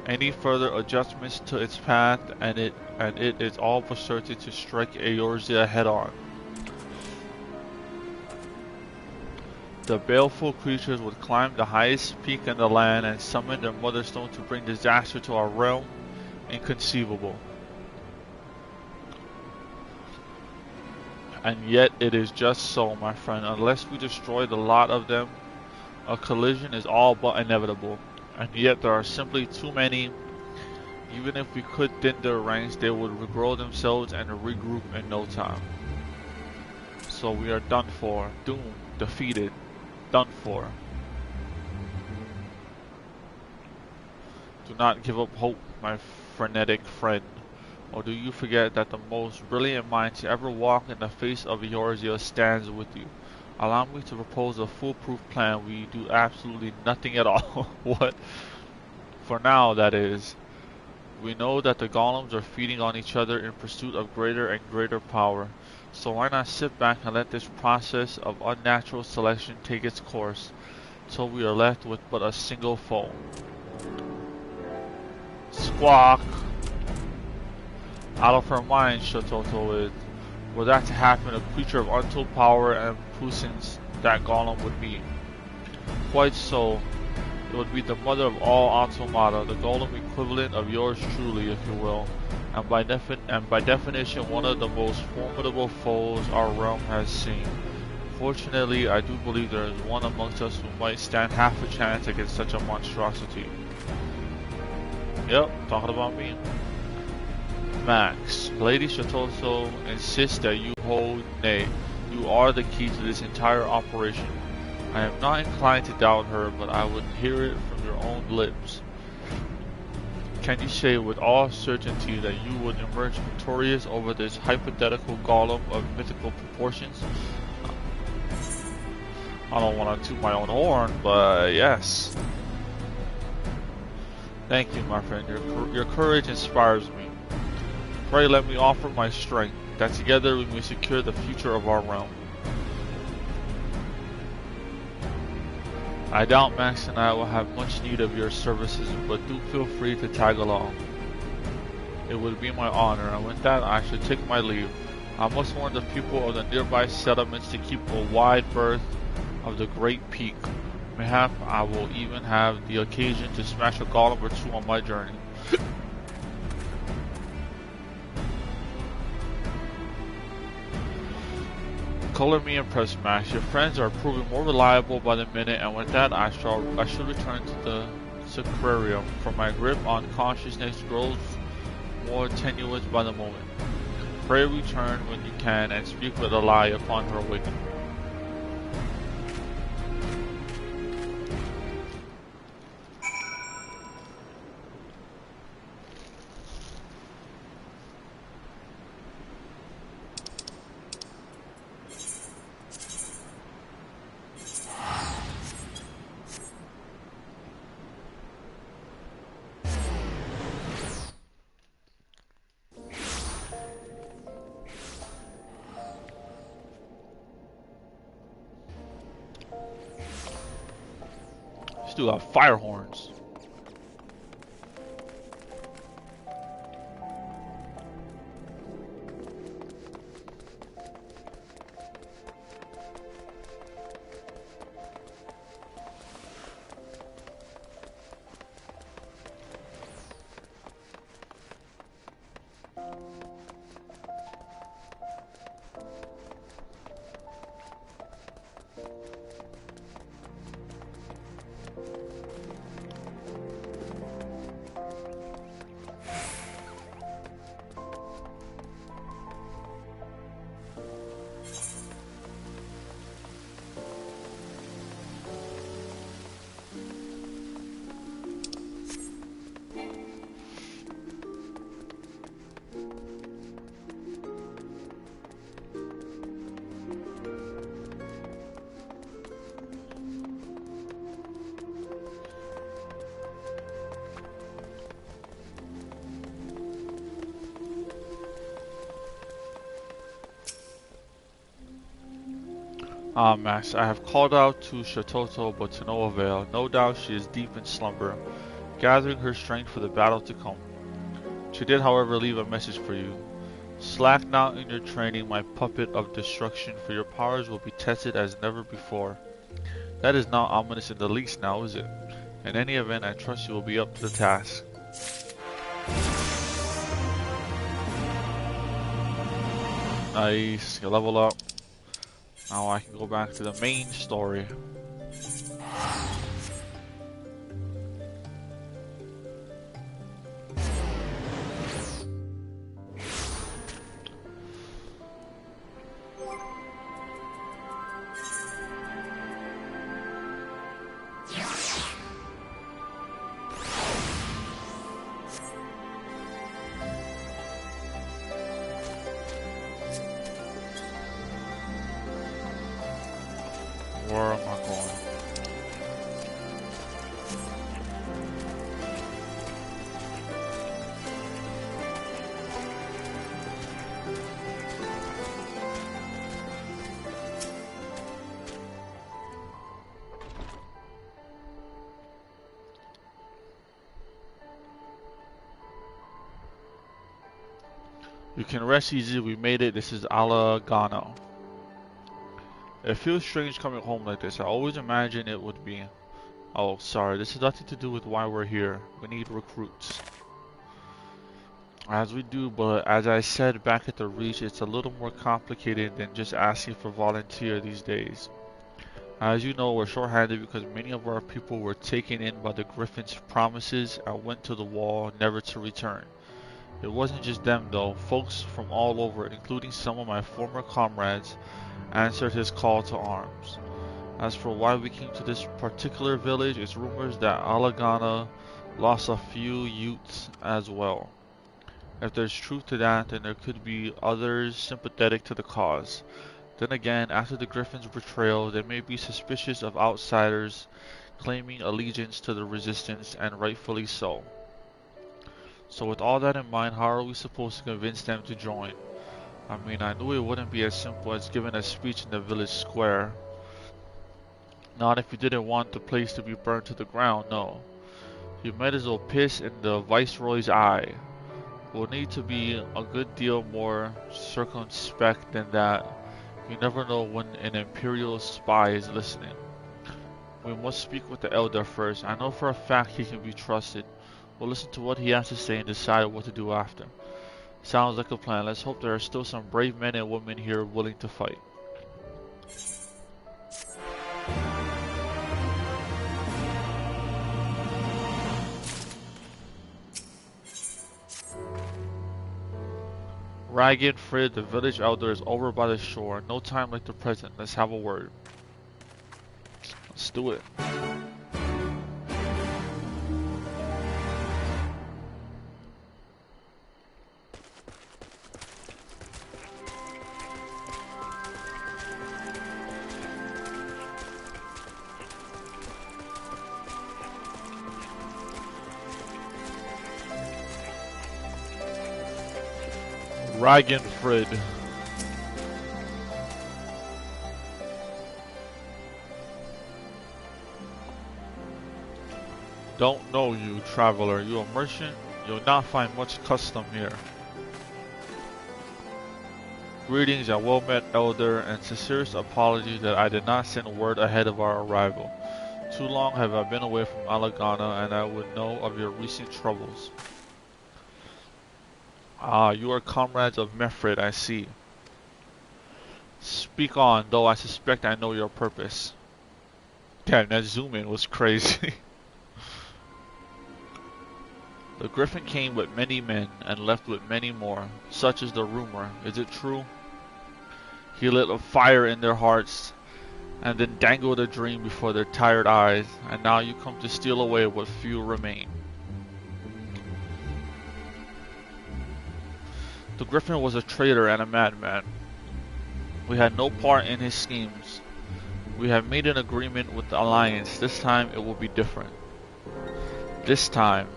any further adjustments to its path and it is all but certain to strike Eorzea head-on. The baleful creatures would climb the highest peak in the land and summon their mother stone to bring disaster to our realm. Inconceivable. And yet it is just so, my friend. Unless we destroy the lot of them, a collision is all but inevitable. And yet there are simply too many. Even if we could thin their ranks, they would regrow themselves and regroup in no time. So we are done for, doomed, defeated, done for. Do not give up hope, my frenetic friend. Or do you forget that the most brilliant mind to ever walk in the face of Eorzea stands with you? Allow me to propose a foolproof plan. We do absolutely nothing at all. What? For now, that is. We know that the golems are feeding on each other in pursuit of greater and greater power. So why not sit back and let this process of unnatural selection take its course, till we are left with but a single foe. Squawk! Out of her mind, Shatoto is. Were that to happen, a creature of untold power and puissance that golem would be. Quite so. It would be the mother of all automata, the golem equivalent of yours truly, if you will, and by definition one of the most formidable foes our realm has seen. Fortunately, I do believe there is one amongst us who might stand half a chance against such a monstrosity. Yep, talking about me. Max, Lady Shatoto insists that you hold, nay, you are the key to this entire operation. I am not inclined to doubt her, but I would hear it from your own lips. Can you say with all certainty that you would emerge victorious over this hypothetical golem of mythical proportions? I don't want to toot my own horn, but yes. Thank you, my friend. Your courage inspires me. Pray let me offer my strength, that together we may secure the future of our realm. I doubt Max and I will have much need of your services, but do feel free to tag along. It would be my honor, and with that I should take my leave. I must warn the people of the nearby settlements to keep a wide berth of the Great Peak. Mayhap I will even have the occasion to smash a golem or two on my journey. Color me impressed, Max. Your friends are proving more reliable by the minute, and with that I shall return to the Sacrarium, for my grip on consciousness grows more tenuous by the moment. Pray return when you can and speak with Alai upon her awakening. Still got fire horns. Ah, Max, I have called out to Shatoto, but to no avail. No doubt she is deep in slumber, gathering her strength for the battle to come. She did, however, leave a message for you. Slack not in your training, my puppet of destruction, for your powers will be tested as never before. That is not ominous in the least now, is it? In any event, I trust you will be up to the task. Nice, level up. Now I can go back to the main story. Where am I going? You can rest easy, we made it. This is Alagano. It feels strange coming home like this. I always imagined it would be. Oh, sorry, this has nothing to do with why we're here. We need recruits. As we do, but as I said back at the Reach, it's a little more complicated than just asking for volunteer these days. As you know, we're short-handed because many of our people were taken in by the Griffin's promises and went to the wall, never to return. It wasn't just them though. Folks from all over, including some of my former comrades, answered his call to arms. As for why we came to this particular village, it's rumors that Alagana lost a few youths as well. If there's truth to that, then there could be others sympathetic to the cause. Then again, after the Griffin's betrayal, they may be suspicious of outsiders claiming allegiance to the resistance, and rightfully so. So with all that in mind, how are we supposed to convince them to join? I mean, I knew it wouldn't be as simple as giving a speech in the village square. Not if you didn't want the place to be burned to the ground, no. You might as well piss in the Viceroy's eye. We'll need to be a good deal more circumspect than that. You never know when an Imperial spy is listening. We must speak with the Elder first. I know for a fact he can be trusted. We'll listen to what he has to say and decide what to do after. Sounds like a plan. Let's hope there are still some brave men and women here willing to fight. Ragged, Frid, the village elder, is over by the shore. No time like the present. Let's have a word. Let's do it. Ragenfrid. Don't know you, traveler. You a merchant? You'll not find much custom here. Greetings and well met, elder, and sincerest apology that I did not send word ahead of our arrival. Too long have I been away from Alagana, and I would know of your recent troubles. Ah, you are comrades of Mefrid, I see. Speak on, though I suspect I know your purpose. Damn, that zoom in was crazy. The griffin came with many men and left with many more. Such is the rumor. Is it true? He lit a fire in their hearts and then dangled a dream before their tired eyes, and now you come to steal away what few remain. The griffin was a traitor and a madman. We had no part in his schemes. We have made an agreement with the Alliance. This time it will be different. This time,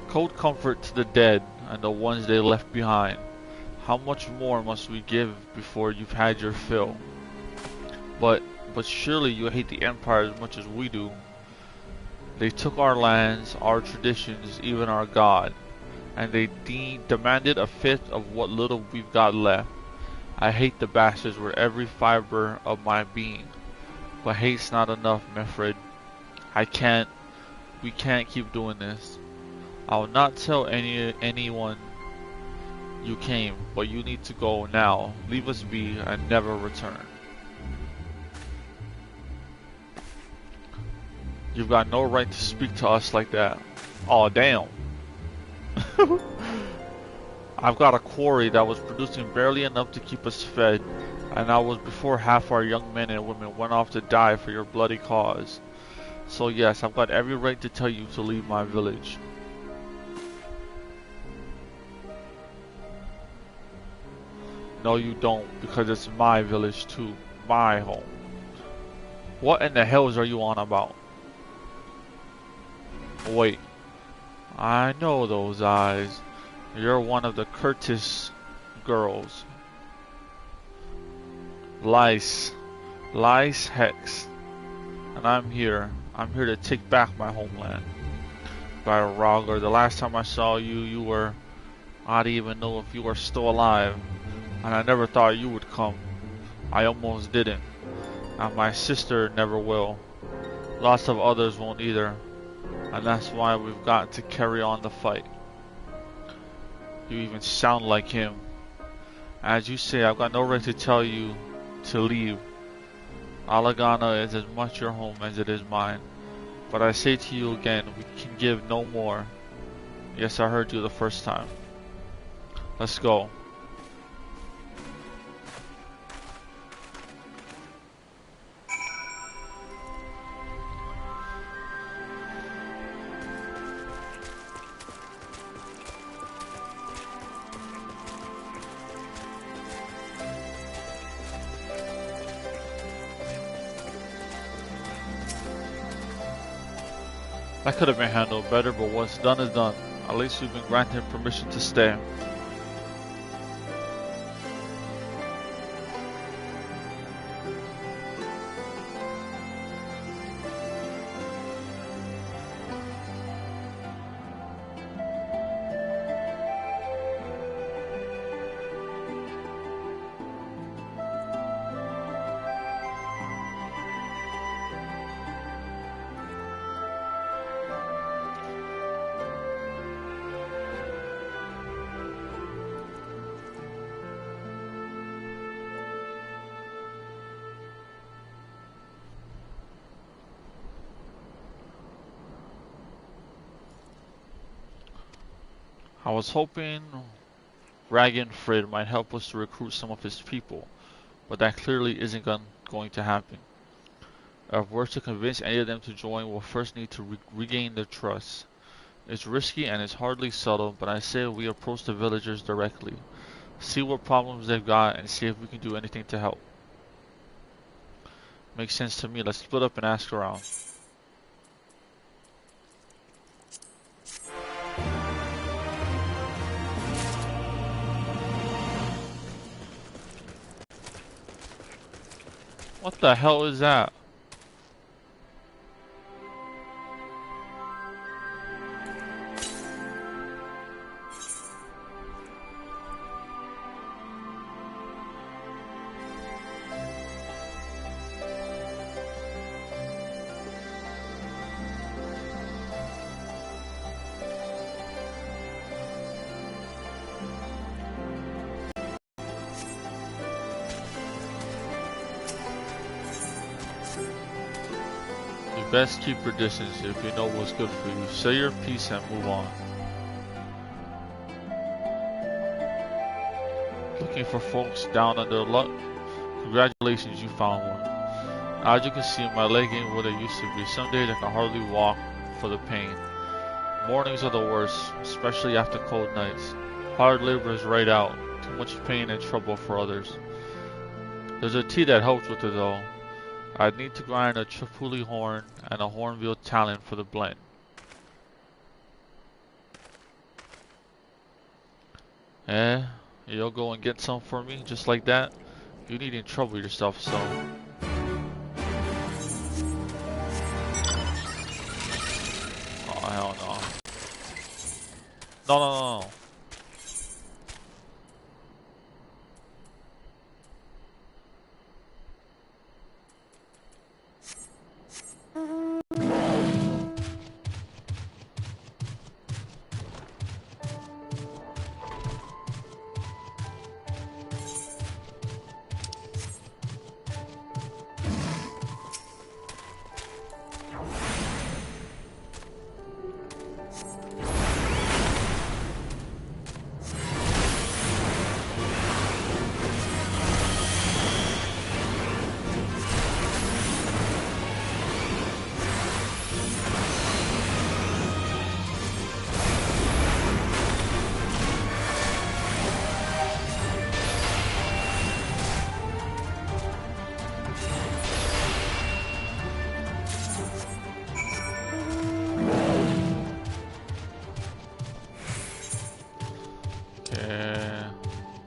cold comfort to the dead and the ones they left behind. How much more must we give before you've had your fill? But surely you hate the Empire as much as we do. They took our lands, our traditions, even our God. And they demanded a fifth of what little we've got left. I hate the bastards with every fiber of my being. But hate's not enough, Mefrid. We can't keep doing this. I will not tell anyone you came, but you need to go now. Leave us be and never return. You've got no right to speak to us like that. Aw, damn. I've got a quarry that was producing barely enough to keep us fed, and that was before half our young men and women went off to die for your bloody cause. So yes, I've got every right to tell you to leave my village. No you don't, because it's my village too, my home. What in the hells are you on about? Wait. I know those eyes. You're one of the Curtis girls. Lice Hex. And I'm here to take back my homeland. By Rogger, the last time I saw you were... I didn't even know if you were still alive. And I never thought you would come. I almost didn't. And my sister never will. Lots of others won't either. And that's why we've got to carry on the fight. You even sound like him. As you say, I've got no right to tell you to leave. Alagana is as much your home as it is mine. But I say to you again, we can give no more. Yes, I heard you the first time. Let's go. That could have been handled better, but what's done is done. At least we've been granted permission to stay. I was hoping Ragnfrid might help us to recruit some of his people, but that clearly isn't going to happen. If we're to convince any of them to join, we'll first need to regain their trust. It's risky and it's hardly subtle, but I say we approach the villagers directly. See what problems they've got and see if we can do anything to help. Makes sense to me. Let's split up and ask around. What the hell is that? Best keep your distance if you know what's good for you. Say your piece and move on. Looking for folks down on their luck? Congratulations, you found one. As you can see, my leg ain't what it used to be. Some days I can hardly walk for the pain. Mornings are the worst, especially after cold nights. Hard labor is right out. Too much pain and trouble for others. There's a tea that helps with it though. I'd need to grind a tripoli horn and a hornveal talon for the blend. You'll go and get some for me, just like that? You needn't trouble yourself, so... Oh, hell no. No.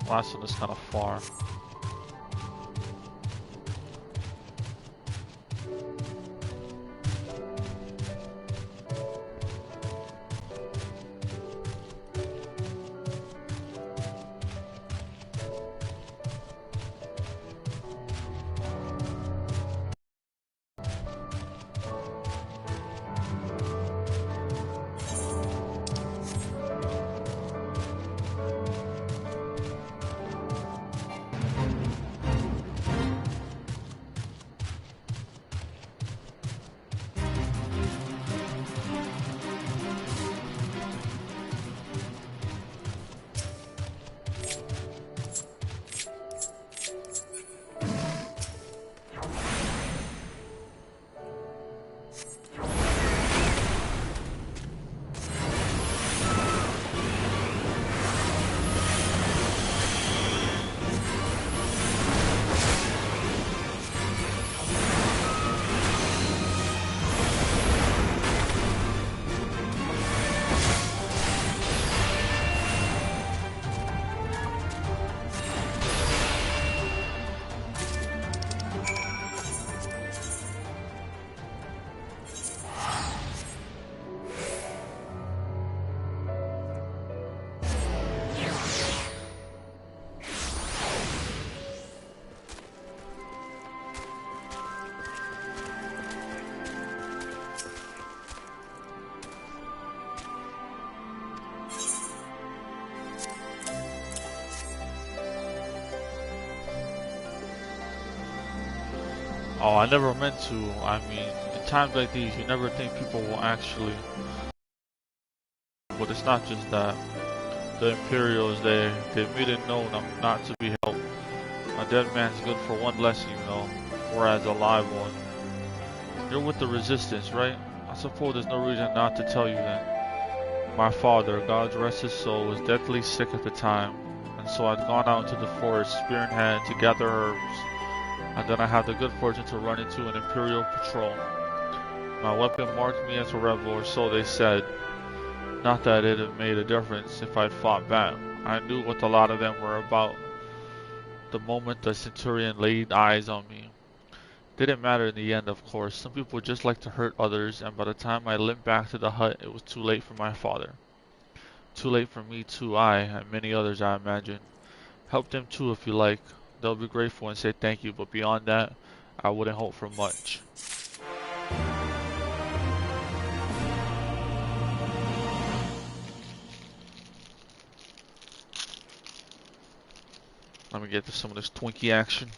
Last one is kind of far. Oh, I never meant to. I mean, in times like these, you never think people will actually... But it's not just that. The Imperials, they made it known I'm not to be helped. A dead man's good for one lesson, you know, whereas a live one. You're with the Resistance, right? I suppose there's no reason not to tell you that. My father, God rest his soul, was deathly sick at the time, and so I'd gone out into the forest, spear in hand, to gather herbs, and then I had the good fortune to run into an Imperial patrol. My weapon marked me as a rebel, or so they said. Not that it had made a difference if I'd fought back. I knew what a lot of them were about. The moment the Centurion laid eyes on me. Didn't matter in the end, of course. Some people just like to hurt others, and by the time I limped back to the hut, it was too late for my father. Too late for me too, and many others, I imagine. Help them too if you like. They'll be grateful and say thank you, but beyond that, I wouldn't hope for much. Let me get to some of this Twinkie action.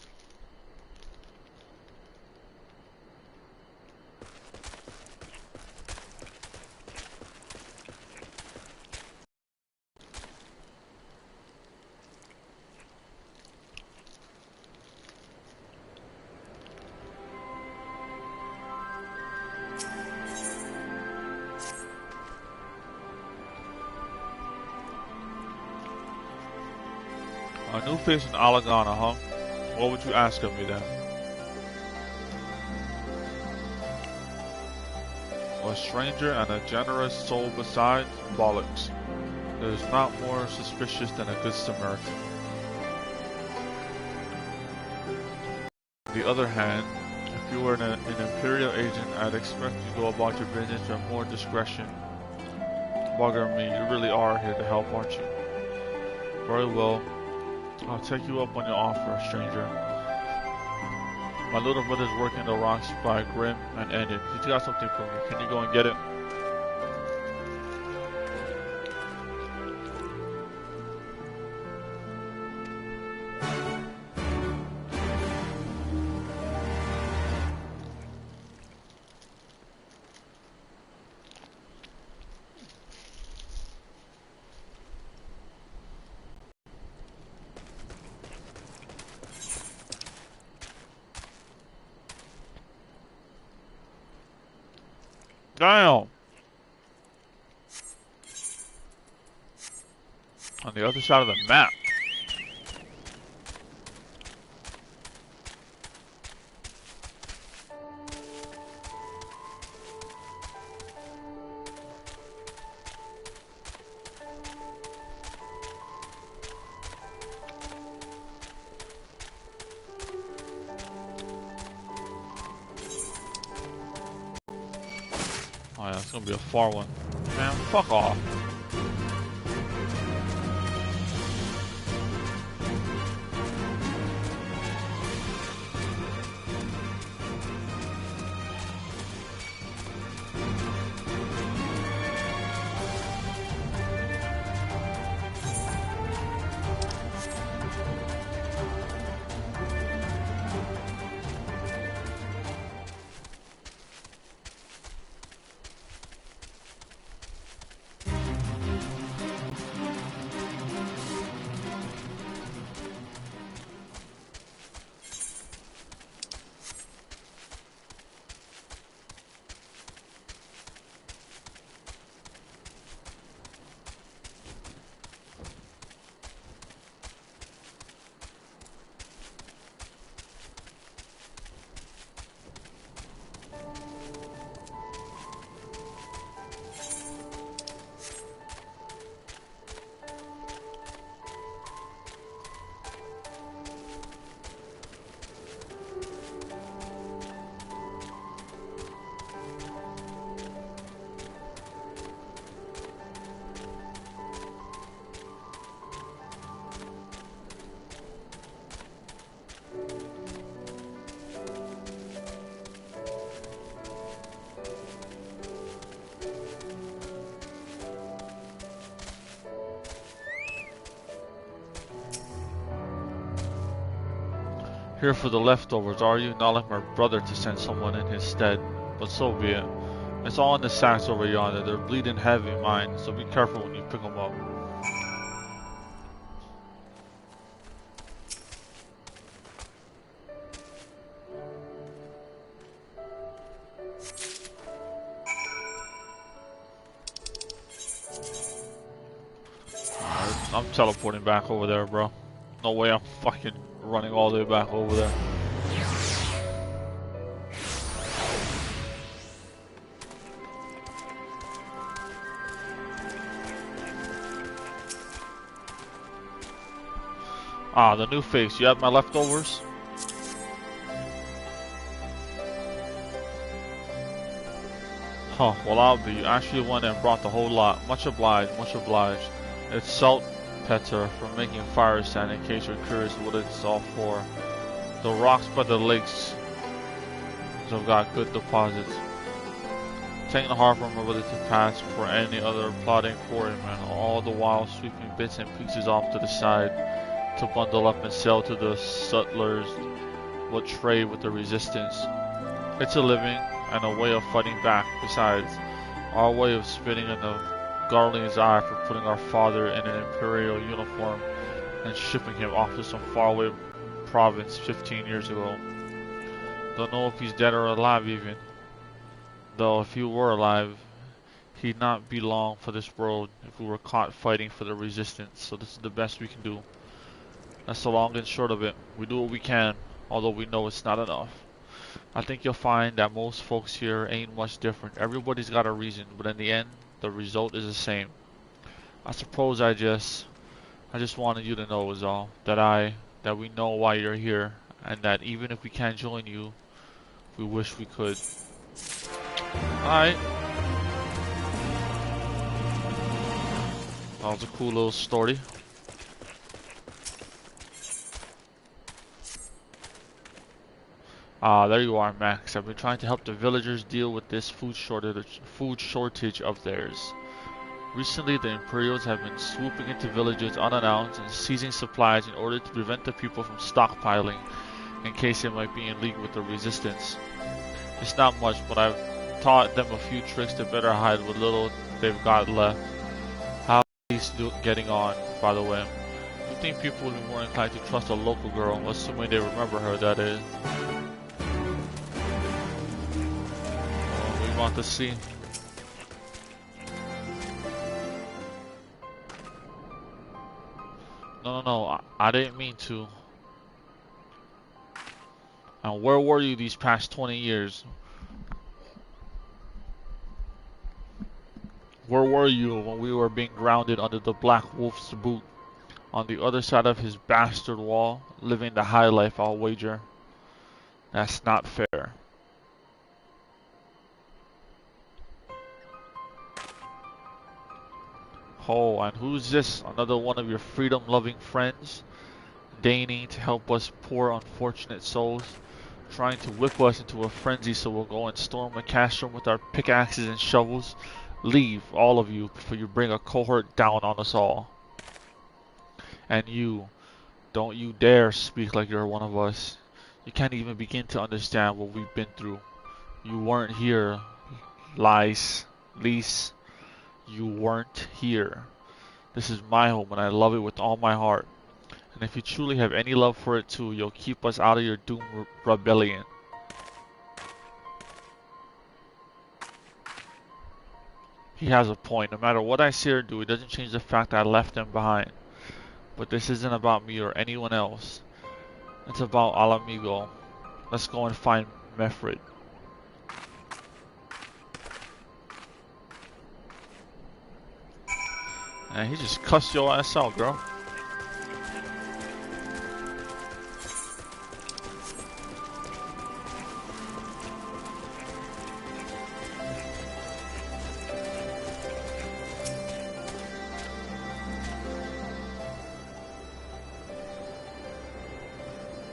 A new face in Alagana, huh? What would you ask of me then? A stranger and a generous soul besides? Bollocks. There's not more suspicious than a good Samaritan. On the other hand, if you were an Imperial agent, I'd expect you to go about your business with more discretion. Bugger me, you really are here to help, aren't you? Very well. I'll take you up on your offer, stranger. My little brother's working the rocks by Grim and Enid. He's got something for me. Can you go and get it? Damn! On the other side of the map. Oh yeah, it's gonna be a far one. Man, fuck off. Here for the leftovers, are you? Not like my brother to send someone in his stead, but so be it. It's all in the sacks over yonder. They're bleeding heavy, mine, so be careful when you pick them up. I'm teleporting back over there, bro. No way I'm fucking running all the way back over there. Ah, the new face. You have my leftovers? Huh, well I'll be. You actually went and brought the whole lot. Much obliged, much obliged. It's salt petter for making fire sand in case you're curious what it's all for. The rocks by the lakes have got good deposits. Taking hard from whether to pass for any other plodding quarryman, all the while sweeping bits and pieces off to the side to bundle up and sell to the sutlers what trade with the resistance. It's a living and a way of fighting back. Besides, our way of spitting in the Guardian's eye for putting our father in an imperial uniform and shipping him off to some faraway province 15 years ago. Don't know if he's dead or alive even. Though if he were alive, he'd not be long for this world if we were caught fighting for the resistance, so this is the best we can do. That's the long and short of it. We do what we can, although we know it's not enough. I think you'll find that most folks here ain't much different. Everybody's got a reason, but in the end, the result is the same. I suppose I just wanted you to know is all. That we know why you're here, and that even if we can't join you, we wish we could. Alright. That was a cool little story. Ah, there you are, Max. I've been trying to help the villagers deal with this food shortage of theirs. Recently, the Imperials have been swooping into villages unannounced and seizing supplies in order to prevent the people from stockpiling in case they might be in league with the resistance. It's not much, but I've taught them a few tricks to better hide what little they've got left. How are these getting on, by the way? You think people would be more inclined to trust a local girl, assuming they remember her, that is. We want to see. No, I didn't mean to. And where were you these past 20 years? Where were you when we were being grounded under the Black Wolf's boot? On the other side of his bastard wall, living the high life, I'll wager. That's not fair. Oh, and who's this? Another one of your freedom-loving friends? Deigning to help us poor unfortunate souls? Trying to whip us into a frenzy so we'll go and storm a castrum with our pickaxes and shovels? Leave, all of you, before you bring a cohort down on us all. And you, don't you dare speak like you're one of us. You can't even begin to understand what we've been through. You weren't here, Lise. You weren't here. This is my home and I love it with all my heart. And if you truly have any love for it too, you'll keep us out of your doomed rebellion. He has a point. No matter what I say or do, it doesn't change the fact that I left them behind. But this isn't about me or anyone else. It's about Alamigo. Let's go and find Mefred. And he just cussed your ass out, girl.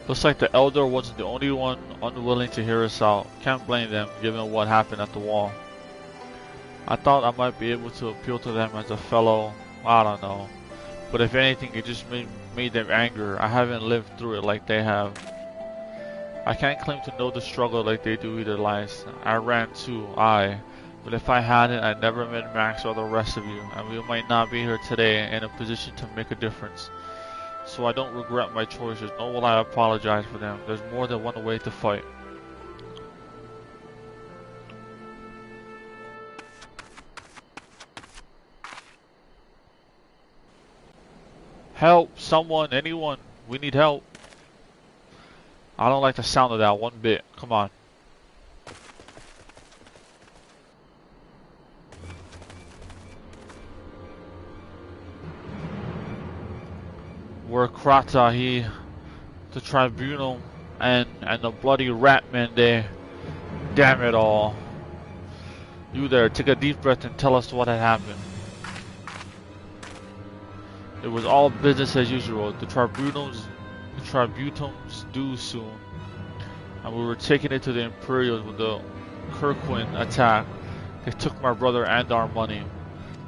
Looks like the Elder wasn't the only one unwilling to hear us out. Can't blame them, given what happened at the wall. I thought I might be able to appeal to them as a fellow, I don't know. But if anything, it just made them angry. I haven't lived through it like they have. I can't claim to know the struggle like they do either, Lice. I ran too, but if I hadn't, I'd never met Max or the rest of you, and we might not be here today in a position to make a difference. So I don't regret my choices, nor will I apologize for them. There's more than one way to fight. Help! Someone, anyone. We need help. I don't like the sound of that one bit. Come on. Where Krata, the tribunal, and the bloody rat man there. Damn it all. You there, take a deep breath and tell us what had happened. It was all business as usual. The tribunal's due soon, and we were taking it to the Imperials with the Kirkwin attack. They took my brother and our money.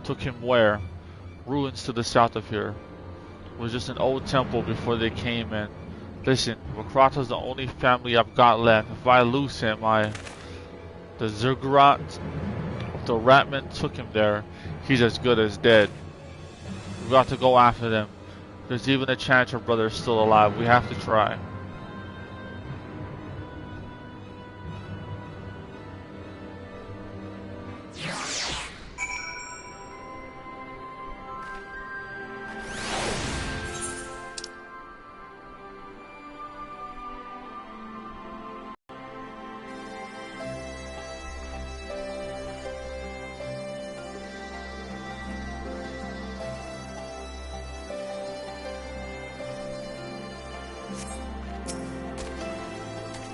Took him where? Ruins to the south of here. It was just an old temple before they came in. Listen, Wakrata's the only family I've got left. If I lose him, the Ziggurat, if the Ratman took him there, he's as good as dead. We got to go after them. If there's even a chance your brother is still alive, we have to try.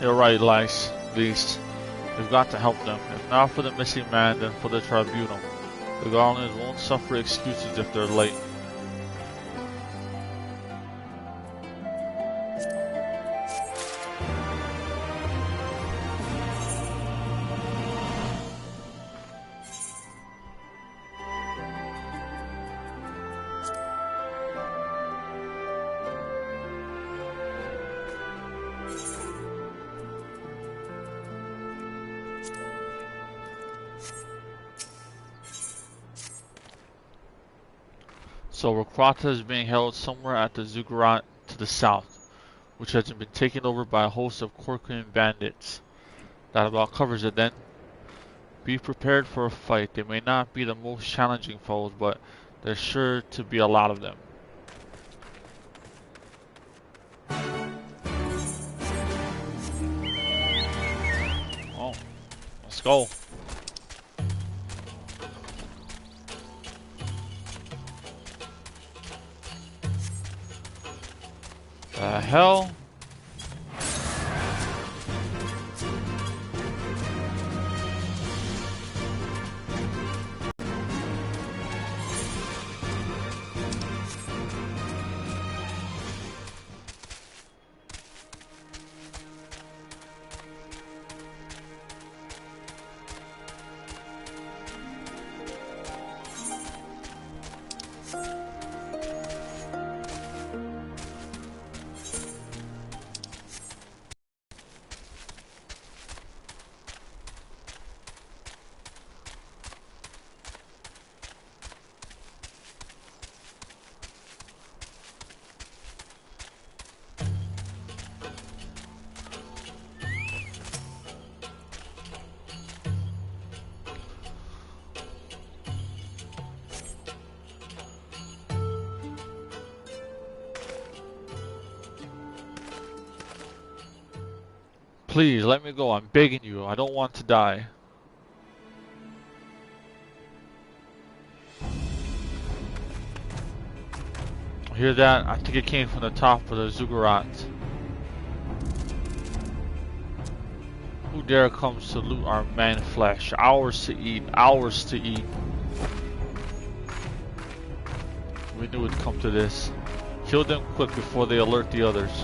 You're right, Beast. We've got to help them. If not for the missing man, then for the tribunal. The Guardians won't suffer excuses if they're late. So Wakrata is being held somewhere at the Ziggurat to the south, which has been taken over by a host of Korkan bandits. That about covers it then. Be prepared for a fight. They may not be the most challenging foes, but there's sure to be a lot of them. Oh, let's go. The hell? Please, let me go. I'm begging you. I don't want to die. Hear that? I think it came from the top of the Ziggurat. Who dare comes to loot our man flesh? Ours to eat. Ours to eat. We knew it'd come to this. Kill them quick before they alert the others.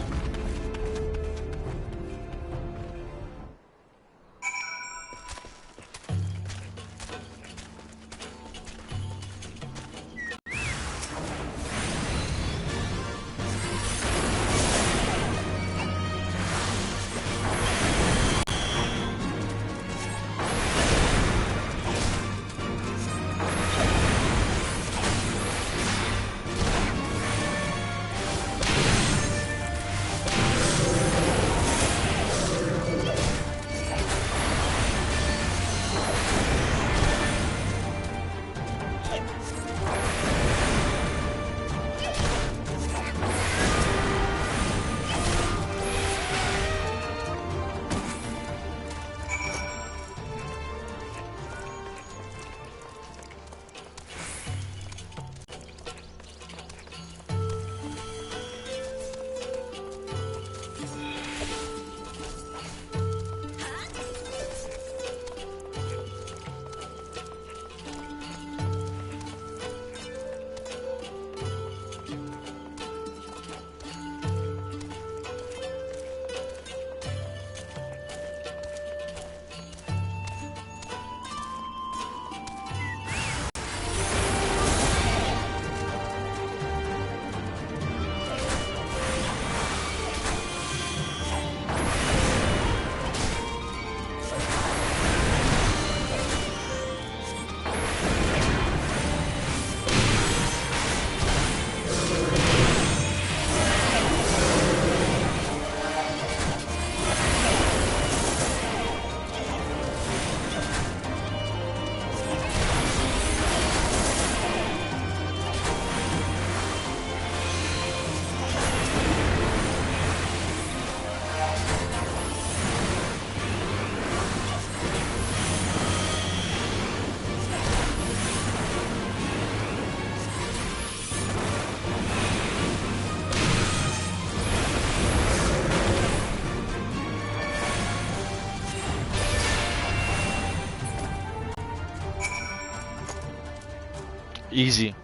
Easy.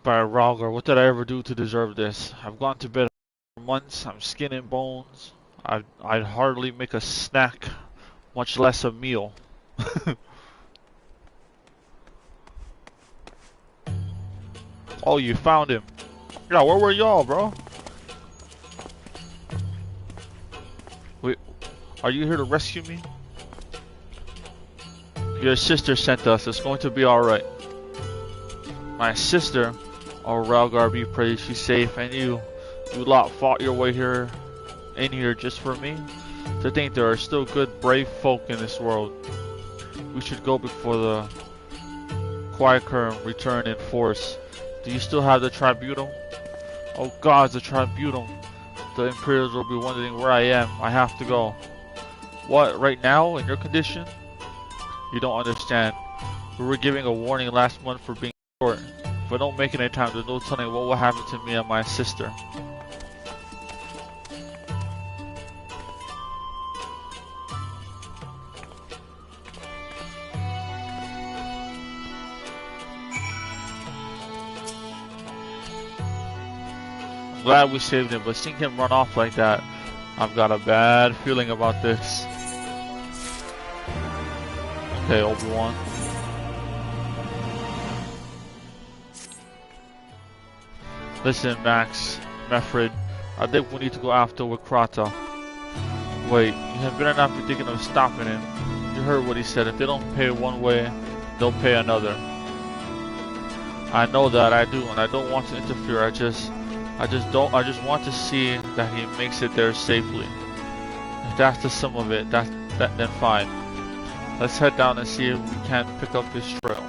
By Ralgar, what did I ever do to deserve this? I've gone to bed for months, I'm skin and bones. I'd hardly make a snack, much less a meal. Oh, you found him. Yeah, where were y'all, bro? Wait, are you here to rescue me? Your sister sent us. It's going to be alright. My sister? Oh, Ralgar be praised. She's safe. And you lot fought your way in here just for me? To think there are still good, brave folk in this world. We should go before the Quaicurn return in force. Do you still have the tribunal? Oh gods, the tribunal. The Imperials will be wondering where I am. I have to go. What, right now, in your condition? You don't understand. We were giving a warning last month for being short. If I don't make it in time, there's no telling what will happen to me and my sister. I'm glad we saved him, but seeing him run off like that, I've got a bad feeling about this. Okay, Obi-Wan. Listen, Max, Meffred, I think we need to go after Wakrata. Wait, you better not be thinking of stopping him. You heard what he said. If they don't pay one way, they'll pay another. I know that, I do, and I don't want to interfere. I just want to see that he makes it there safely. If that's the sum of it, then fine. Let's head down and see if we can't pick up his trail.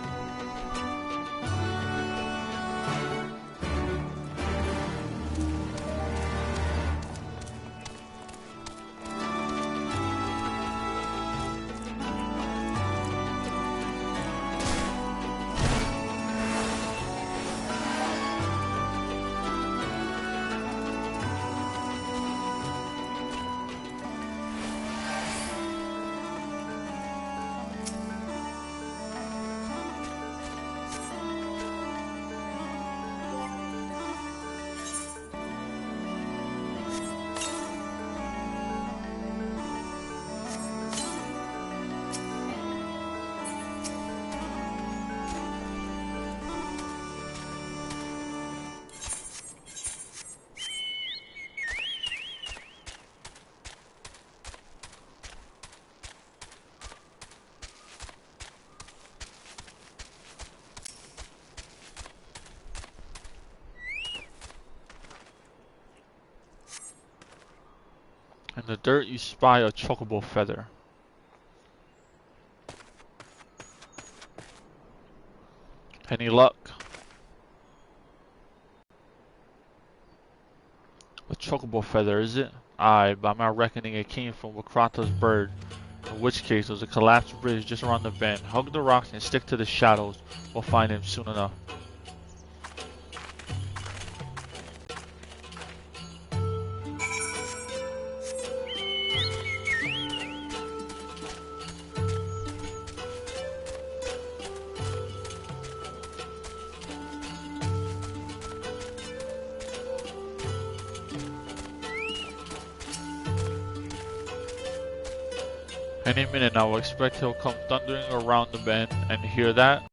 In the dirt you spy a chocobo feather. Any luck? A chocobo feather, is it? Aye, by my reckoning it came from Wakrata's bird. In which case there's a collapsed bridge just around the bend. Hug the rocks and stick to the shadows. We'll find him soon enough. Any minute now, I expect he'll come thundering around the bend, and hear that?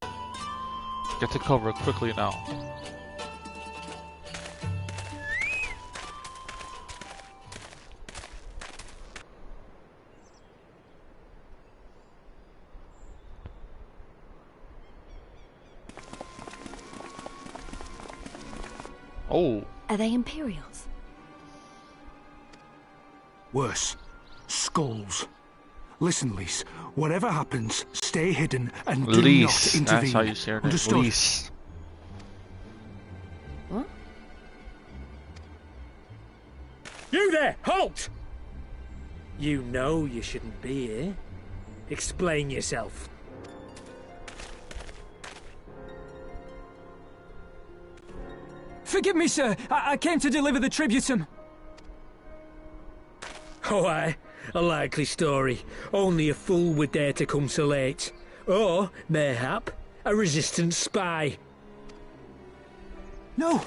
Get to cover quickly now. Oh. Are they Imperials? Worse. Skulls. Listen, Lise. Whatever happens, stay hidden and do not intervene. That's how you say her name. Understood? Lise. What? You there! Halt! You know you shouldn't be here. Explain yourself. Forgive me, sir. I came to deliver the tributum. Oh, aye. A likely story. Only a fool would dare to come so late. Or, mayhap, a resistance spy. No!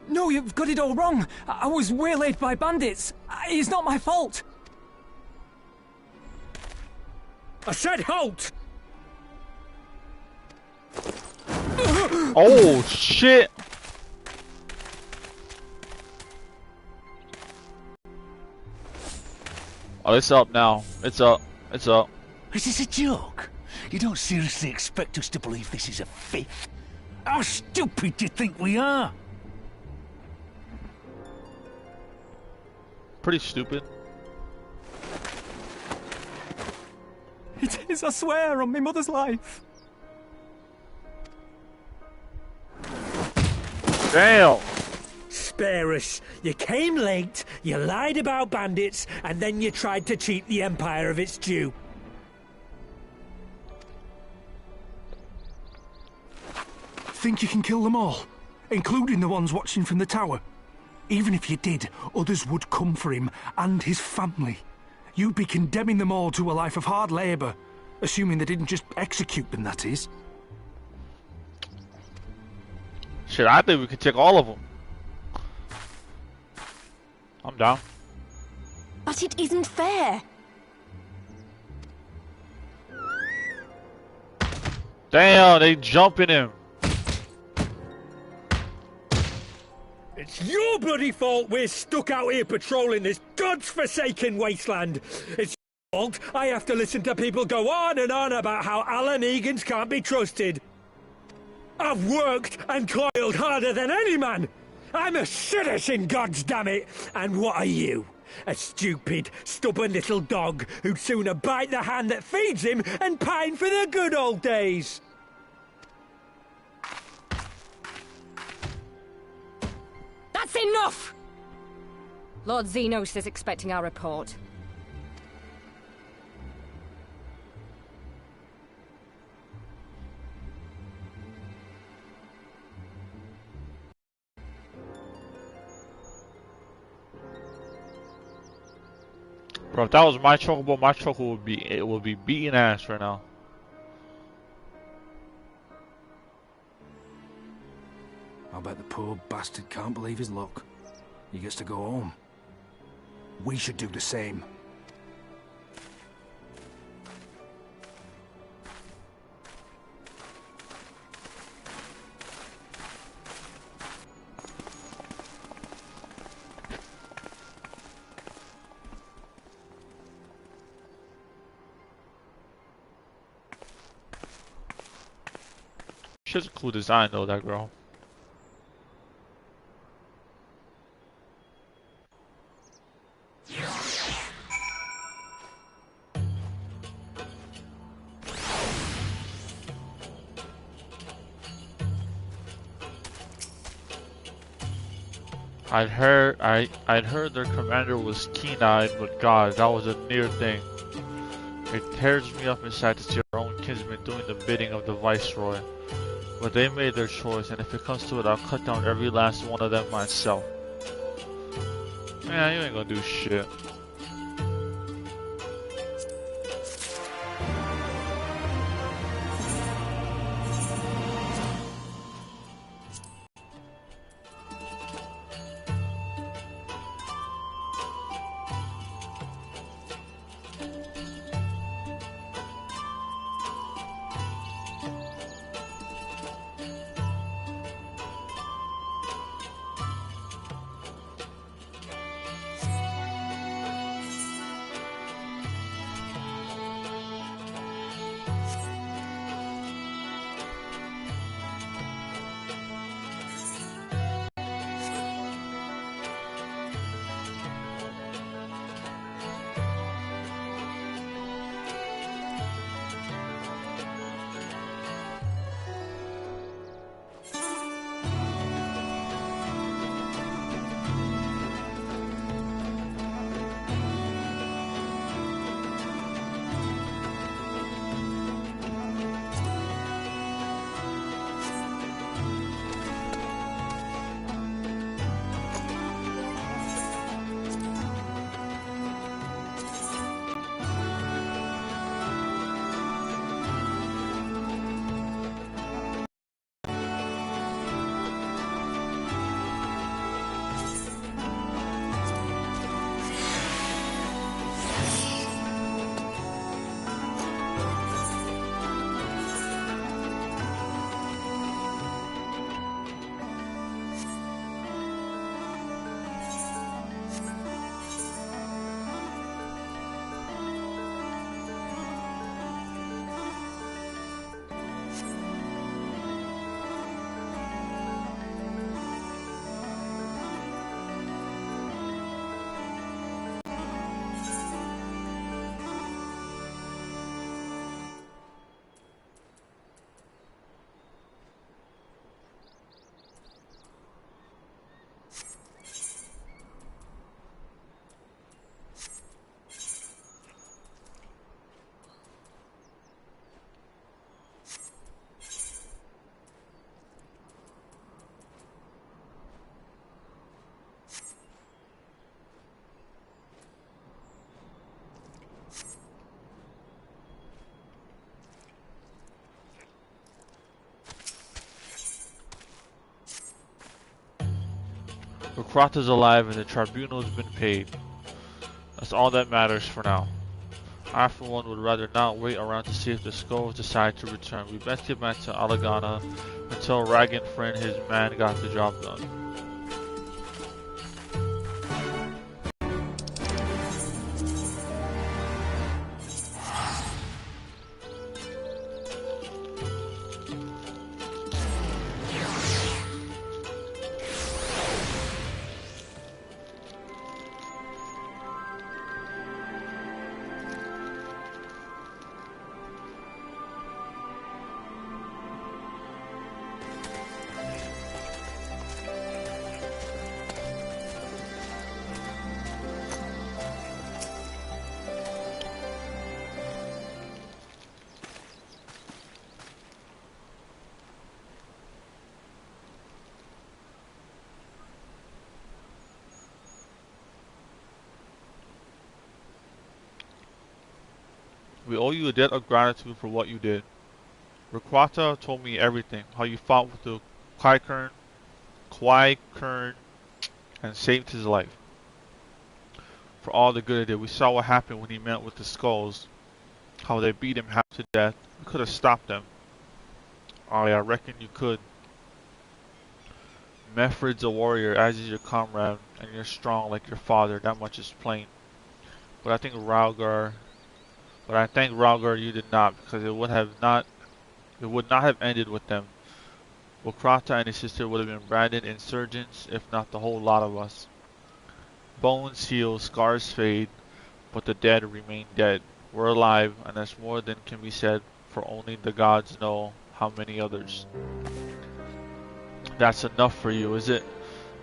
No, you've got it all wrong! I was waylaid by bandits! It's not my fault! I said halt! Oh, shit! Oh, it's up now. It's up. It's up. Is this a joke? You don't seriously expect us to believe this is a fifth? How stupid do you think we are? Pretty stupid. It is, I swear, on my mother's life. Damn! Spare us. You came late, you lied about bandits, and then you tried to cheat the Empire of its due. Think you can kill them all, including the ones watching from the tower? Even if you did, others would come for him and his family. You'd be condemning them all to a life of hard labour, assuming they didn't just execute them, that is. Shit, I think we could take all of them. I'm down. But it isn't fair. Damn, they jumping him. It's your bloody fault we're stuck out here patrolling this god's-forsaken wasteland. It's your fault I have to listen to people go on and on about how Alan Egan's can't be trusted. I've worked and toiled harder than any man. I'm a citizen, goddammit! And what are you? A stupid, stubborn little dog who'd sooner bite the hand that feeds him and pine for the good old days. That's enough! Lord Xenos is expecting our report. Bro, if that was my chocobo would be beating ass right now. I bet the poor bastard can't believe his luck. He gets to go home. We should do the same. She has a cool design though, that girl. I'd heard their commander was keen-eyed, but God, that was a near thing. It tears me up inside to see our own kinsmen doing the bidding of the Viceroy. But they made their choice, and if it comes to it, I'll cut down every last one of them myself. Man, you ain't gonna do shit. Rokrata's alive and the tribunal's been paid. That's all that matters for now. I, for one, would rather not wait around to see if the skulls decide to return. We best get back to Alagana and tell Ragnfrid and his man got the job done. We owe you a debt of gratitude for what you did. Rokrata told me everything, how you fought with the Quaikern and saved his life. For all the good he did. We saw what happened when he met with the skulls, how they beat him half to death. We could have stopped them. I reckon you could. Mefrid's a warrior, as is your comrade, and you're strong like your father, that much is plain. But I thank Rhalgar you did not, because it would not have ended with them. Rokrata and his sister would have been branded insurgents, if not the whole lot of us. Bones heal, scars fade, but the dead remain dead. We're alive, and that's more than can be said, for only the gods know how many others. That's enough for you, is it?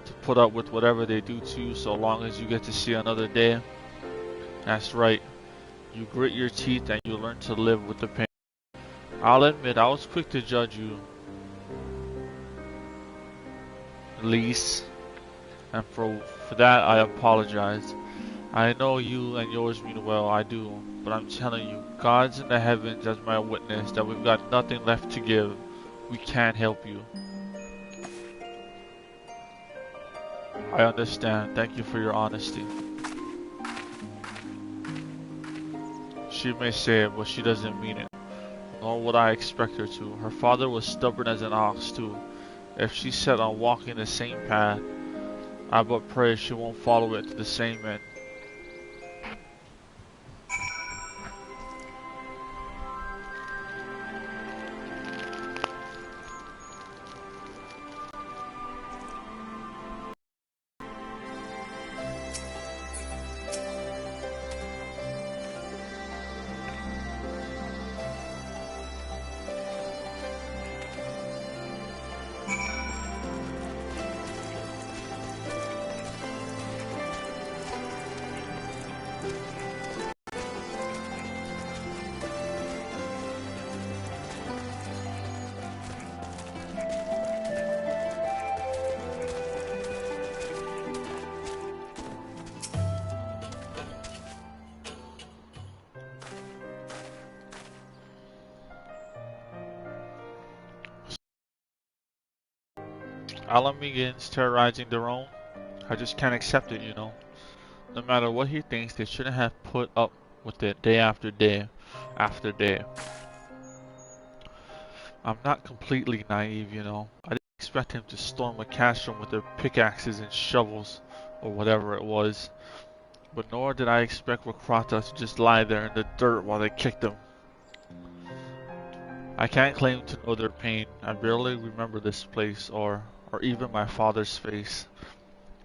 To put up with whatever they do to you so long as you get to see another day? That's right. You grit your teeth and you learn to live with the pain. I'll admit I was quick to judge you, Lise, and for that I apologize. I know you and yours mean well, I do, but I'm telling you, God's in the heavens as my witness that we've got nothing left to give. We can't help you. I understand. Thank you for your honesty. She may say it, but she doesn't mean it. Nor would I expect her to. Her father was stubborn as an ox too. If she's set on walking the same path, I but pray she won't follow it to the same end. Alan begins terrorizing their own. I just can't accept it, you know. No matter what he thinks, they shouldn't have put up with it day after day after day. I'm not completely naive, you know. I didn't expect him to storm a castrum with their pickaxes and shovels, or whatever it was. But nor did I expect Rokrata to just lie there in the dirt while they kicked him. I can't claim to know their pain. I barely remember this place or even my father's face.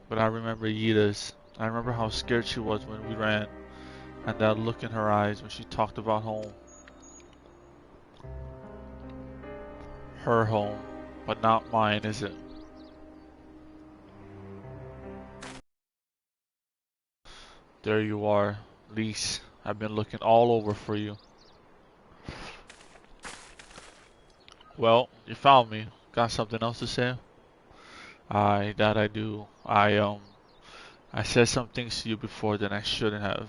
But I remember Yida's. I remember how scared she was when we ran, and that look in her eyes when she talked about home. Her home, but not mine, is it? There you are, Lise. I've been looking all over for you. Well, you found me. Got something else to say? That I do. I said some things to you before that I shouldn't have.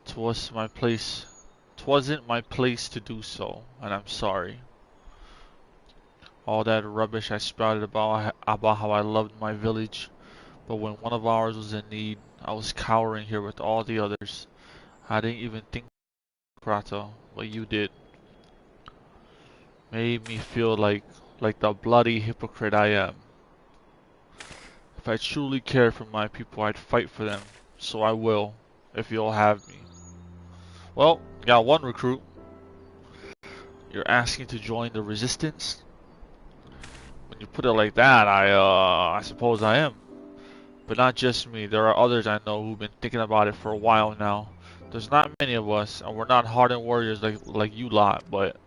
Twasn't my place to do so, and I'm sorry. All that rubbish I spouted about how I loved my village, But when one of ours was in need, I was cowering here with all the others. I didn't even think, Prata, what you did. Made me feel like the bloody hypocrite I am. If I truly cared for my people, I'd fight for them. So I will, if you'll have me. Well, got one recruit. You're asking to join the resistance? When you put it like that, I suppose I am. But not just me, there are others I know who've been thinking about it for a while now. There's not many of us, and we're not hardened warriors like you lot, but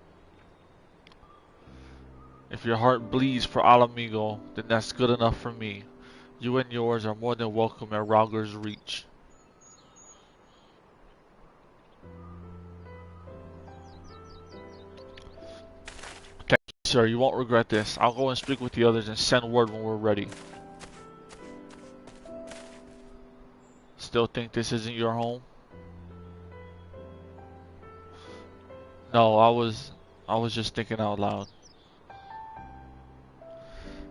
if your heart bleeds for Alamigo, then that's good enough for me. You and yours are more than welcome at Rauger's Reach. Thank you, sir. You won't regret this. I'll go and speak with the others and send word when we're ready. Still think this isn't your home? No, I was just thinking out loud.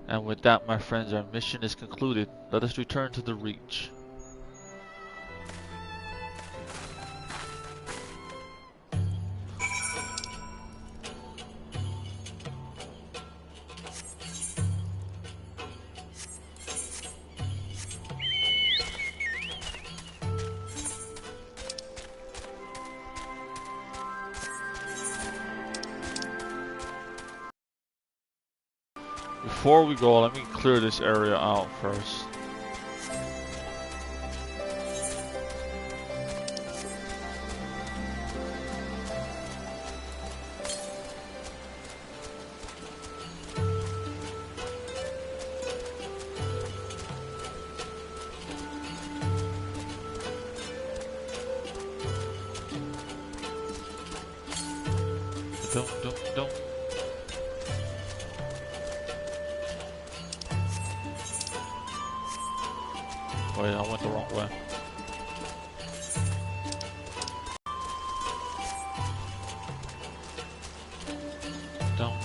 And with that, my friends, our mission is concluded. Let us return to the Reach. Before we go, let me clear this area out first. Don't. Wait, I went the wrong way. Don't.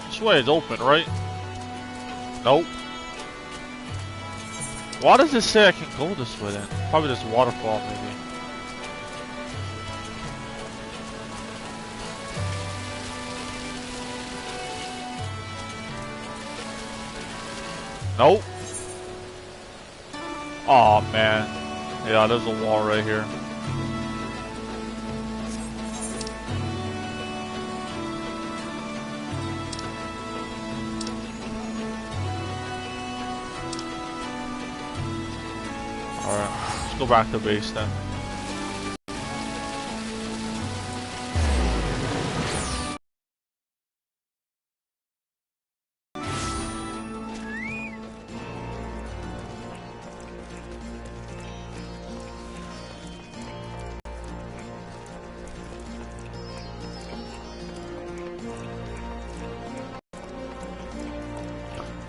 This way is open, right? Nope. Why does it say I can go this way then? Probably this waterfall, maybe. Nope. Aw, man. Yeah, there's a wall right here. Go back to base then.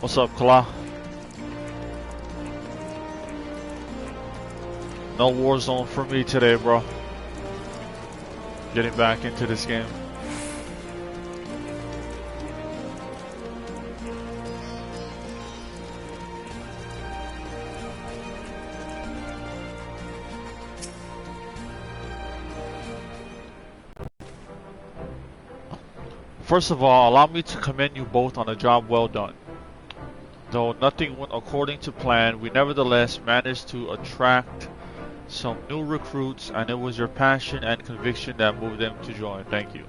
What's up, Kala? No war zone for me today, bro. Getting back into this game. First of all, allow me to commend you both on a job well done. Though nothing went according to plan, we nevertheless managed to attract some new recruits, and it was your passion and conviction that moved them to join. Thank you.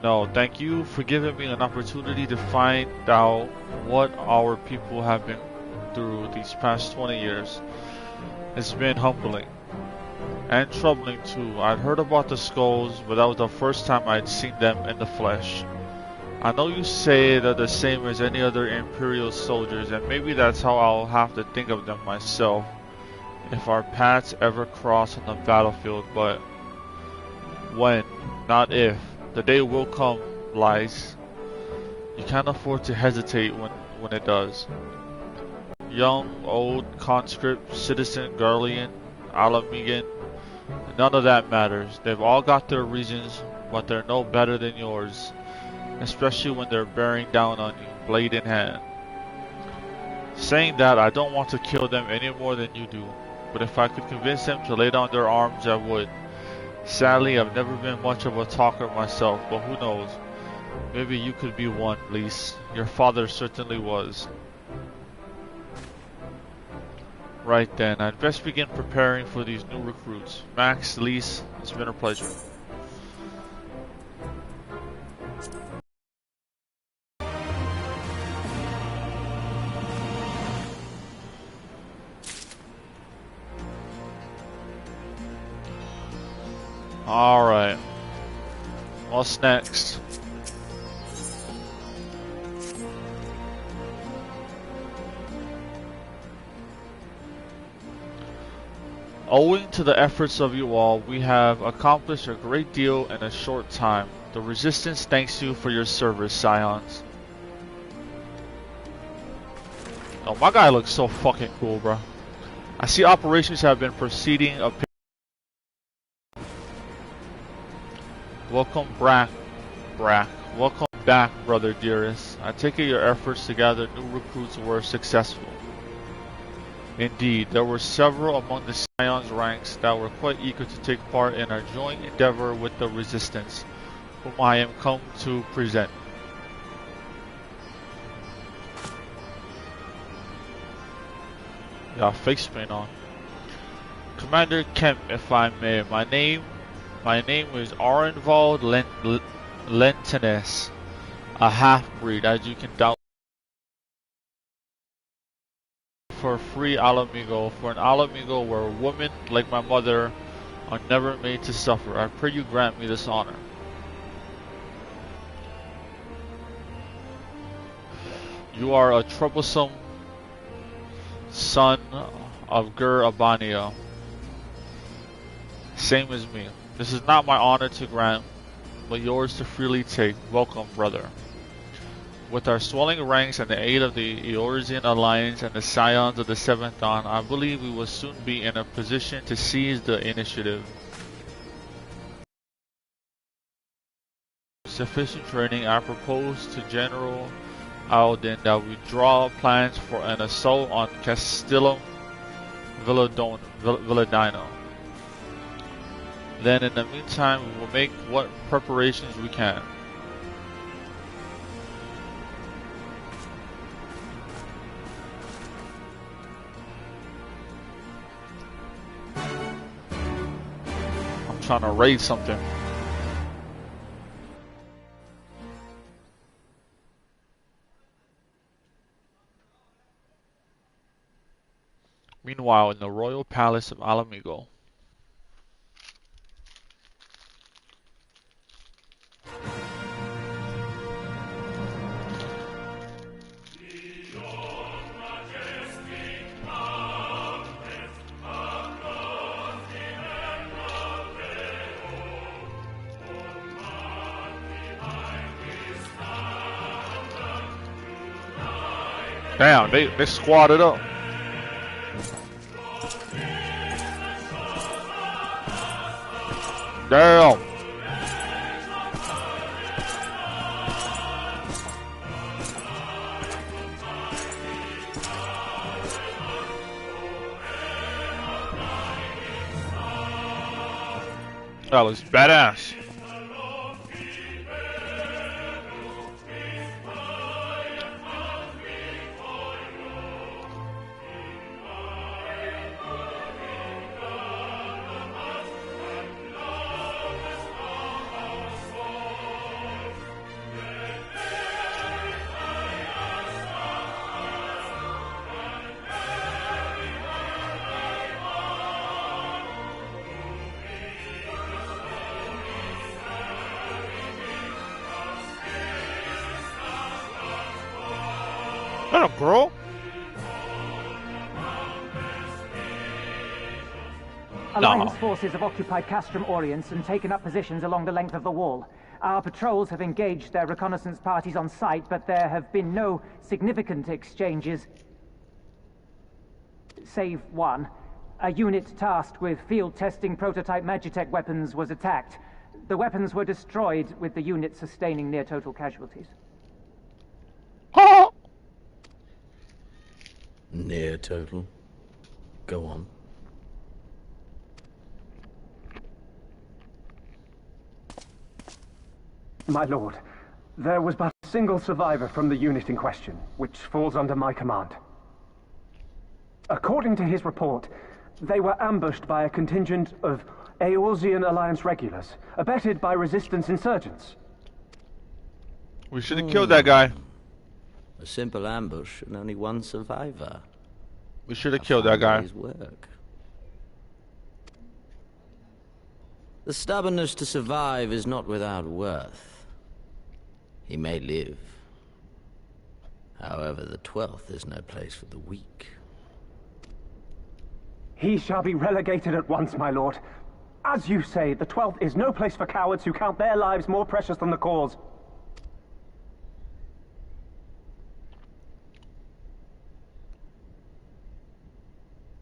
No, thank you for giving me an opportunity to find out what our people have been through these past 20 years. It's been humbling and troubling too. I'd heard about the skulls, but that was the first time I'd seen them in the flesh. I know you say they're the same as any other Imperial soldiers, and maybe that's how I'll have to think of them myself if our paths ever cross on the battlefield, but when, not if, the day will come, Lies. You can't afford to hesitate when it does. young, old, conscript, citizen, Garlean, Alamegan, none of that matters. They've all got their reasons, but they're no better than yours, especially when they're bearing down on you, blade in hand. Saying that, I don't want to kill them any more than you do, but if I could convince them to lay down their arms, I would. Sadly, I've never been much of a talker myself, but who knows? Maybe you could be one, Lise. Your father certainly was. Right then, I'd best begin preparing for these new recruits. Max, Lise, it's been a pleasure. Alright. What's next? Owing to the efforts of you all, we have accomplished a great deal in a short time. The Resistance thanks you for your service, Scions. Oh, my guy looks so fucking cool, bro. I see operations have been proceeding apace. Welcome back, Welcome back, brother dearest. I take it your efforts to gather new recruits were successful. Indeed, there were several among the Scions ranks that were quite eager to take part in our joint endeavor with the Resistance, whom I am come to present. Yeah, face paint on. Commander Kemp, if I may, my name is Arenvald Lentinus, a half-breed, as you can doubt. For free Alamigo, for an Alamigo where women, like my mother, are never made to suffer. I pray you grant me this honor. You are a troublesome son of Gur Abania, same as me. This is not my honor to grant, but yours to freely take. Welcome, brother. With our swelling ranks and the aid of the Eorzean Alliance and the Scions of the Seventh Dawn, I believe we will soon be in a position to seize the initiative. Sufficient training, I propose to General Alden that we draw plans for an assault on Castellum Villadino. Then in the meantime, we will make what preparations we can. I'm trying to raid something. Meanwhile, in the royal palace of Alamigo. Damn, they squatted up. Damn. That was badass. That a girl? Alliance forces have occupied Castrum Orients and taken up positions along the length of the wall. Our patrols have engaged their reconnaissance parties on site, but there have been no significant exchanges. save one. A unit tasked with field testing prototype Magitech weapons was attacked. The weapons were destroyed, with the unit sustaining near-total casualties. Near-total? Go on. My lord, there was but a single survivor from the unit in question, which falls under my command. According to his report, they were ambushed by a contingent of Eorzean Alliance regulars, abetted by resistance insurgents. We should have killed that guy. A simple ambush and only one survivor. We should have killed that guy. Work. The stubbornness to survive is not without worth. He may live. However, the 12th is no place for the weak. He shall be relegated at once, my lord. As you say, the 12th is no place for cowards who count their lives more precious than the cause.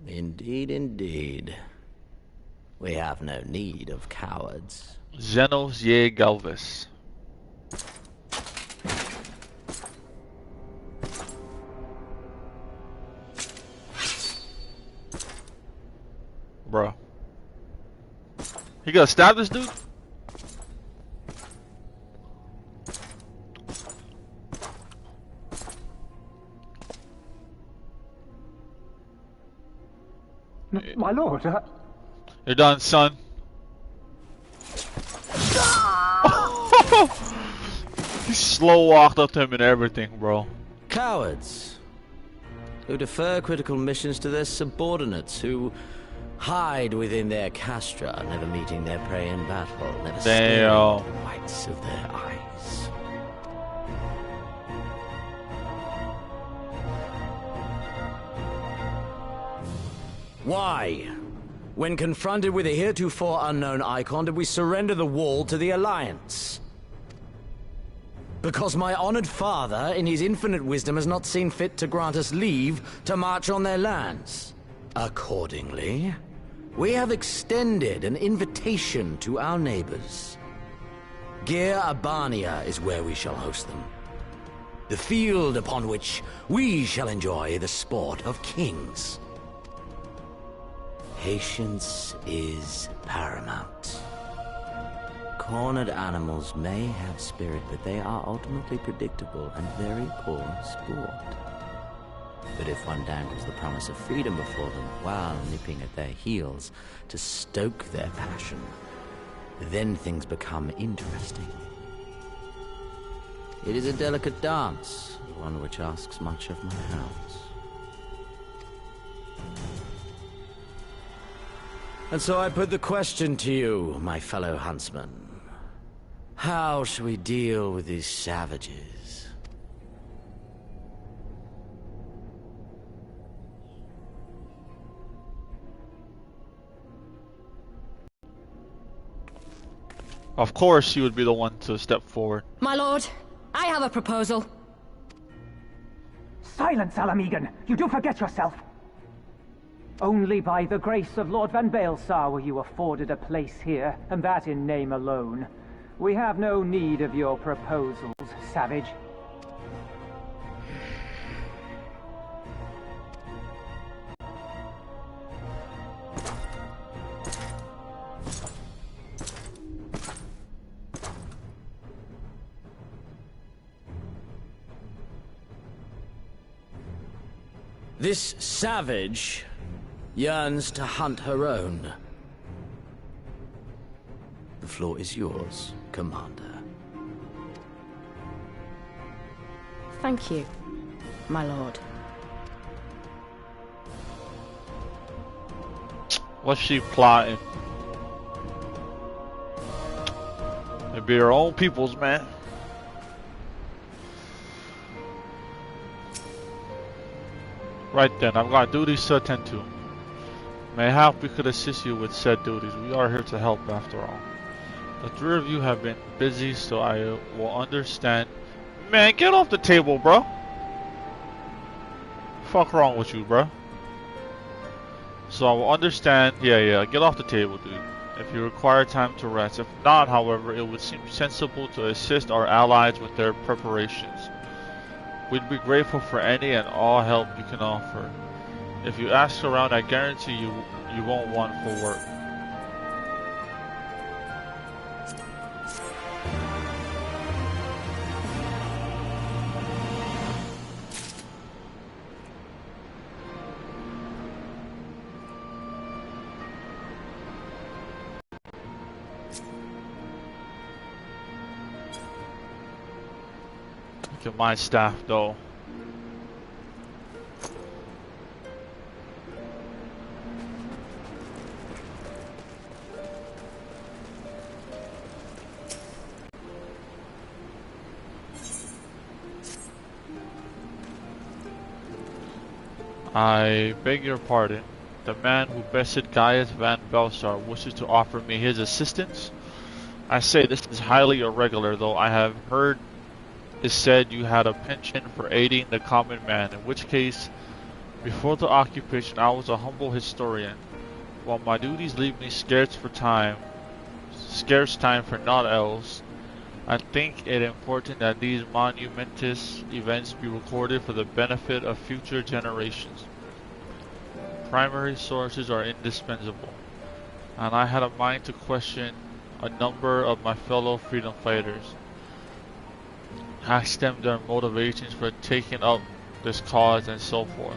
Indeed, indeed. We have no need of cowards. Zenos Ye Galvis. Bro. He gonna stab this dude? My lord, You're done, son. He slow walked up to him and everything, bro. Cowards who defer critical missions to their subordinates, who hide within their castra, never meeting their prey in battle, never staring at the whites of their eyes. Why, when confronted with a heretofore unknown icon, did we surrender the wall to the Alliance? Because my honored father, in his infinite wisdom, has not seen fit to grant us leave to march on their lands. Accordingly, we have extended an invitation to our neighbors. Gyr Abania is where we shall host them. The field upon which we shall enjoy the sport of kings. Patience is paramount. Cornered animals may have spirit, but they are ultimately predictable and very poor sport. But if one dangles the promise of freedom before them while nipping at their heels to stoke their passion, then things become interesting. It is a delicate dance, one which asks much of my hounds. And so I put the question to you, my fellow huntsman. How shall we deal with these savages? Of course he would be the one to step forward. My lord, I have a proposal. Silence, Alamegan! You do forget yourself! Only by the grace of Lord Van Baelsar were you afforded a place here, and that in name alone. We have no need of your proposals, savage. This savage yearns to hunt her own. The floor is yours, Commander. Thank you, my lord. What's she plotting? They be her own peoples, man. Right then, I've got duties to attend to. Mayhap we could assist you with said duties. We are here to help after all. The three of you have been busy, so I will understand. Man, get off the table, bro. Fuck wrong with you, bro? So I will understand. Yeah, get off the table, dude. If you require time to rest. If not, however, it would seem sensible to assist our allies with their preparations. We'd be grateful for any and all help you can offer. If you ask around, I guarantee you won't want for work. Look at my staff, though. I beg your pardon. The man who bested Gaius Van Belsar wishes to offer me his assistance. I say this is highly irregular, though I have heard it said you had a penchant for aiding the common man, in which case, before the occupation I was a humble historian. While my duties leave me scarce time for naught else, I think it important that these monumentous events be recorded for the benefit of future generations. Primary sources are indispensable, and I had a mind to question a number of my fellow freedom fighters. Ask them their motivations for taking up this cause and so forth.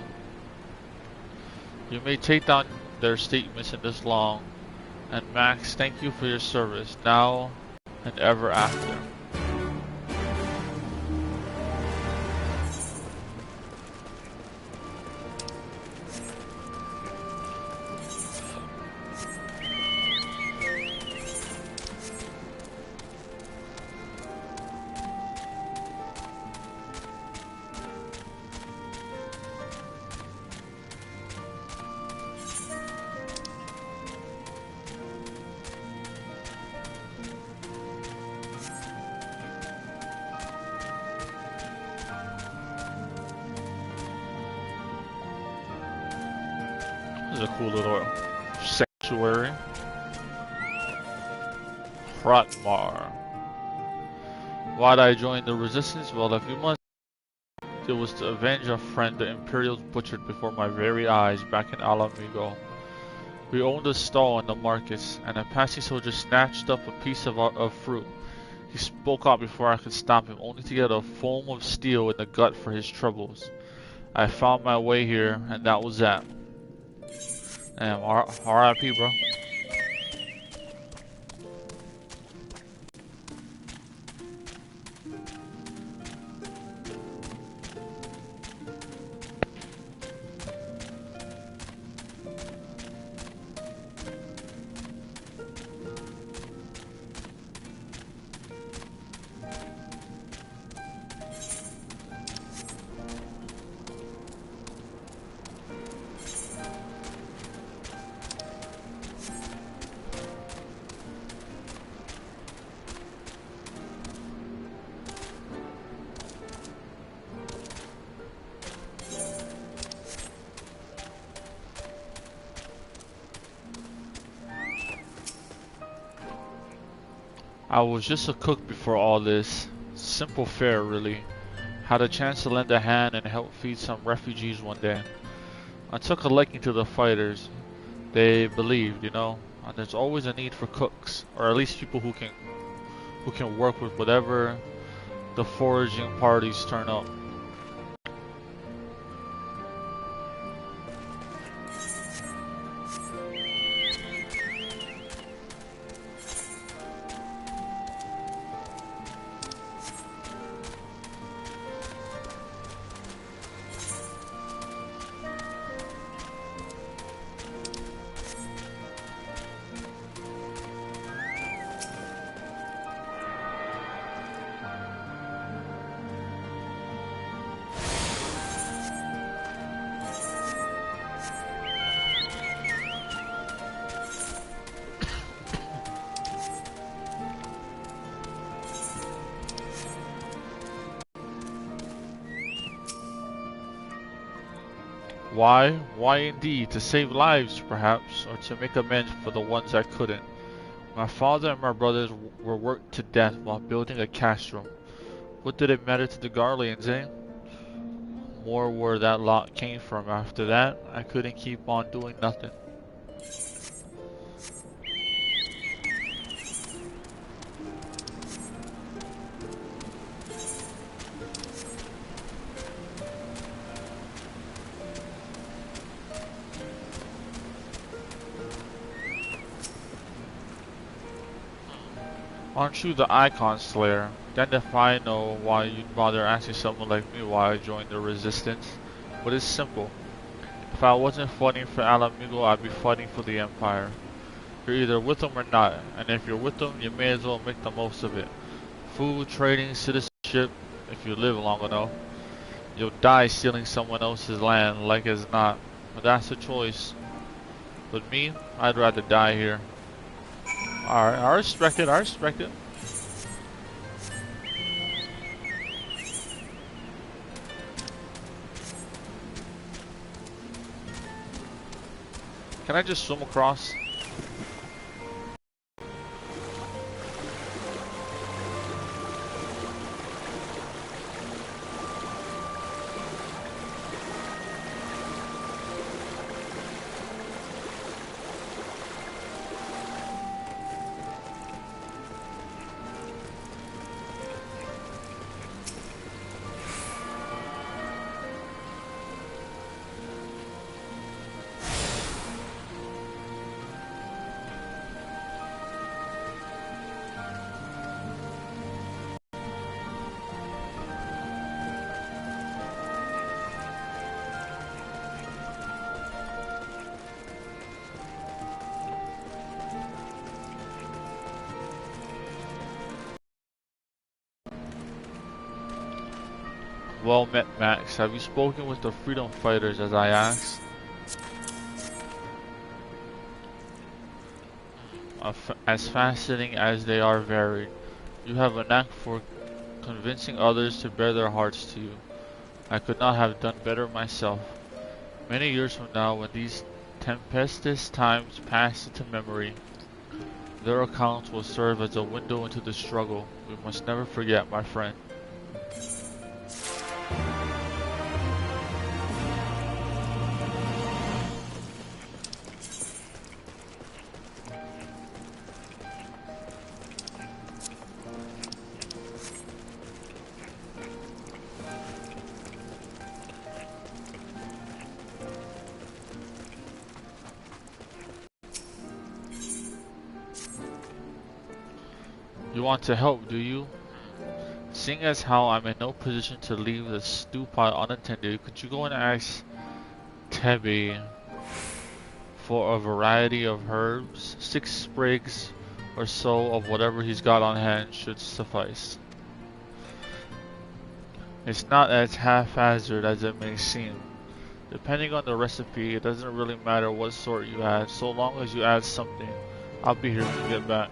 You may take down their statements in this long, and Max, thank you for your service, now and ever after. This is a cool little sanctuary. Hratmar. Why'd I join the resistance? Well, a few months it was to avenge a friend the Imperials butchered before my very eyes back in Alamigo. We owned a stall in the markets, and a passing soldier snatched up a piece of fruit. He spoke out before I could stop him, only to get a foam of steel in the gut for his troubles. I found my way here, and that was that. Damn, R.I.P. bro. I was just a cook before all this. Simple fare, really. Had a chance to lend a hand and help feed some refugees one day. I took a liking to the fighters. They believed, you know, and there's always a need for cooks, or at least people who can work with whatever the foraging parties turn up. Why? Why indeed? To save lives, perhaps, or to make amends for the ones that couldn't. My father and my brothers were worked to death while building a castrum. What did it matter to the Garleans, eh? More where that lot came from. After that, I couldn't keep on doing nothing. Aren't you the Icon Slayer? Then if I know why you'd bother asking someone like me why I joined the Resistance. But it's simple. If I wasn't fighting for Alamigo, I'd be fighting for the Empire. You're either with them or not, and if you're with them, you may as well make the most of it. Food, trading, citizenship, if you live long enough. You'll die stealing someone else's land, like as not. But that's a choice. But me, I'd rather die here. Alright, I respect it, I respect it. Can I just swim across? Well met, Max. Have you spoken with the freedom fighters as I asked? As fascinating as they are varied, you have a knack for convincing others to bare their hearts to you. I could not have done better myself. Many years from now, when these tempestuous times pass into memory, their accounts will serve as a window into the struggle we must never forget, my friend. You want to help, do you? Seeing as how I'm in no position to leave the stew pot unattended, could you go and ask Tebby for a variety of herbs? 6 sprigs or so of whatever he's got on hand should suffice. It's not as haphazard as it may seem. Depending on the recipe, it doesn't really matter what sort you add, so long as you add something. I'll be here when you get back.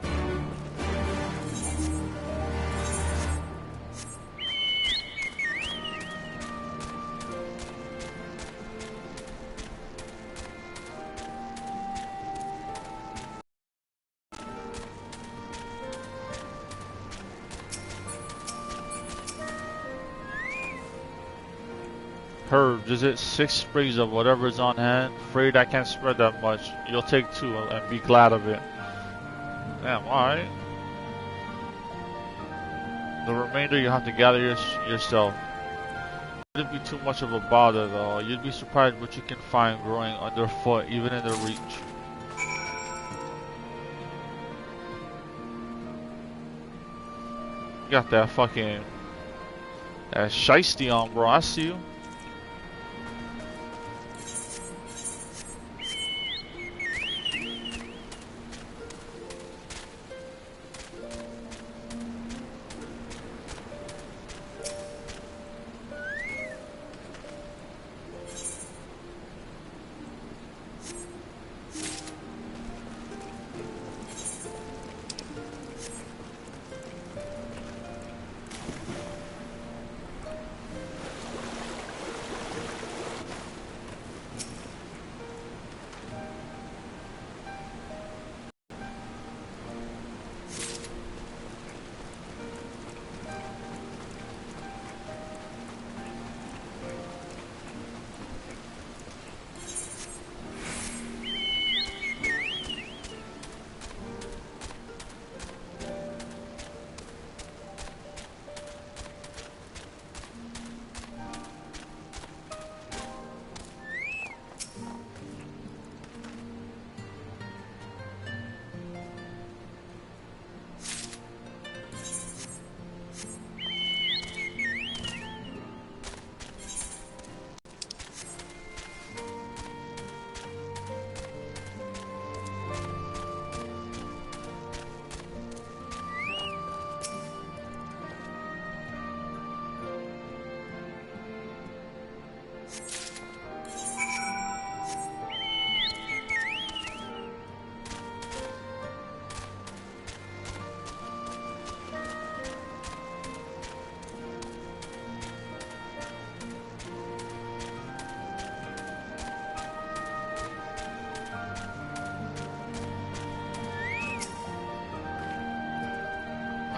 Herbs, is it 6 sprigs of whatever's on hand? Afraid I can't spread that much. You'll take 2 and be glad of it. Damn, alright. The remainder you have to gather yourself. It wouldn't be too much of a bother though. You'd be surprised what you can find growing underfoot, even in the reach. You got that fucking... that shiesty on, bro. I see you.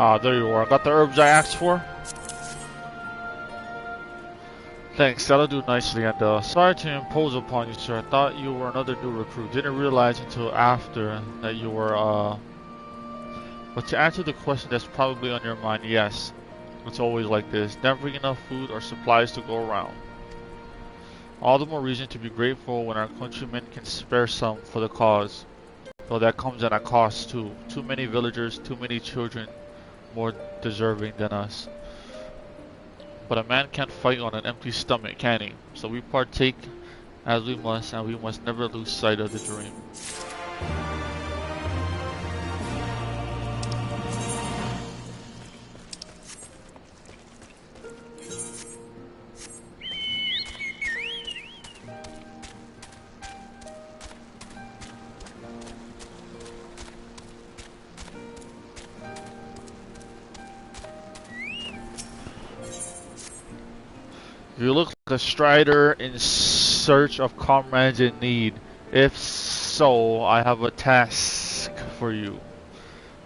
Ah, there you are. Got the herbs I asked for? Thanks, that'll do nicely. And sorry to impose upon you, sir. I thought you were another new recruit. Didn't realize until after that you were, But to answer the question that's probably on your mind, yes. It's always like this. Never enough food or supplies to go around. All the more reason to be grateful when our countrymen can spare some for the cause. Though that comes at a cost too. Too many villagers, too many children, more deserving than us. But a man can't fight on an empty stomach, can he? So we partake as we must, and we must never lose sight of the dream. You look like a strider in search of comrades in need. If so, I have a task for you.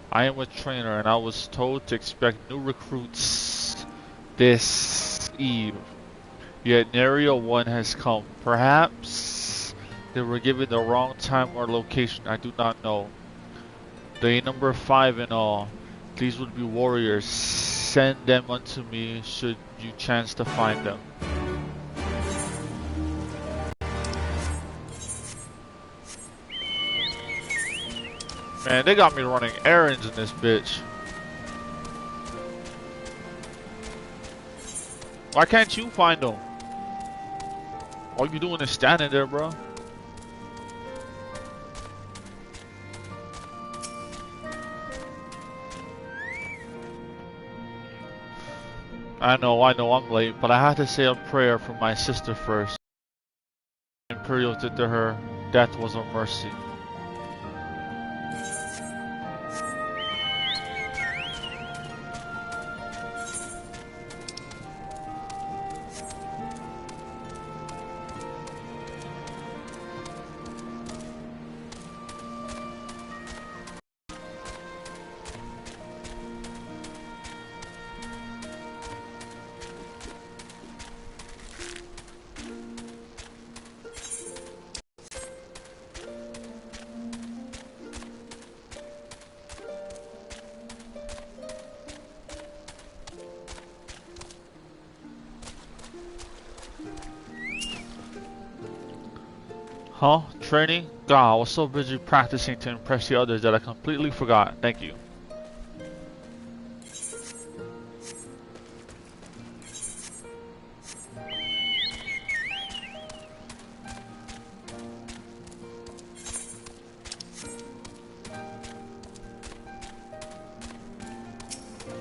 I am a trainer and I was told to expect new recruits this eve. Yet nary a one has come. Perhaps they were given the wrong time or location. I do not know. They number 5 in all. These would be warriors. Send them unto me should you chance to find them. Man, they got me running errands in this bitch. Why can't you find them? All you doing is standing there, bro. I know, I'm late, but I had to say a prayer for my sister first. Imperials did to her, death was a mercy. Huh? Training? God, I was so busy practicing to impress the others that I completely forgot. Thank you.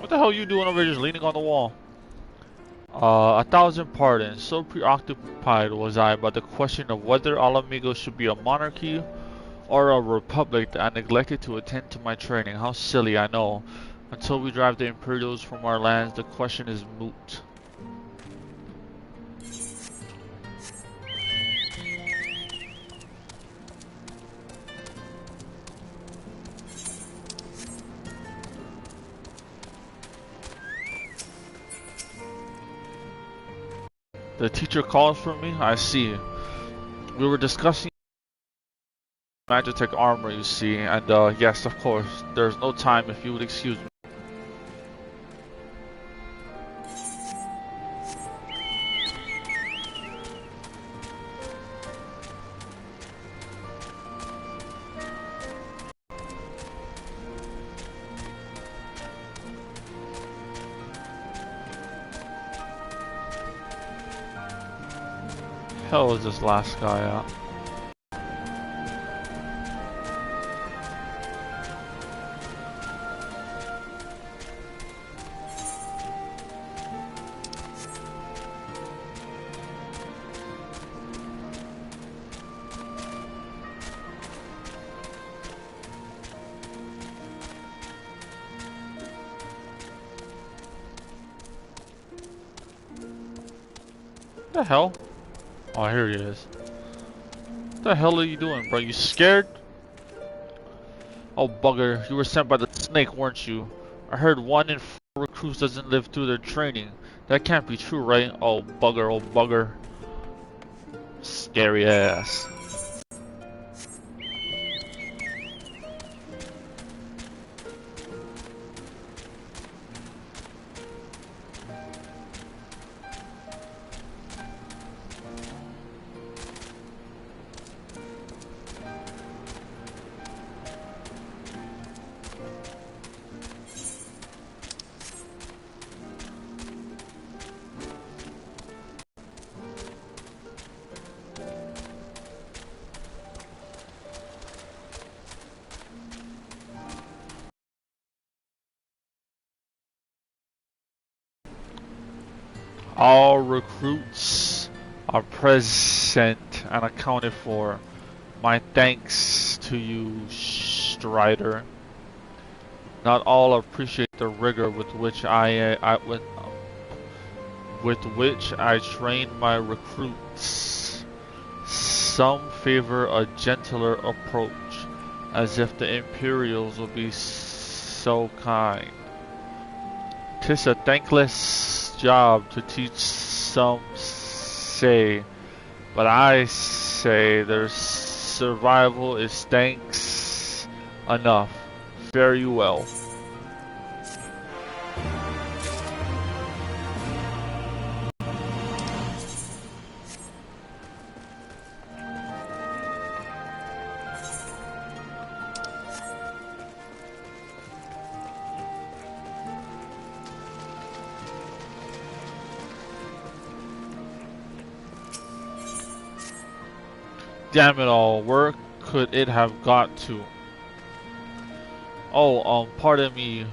What the hell are you doing over here just leaning on the wall? 1,000 pardons. So preoccupied was I by the question of whether Alamigo should be a monarchy or a republic that I neglected to attend to my training. How silly, I know. Until we drive the Imperials from our lands, the question is moot. The teacher calls for me? I see. We were discussing Magitech armor, you see, and yes, of course, there's no time if you would excuse me. Hell is this last guy at? What the hell? Oh, here he is. What the hell are you doing, bro? You scared? Oh, bugger. You were sent by the snake, weren't you? I heard 1 in 4 recruits doesn't live through their training. That can't be true, right? Oh, bugger. Oh, bugger. Scary ass. All recruits are present and accounted for. My thanks to you, Strider. Not all appreciate the rigor with which with which I train my recruits. Some favor a gentler approach, as if the Imperials will be so kind. 'Tis a thankless job to teach, some say, but I say their survival is thanks enough. Fare you well. Damn it all, where could it have got to? Oh, pardon me,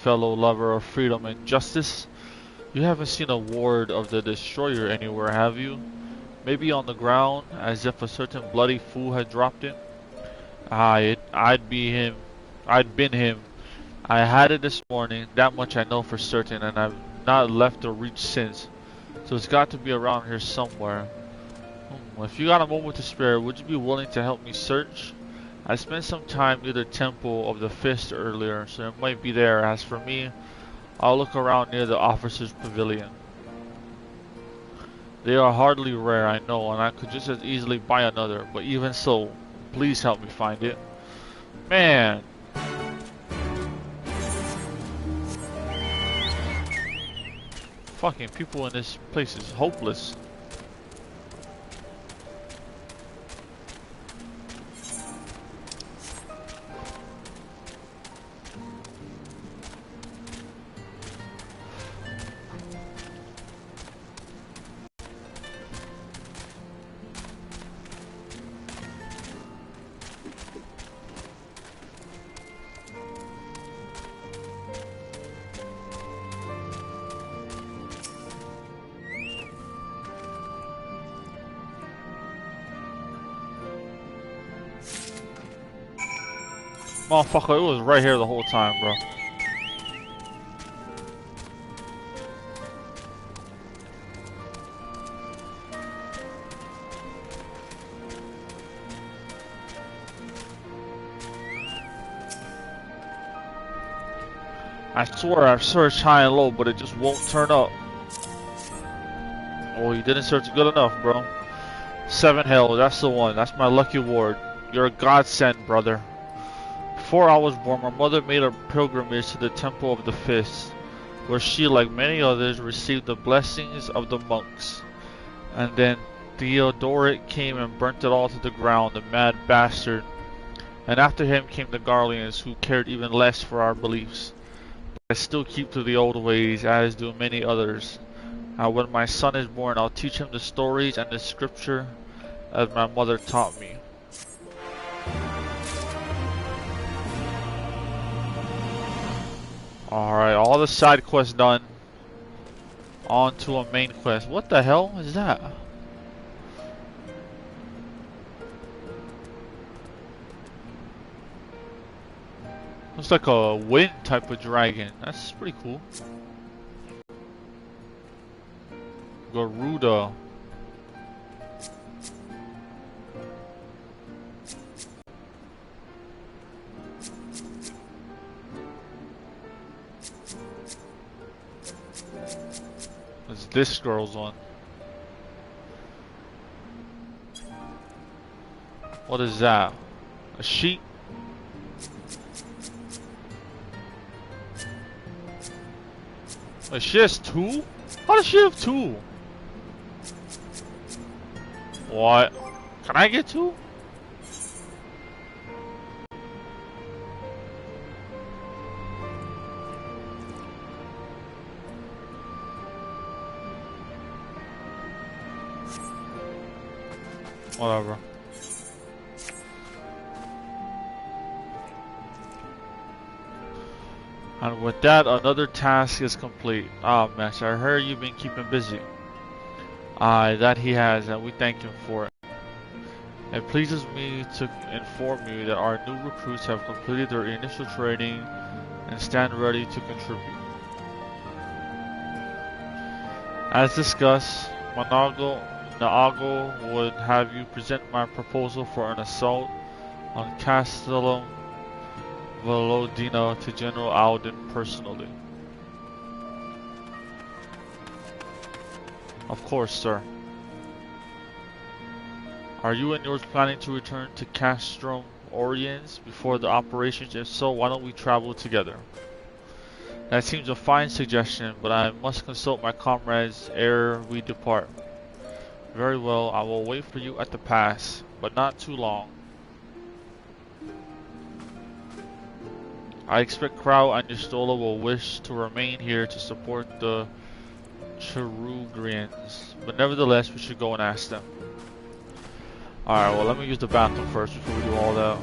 fellow lover of freedom and justice. You haven't seen a ward of the Destroyer anywhere, have you? Maybe on the ground, as if a certain bloody fool had dropped it? I'd been him. I had it this morning, that much I know for certain, and I've not left the reach since. So it's got to be around here somewhere. If you got a moment to spare, would you be willing to help me search? I spent some time near the Temple of the Fist earlier, so it might be there. As for me, I'll look around near the officer's pavilion. They are hardly rare, I know, and I could just as easily buy another, but even so, please help me find it. Man! Fucking people in this place is hopeless. Motherfucker, it was right here the whole time, bro. I swear I've searched high and low, but it just won't turn up. Oh, you didn't search good enough, bro. 7 Hell, that's the one. That's my lucky ward. You're a godsend, brother. Before I was born, my mother made a pilgrimage to the Temple of the Fist, where she, like many others, received the blessings of the monks. And then Theodoric came and burnt it all to the ground, the mad bastard. And after him came the Garleans, who cared even less for our beliefs. But I still keep to the old ways, as do many others. And when my son is born, I'll teach him the stories and the scripture as my mother taught me. Alright, all the side quests done. On to a main quest. What the hell is that? Looks like a wind type of dragon. That's pretty cool. Garuda. It's this girl's one. What is that? A sheep? Wait, she has two? How does she have two? What? Can I get two? Whatever. And with that, another task is complete. Ah, Master, I heard you've been keeping busy. That he has, and we thank him for it. It pleases me to inform you that our new recruits have completed their initial training and stand ready to contribute. As discussed, Naago would have you present my proposal for an assault on Castellum Volodina to General Alden personally. Of course, sir. Are you and yours planning to return to Castrum Oriens before the operations? If so, why don't we travel together? That seems a fine suggestion, but I must consult my comrades ere we depart. Very well, I will wait for you at the pass, but not too long. I expect Krau and Yustola will wish to remain here to support the Cherugrians, but nevertheless we should go and ask them. Alright, well let me use the bathroom first before we do all that.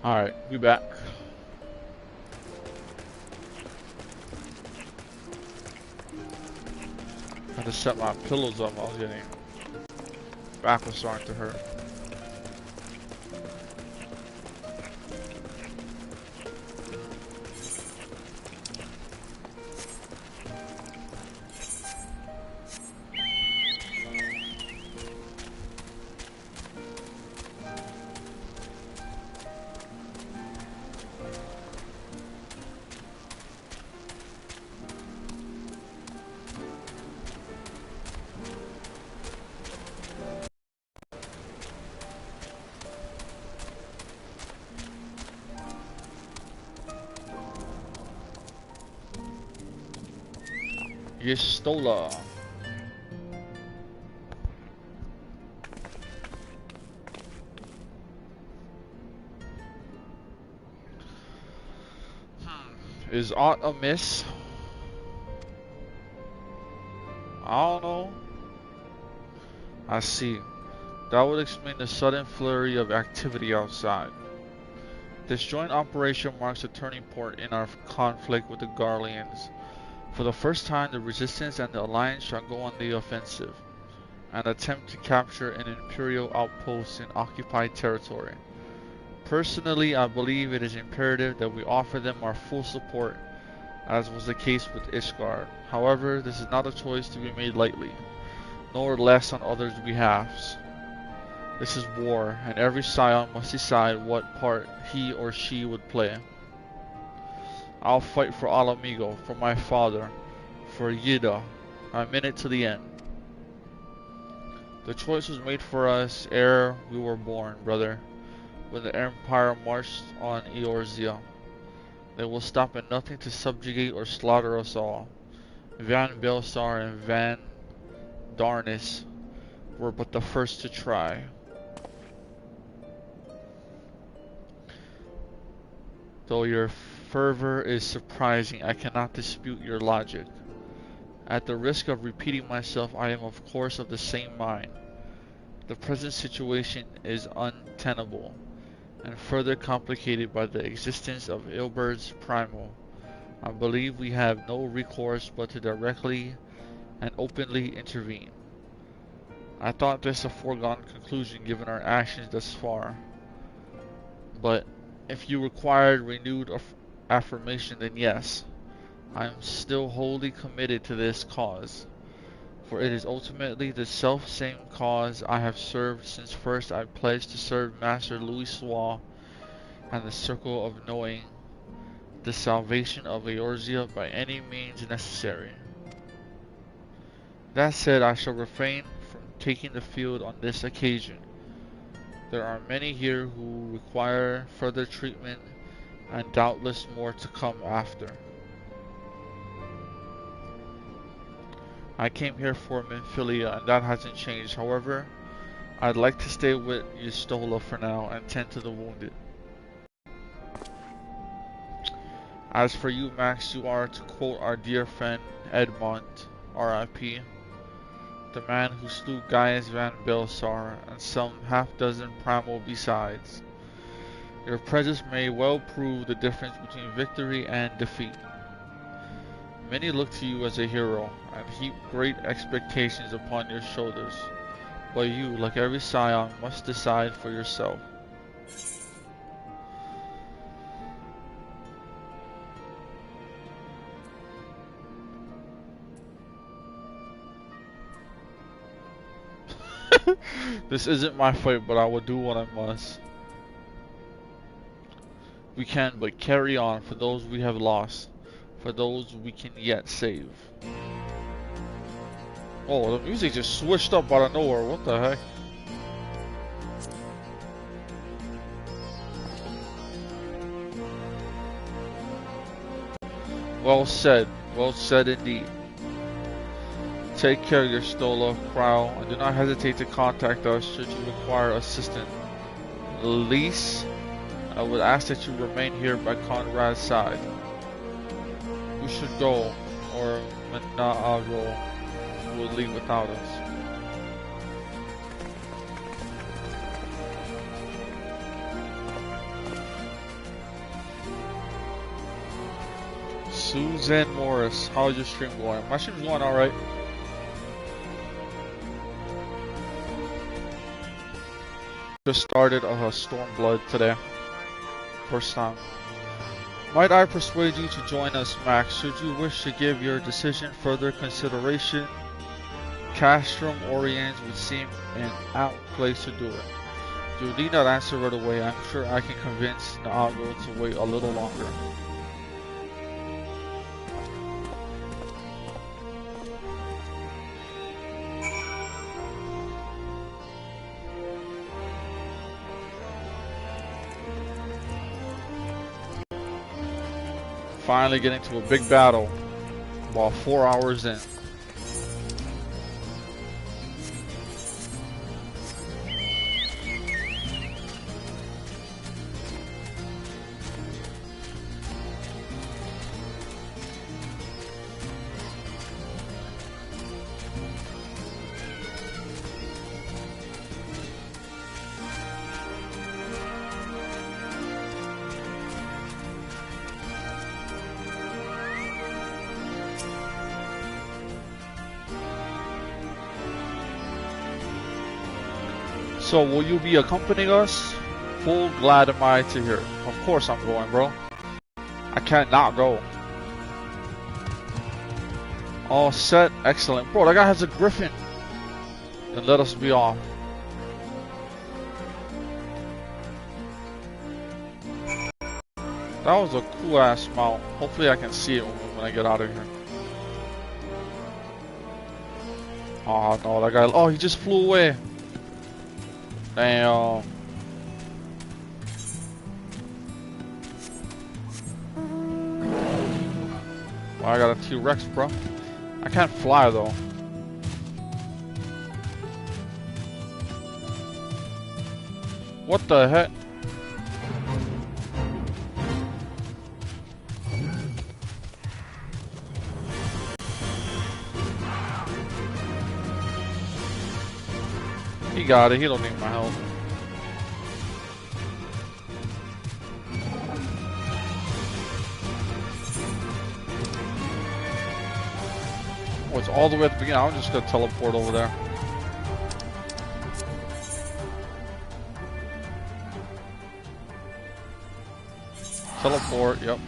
Alright, we back. I had to set my pillows up. I was getting back was starting to hurt. Yestola. Is aught amiss? I don't know. I see. That would explain the sudden flurry of activity outside. This joint operation marks a turning point in our conflict with the Garleans. For the first time, the Resistance and the Alliance shall go on the offensive, and attempt to capture an Imperial outpost in occupied territory. Personally, I believe it is imperative that we offer them our full support, as was the case with Ishgard. However, this is not a choice to be made lightly, nor less on others' behalfs. This is war, and every scion must decide what part he or she would play. I'll fight for Alamigo, for my father, for Yida. I'm in it to the end. The choice was made for us ere we were born, brother. When the Empire marched on Eorzea, they will stop at nothing to subjugate or slaughter us all. Van Belsar and Van Darnis were but the first to try. Though your fervor is surprising, I cannot dispute your logic. At the risk of repeating myself, I am of course of the same mind. The present situation is untenable, and further complicated by the existence of Ilberd's Primal. I believe we have no recourse but to directly and openly intervene. I thought this a foregone conclusion given our actions thus far, but if you required renewed affirmation, then yes, I am still wholly committed to this cause, for it is ultimately the self-same cause I have served since first I pledged to serve Master Louis Soir and the Circle of Knowing, the salvation of Eorzea by any means necessary. That said, I shall refrain from taking the field on this occasion. There are many here who require further treatment, and doubtless more to come after. I came here for Minfilia, and that hasn't changed. However, I'd like to stay with Yestola for now and tend to the wounded. As for you, Max, you are, to quote our dear friend Edmond, R.I.P., the man who slew Gaius Van Belsar and some half-dozen primal besides. Your presence may well prove the difference between victory and defeat. Many look to you as a hero, and heap great expectations upon your shoulders, but you, like every scion, must decide for yourself. This isn't my fight, but I will do what I must. We can but carry on for those we have lost, for those we can yet save. Oh, the music just switched up out of nowhere. What the heck? Well said indeed. Take care, Yestola, Crow, and do not hesitate to contact us should you require assistance. Lise, I would ask that you remain here by Conrad's side. We should go, or Menaago will leave without us. Zen Morris, how's your stream going? My stream's going alright. Just started Stormblood today. First time. Might I persuade you to join us, Max? Should you wish to give your decision further consideration, Castrum Oriens would seem an apt place to do it. You need not answer right away. I'm sure I can convince Naago to wait a little longer. Finally getting to a big battle while 4 hours in. So, will you be accompanying us? Full glad am I to hear. Of course I'm going, bro. I can't not go. All set. Excellent. Bro, that guy has a griffin. Then let us be off. That was a cool ass mount. Hopefully I can see it when I get out of here. Oh no, that guy. Oh, he just flew away. Damn. Well, I got a T-Rex, bro. I can't fly though. What the heck? He got it, he don't need my help. Oh, it's all the way at the beginning. I'm just gonna teleport over there. Teleport, yep.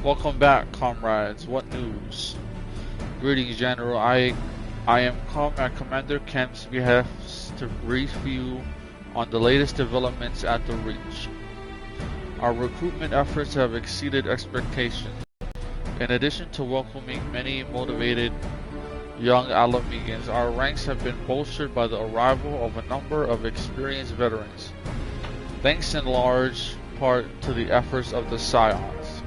Welcome back, comrades. What news? Greetings, General. I am come at Commander Kemp's behest to brief you on the latest developments at the Reach. Our recruitment efforts have exceeded expectations. In addition to welcoming many motivated young Alamegans, our ranks have been bolstered by the arrival of a number of experienced veterans, thanks in large part to the efforts of the Scions.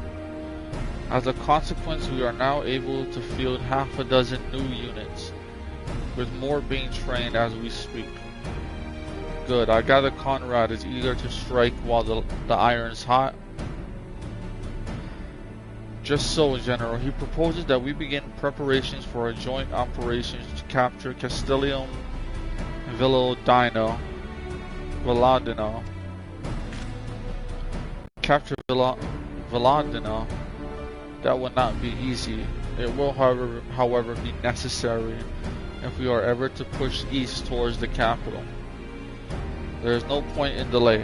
As a consequence, we are now able to field half a dozen new units, with more being trained as we speak. Good, I gather Conrad is eager to strike while the iron's hot. Just so, General, he proposes that we begin preparations for a joint operation to capture Castellium Villadino. Capture Villadino. That will not be easy. It will, however, be necessary if we are ever to push east towards the capital. There is no point in delay.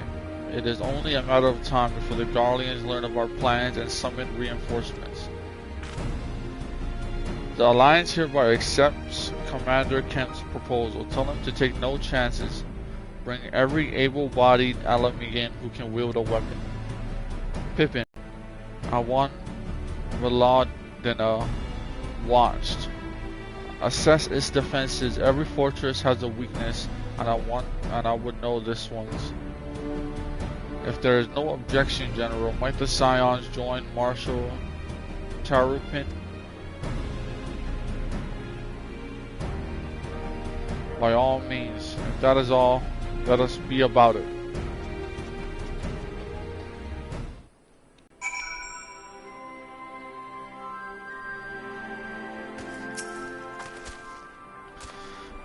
It is only a matter of time before the Garleans learn of our plans and summon reinforcements. The Alliance hereby accepts Commander Kemp's proposal. Tell him to take no chances. Bring every able-bodied Alamegan who can wield a weapon. Pippin, I want Villadino watched. Assess its defenses. Every fortress has a weakness, and I would know this one's. If there is no objection, General, might the Scions join Marshal Tarupin? By all means. If that is all, let us be about it.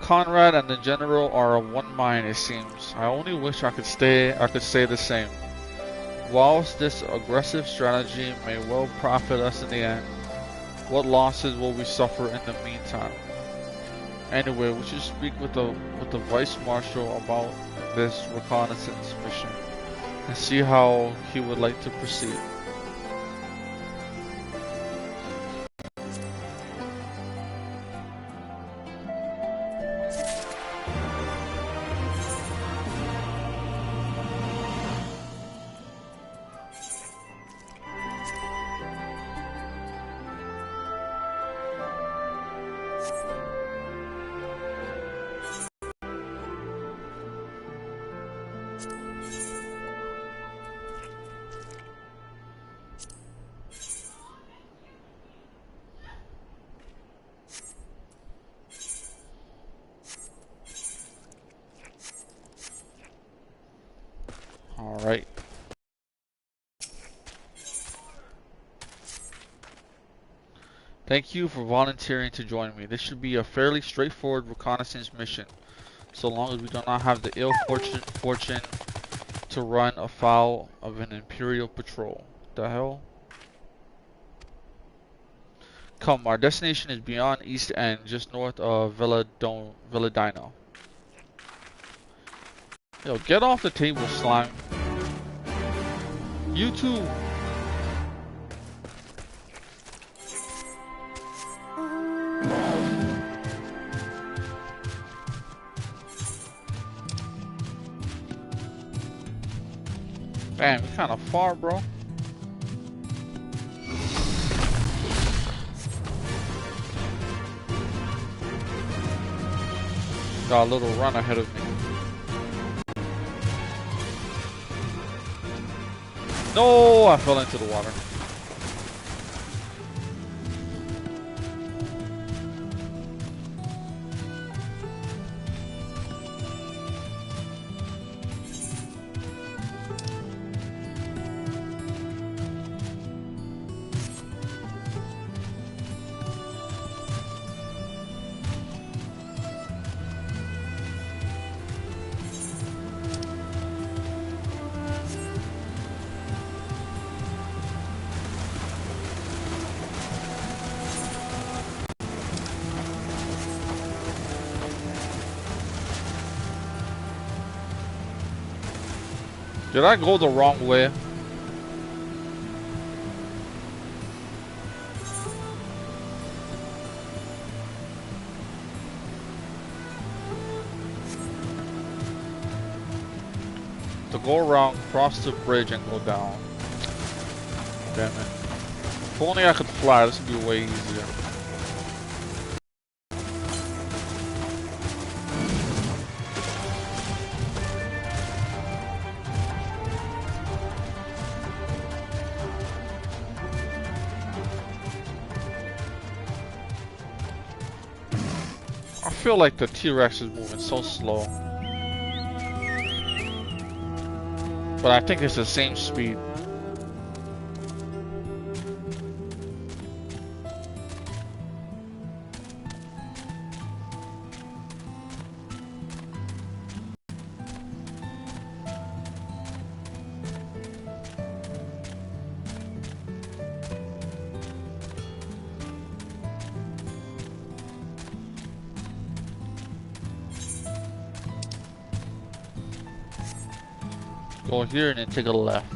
Conrad and the General are of one mind, it seems. I only wish I could say the same. Whilst this aggressive strategy may well profit us in the end, what losses will we suffer in the meantime? Anyway, we should speak with the Vice Marshal about this reconnaissance mission and see how he would like to proceed. Alright. Thank you for volunteering to join me. This should be a fairly straightforward reconnaissance mission, so long as we do not have the ill fortune to run afoul of an Imperial patrol. The hell? Come, our destination is beyond East End, just north of Villadino. Yo, get off the table, slime. You too. Damn, you're kind of far, bro. Got a little run ahead of me. No, I fell into the water. Did I go the wrong way? To go around, cross the bridge, and go down. Damn it. If only I could fly, this would be way easier. I feel like the T-Rex is moving so slow. But I think it's the same speed. Go here and then take a left.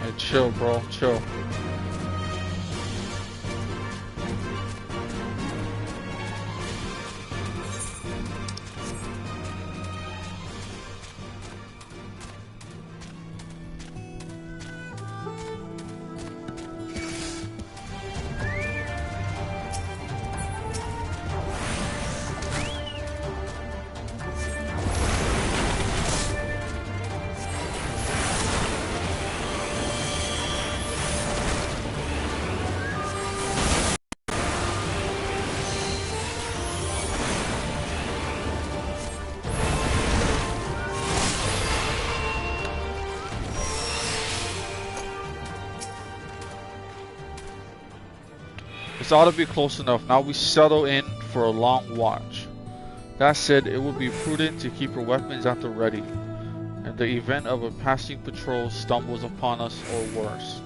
Hey, chill, bro, chill. This ought to be close enough. Now we settle in for a long watch. That said, it would be prudent to keep your weapons at the ready, in the event of a passing patrol stumbles upon us or worse.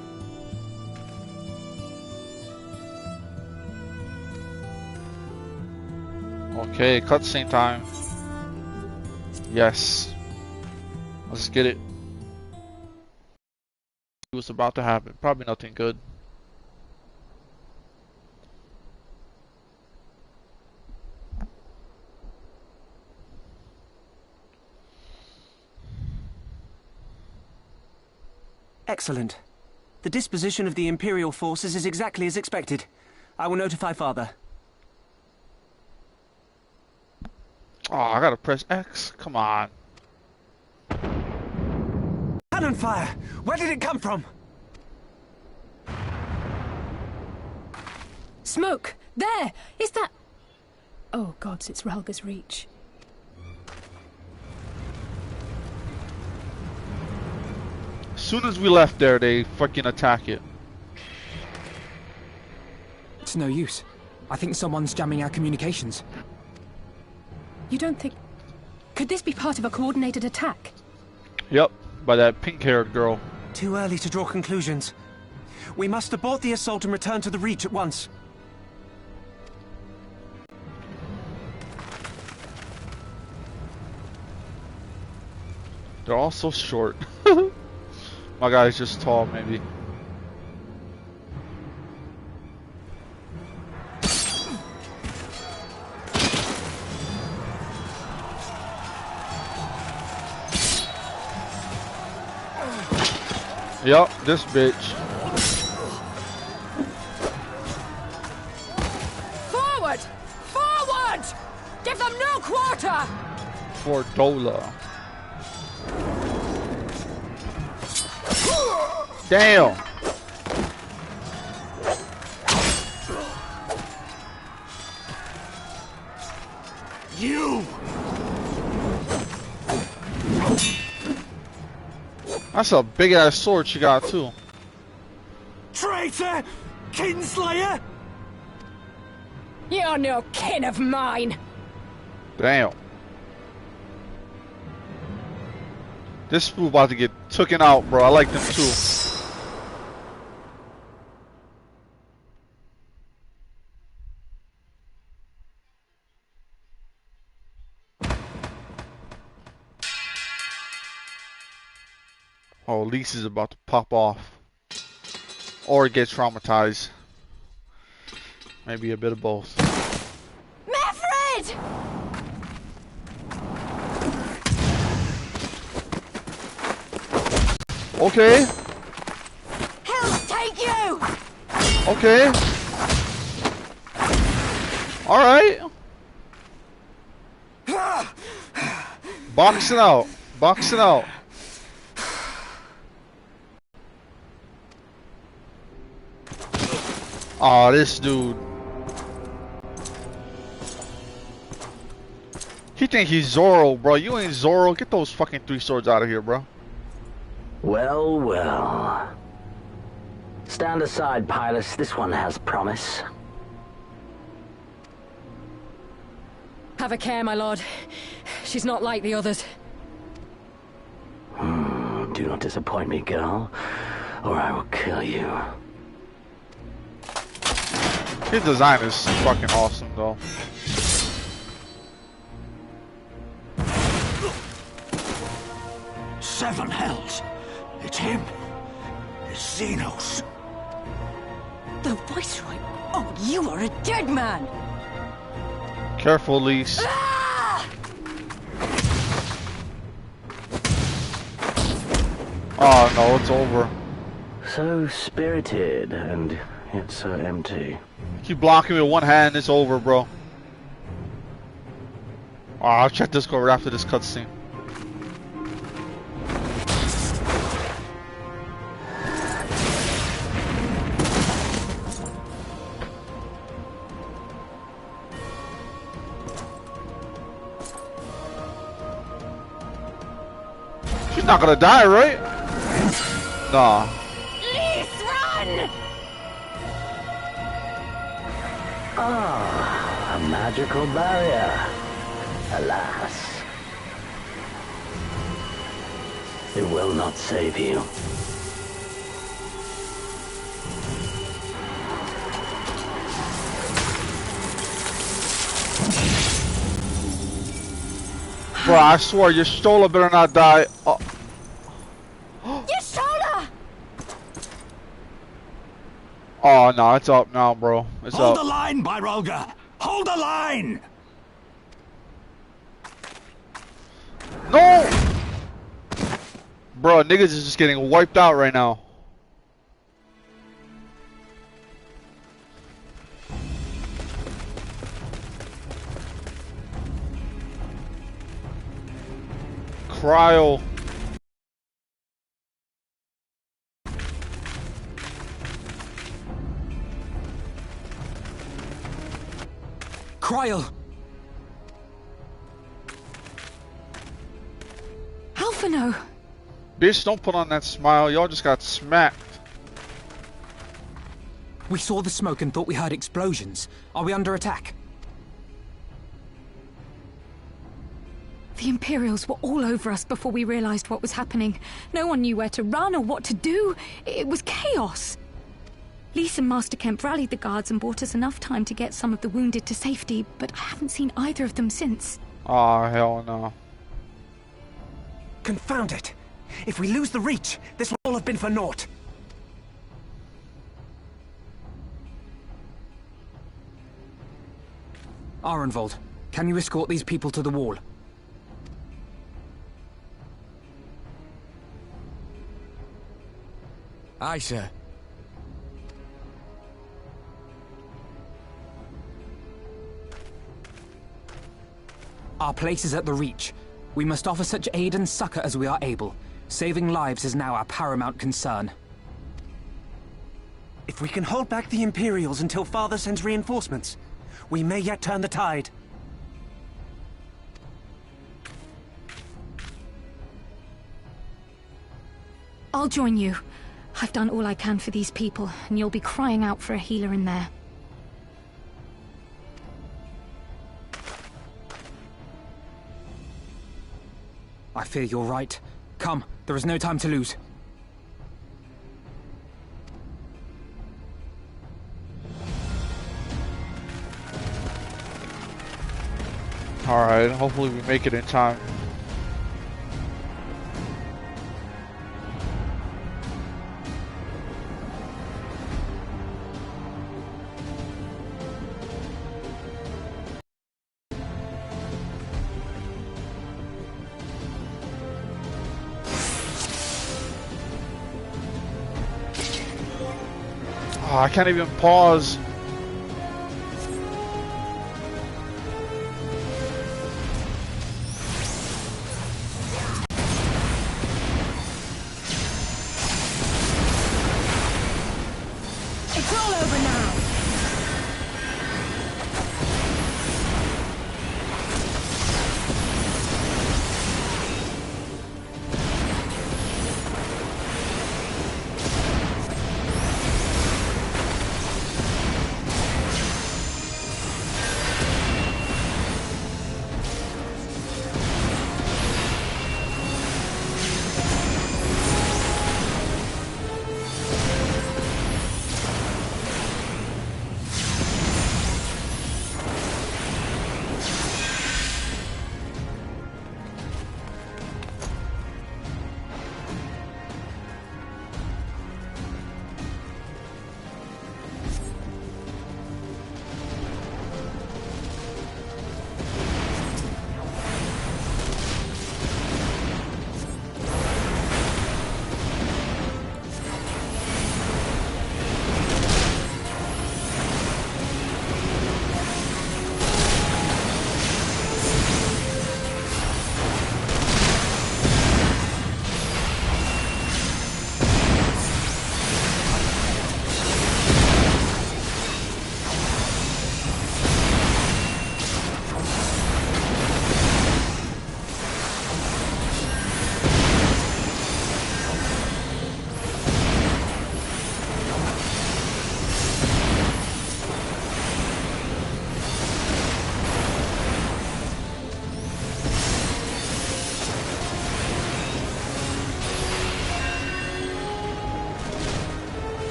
Okay, cutscene time. Yes. Let's get it. What's about to happen? Probably nothing good. Excellent. The disposition of the Imperial forces is exactly as expected. I will notify Father. Oh, I gotta press X. Come on. Cannon fire! Where did it come from? Smoke! There! Is that... Oh gods, it's Ralga's Reach. As soon as we left there, they fucking attack it. It's no use. I think someone's jamming our communications. You don't think... Could this be part of a coordinated attack? Yep, by that pink-haired girl. Too early to draw conclusions. We must abort the assault and return to the Reach at once. They're all so short. My guy's just tall, maybe. Yup, this bitch. Forward! Forward! Give them no quarter! For Dola. Damn! You! That's a big ass sword she got too. Traitor! Kinslayer! You're no kin of mine! Damn. This fool about to get taken out, bro. I like them too. Oh, Lise is about to pop off. Or get traumatized. Maybe a bit of both. Meffred! Okay. He'll take you! Okay. Alright. Box it out. Box it out. Aw, this dude. He think he's Zoro, bro. You ain't Zoro. Get those fucking 3 swords out of here, bro. Well, well. Stand aside, Pilus. This one has promise. Have a care, my lord. She's not like the others. Do not disappoint me, girl, or I will kill you. His design is fucking awesome, though. Seven hells. It's him. It's Xenos. The Viceroy? Oh, you are a dead man! Careful, Lise. Ah! Oh no, it's over. So spirited, and yet so empty. Keep blocking with one hand, it's over, bro. Oh, I'll check Discord right after this cutscene. She's not gonna die, right? Nah. Lise, run! Ah, a magical barrier. Alas. It will not save you. Bro, I swear, your shoulder better not die. Oh. Your shoulder! Oh, no, it's up now, bro. It's Hold up. the line, Byrolga! Hold the line! No! Bro, niggas is just getting wiped out right now. Cryo. Cryo! Alphino! Bitch, don't put on that smile. Y'all just got smacked. We saw the smoke and thought we heard explosions. Are we under attack? The Imperials were all over us before we realized what was happening. No one knew where to run or what to do. It was chaos. Lise and Master Kemp rallied the guards and bought us enough time to get some of the wounded to safety, but I haven't seen either of them since. Oh, hell no. Confound it! If we lose the Reach, this will all have been for naught. Arenvold, can you escort these people to the wall? Aye, sir. Our place is at the Reach. We must offer such aid and succor as we are able. Saving lives is now our paramount concern. If we can hold back the Imperials until Father sends reinforcements, we may yet turn the tide. I'll join you. I've done all I can for these people, and you'll be crying out for a healer in there. I fear you're right. Come, there is no time to lose. Alright, hopefully we make it in time. Oh, I can't even pause. It's all over now.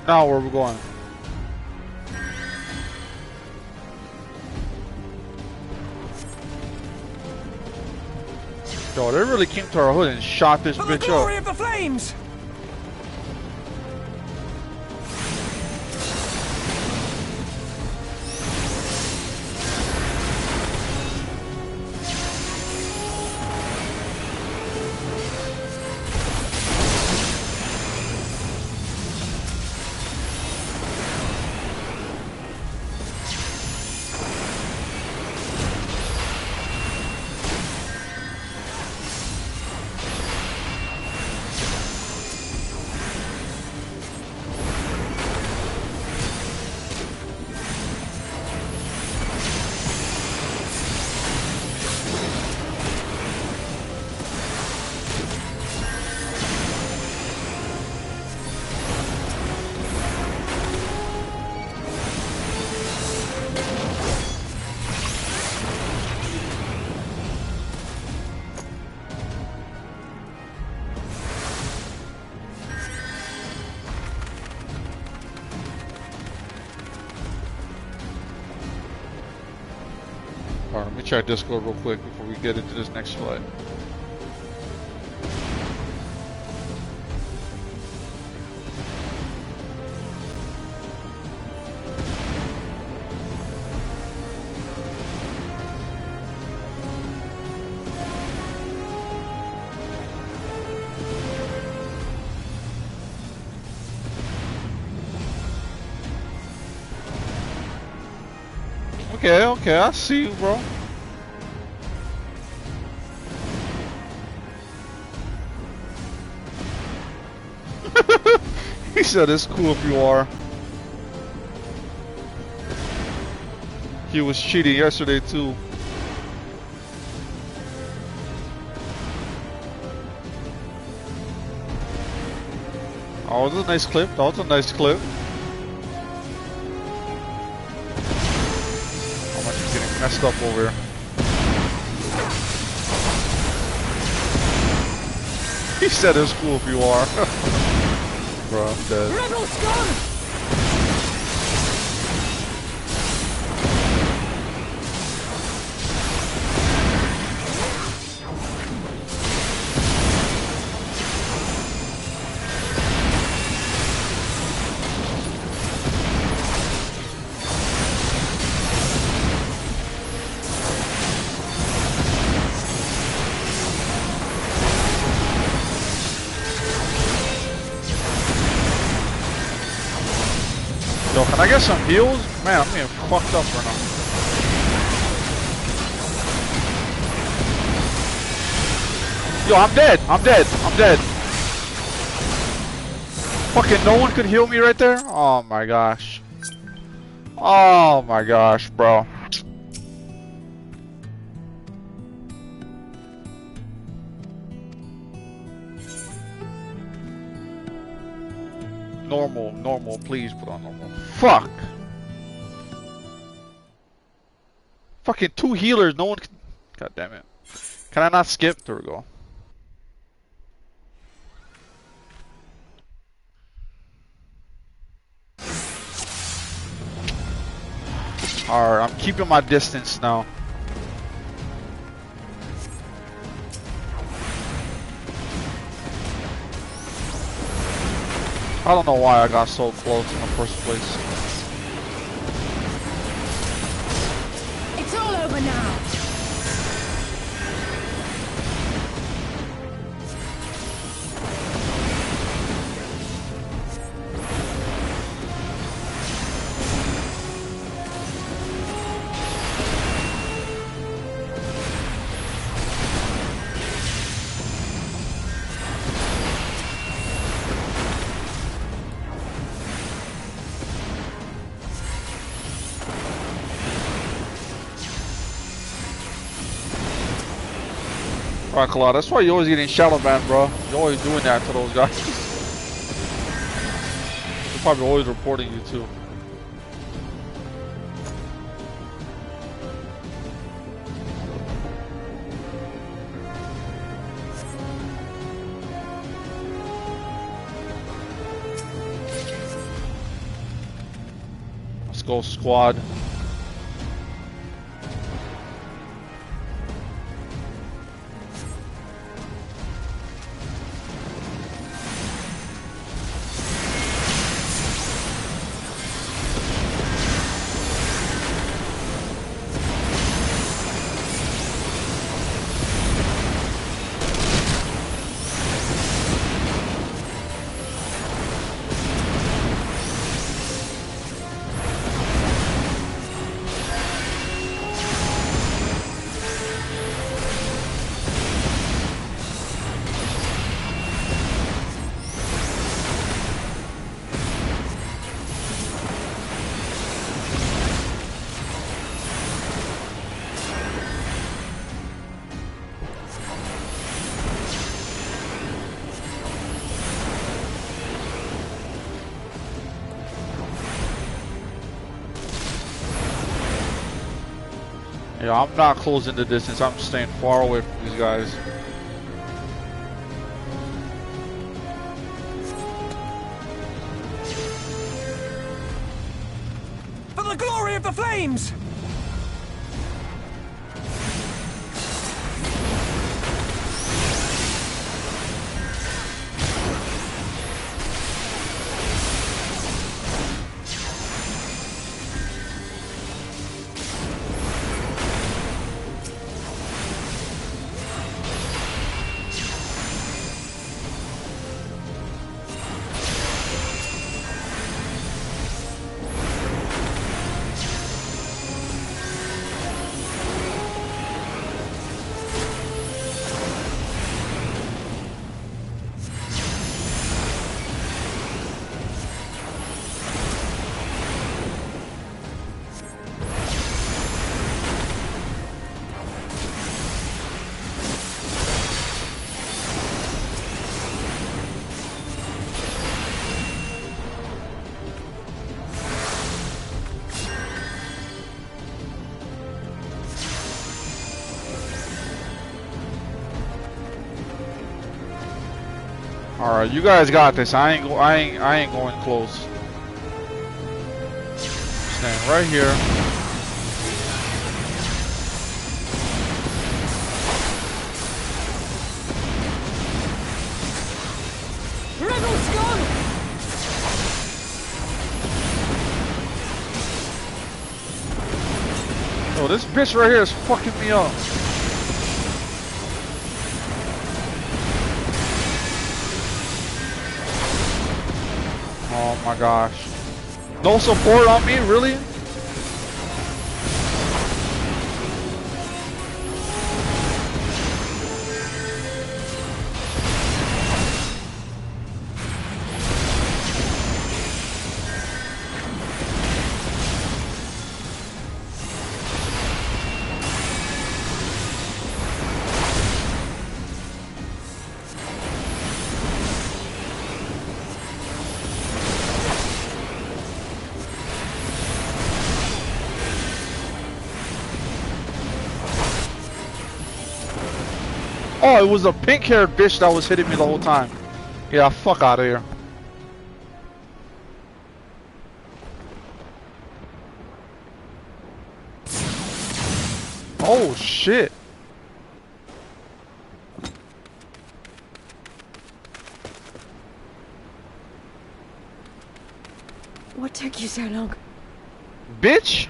Now where we going? Yo, they really came to our hood and shot this bitch up. For the glory of the flames! Alright, let me check Discord real quick before we get into this next fight. Okay, I see you, bro. He said it's cool if you are. He was cheating yesterday too. Oh, that was a nice clip. That was a nice clip. Messed up over here. He said it's cool if you are. Bro, I'm dead. Rebels gone! Yo, can I get some heals? Man, I'm getting fucked up right now. Yo, I'm dead. I'm dead. I'm dead. Fucking no one could heal me right there? Oh my gosh. Oh my gosh, bro. Normal, please put on normal. Fuck! Fucking 2 healers, no one can... God damn it. Can I not skip? There we go. Alright, I'm keeping my distance now. I don't know why I got so close in the first place. It's all over now. Alright, Kalad, that's why you're always getting shadow banned, bro. You're always doing that to those guys. They're probably always reporting you too. go, squad. Yeah, I'm not closing the distance. I'm staying far away from these guys. For the glory of the flames! Alright, you guys got this. I ain't going close. Stand right here. Rebels gone! Oh, this bitch right here is fucking me up. Oh my gosh. No support on me, really? Oh, it was a pink-haired bitch that was hitting me the whole time. Yeah, fuck out of here. Oh, shit. What took you so long? Bitch?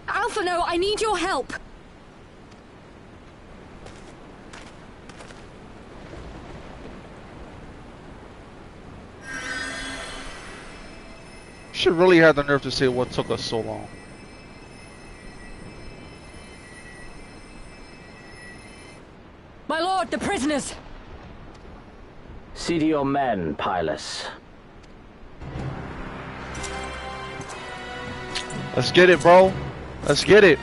Alpha, no, I need your help. She really had the nerve to say what took us so long. My lord, the prisoners! See to your men, Pylus. Let's get it, bro. Let's get it.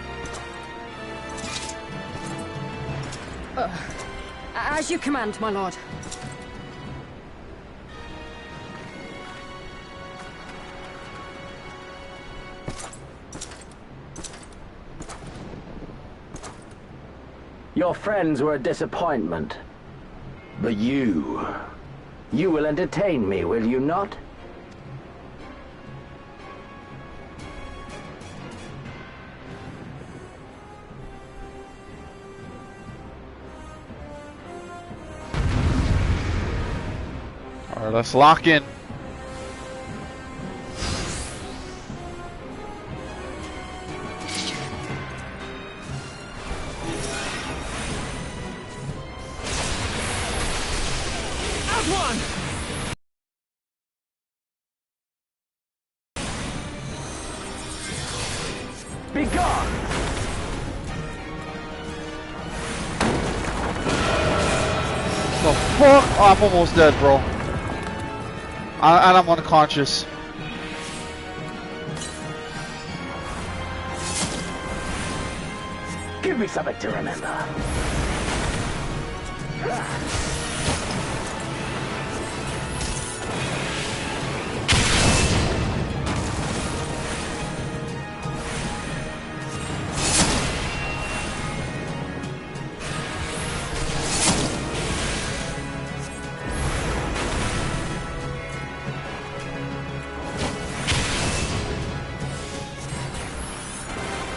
As you command, my lord. Your friends were a disappointment. But you You will entertain me, will you not? Alright, let's lock in. Be gone! The fuck? Oh, I'm almost dead, bro. And I'm unconscious. Give me something to remember.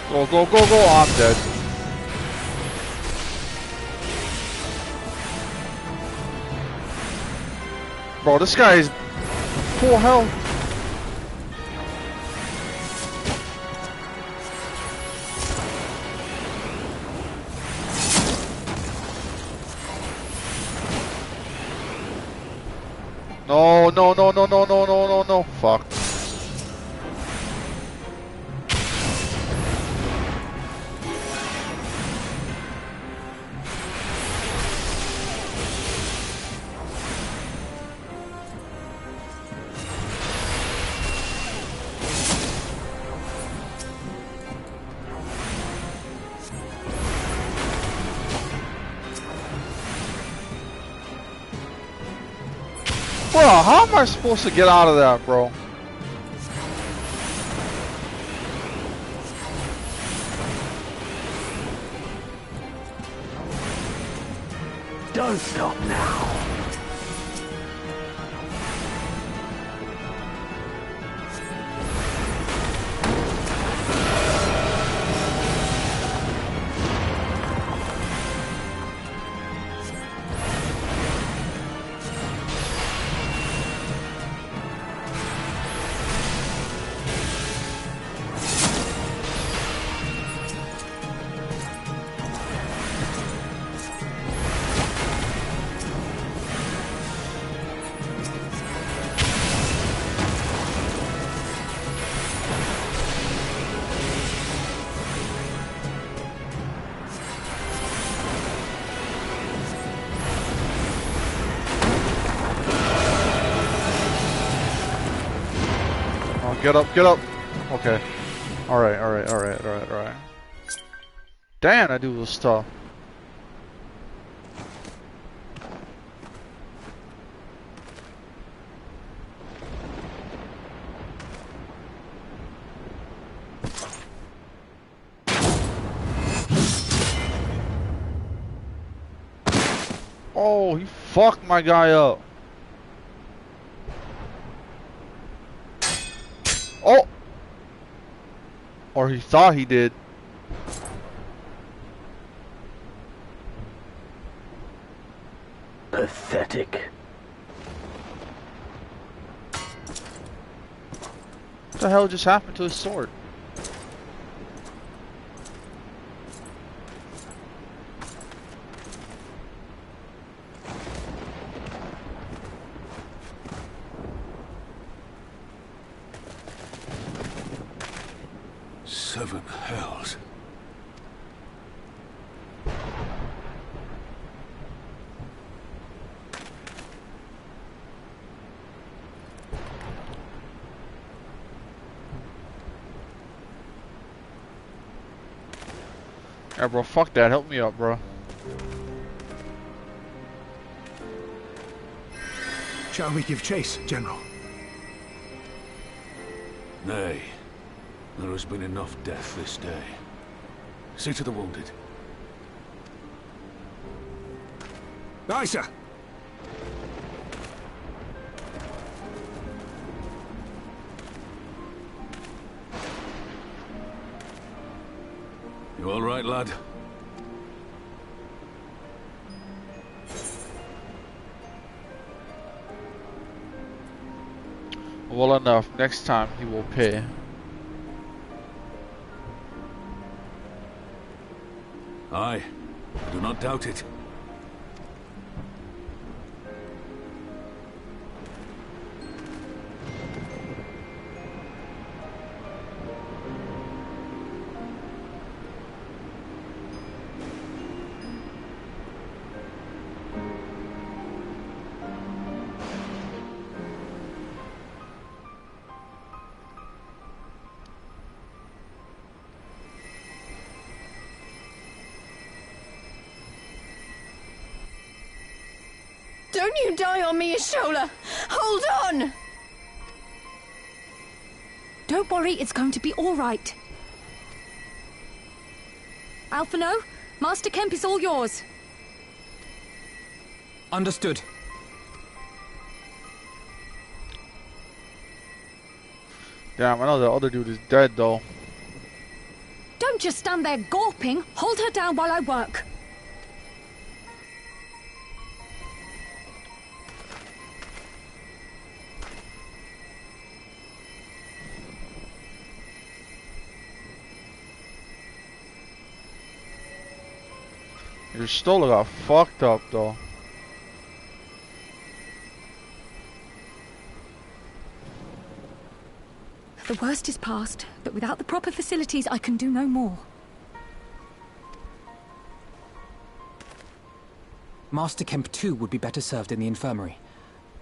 Go, go, go, go. Oh, I'm dead. Bro, this guy is full health. No, no, no, no, no, no, no, no, no. Fuck. Bro, how am I supposed to get out of that, bro? Don't stop now. Get up, get up. Okay. Alright, alright, alright, alright, alright. Damn, that dude was tough. Oh, he fucked my guy up. Oh! Or he thought he did. Pathetic. What the hell just happened to his sword? Seven hells. Yeah, bro, fuck that. Help me up, bro. Shall we give chase, General? Nay. There has been enough death this day. See to the wounded. Aye, sir. You all right, lad? Well enough. Next time he will pay. Aye. I do not doubt it. Don't you die on me, Ashola! Hold on! Don't worry, it's going to be all right. Alphino, Master Kemp is all yours. Understood. Damn, I know the other dude is dead though. Don't just stand there gawping. Hold her down while I work. Your Stola got fucked up though. The worst is past, but without the proper facilities, I can do no more. Master Kemp too would be better served in the infirmary.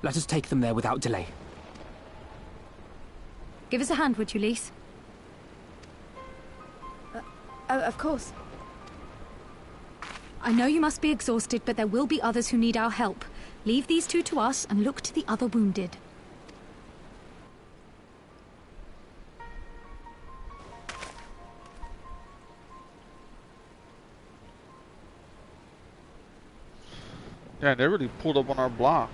Let us take them there without delay. Give us a hand, would you, Lise? Of course. I know you must be exhausted, but there will be others who need our help. Leave these two to us and look to the other wounded. Yeah, they really pulled up on our block.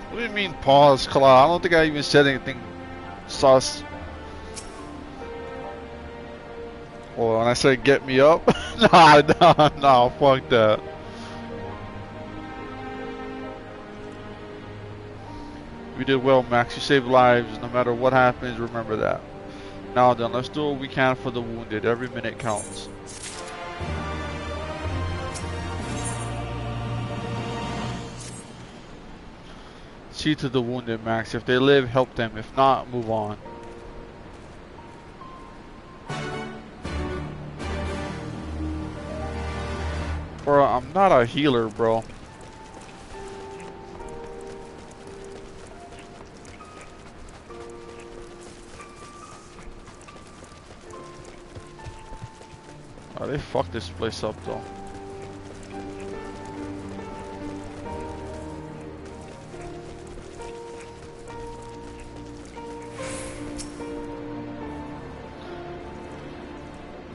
What do you mean pause, Kala? I don't think I even said anything sus. Well, when I say get me up, nah, fuck that. You did well, Max. You saved lives. No matter what happens, remember that. Now then, let's do what we can for the wounded. Every minute counts. See to the wounded, Max. If they live, help them. If not, move on. Bro, I'm not a healer, bro. Oh, they fucked this place up, though.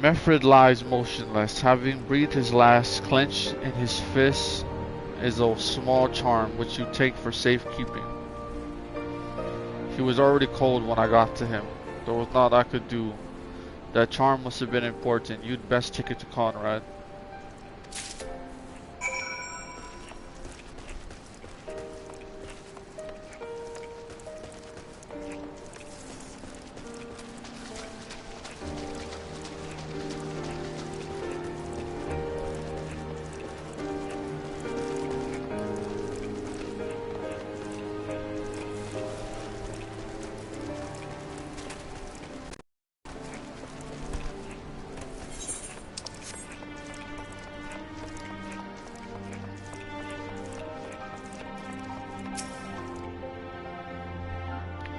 Mefred lies motionless, having breathed his last. Clenched in his fist is a small charm which you take for safekeeping. He was already cold when I got to him. There was naught I could do. That charm must have been important. You'd best take it to Conrad.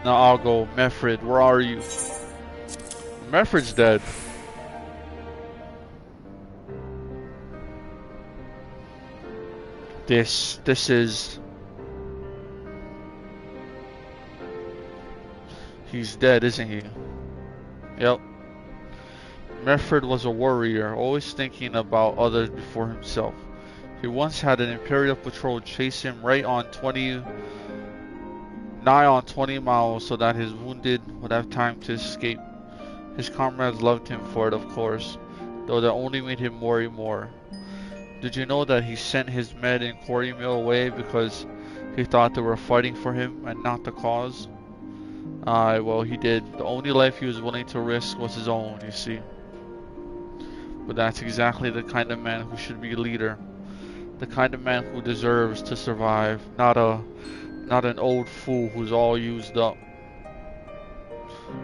Now I'll go. Mefred, where are you? Mefred's dead. This is... He's dead, isn't he? Yep. Mefred was a warrior, always thinking about others before himself. He once had an Imperial patrol chase him right on 20 nigh on 20 miles so that his wounded would have time to escape. His comrades loved him for it, of course, though that only made him worry more. Did you know that he sent his men in quarry mill away because he thought they were fighting for him and not the cause? Aye, well, he did. The only life he was willing to risk was his own, you see. But that's exactly the kind of man who should be a leader. The kind of man who deserves to survive, not an old fool who's all used up.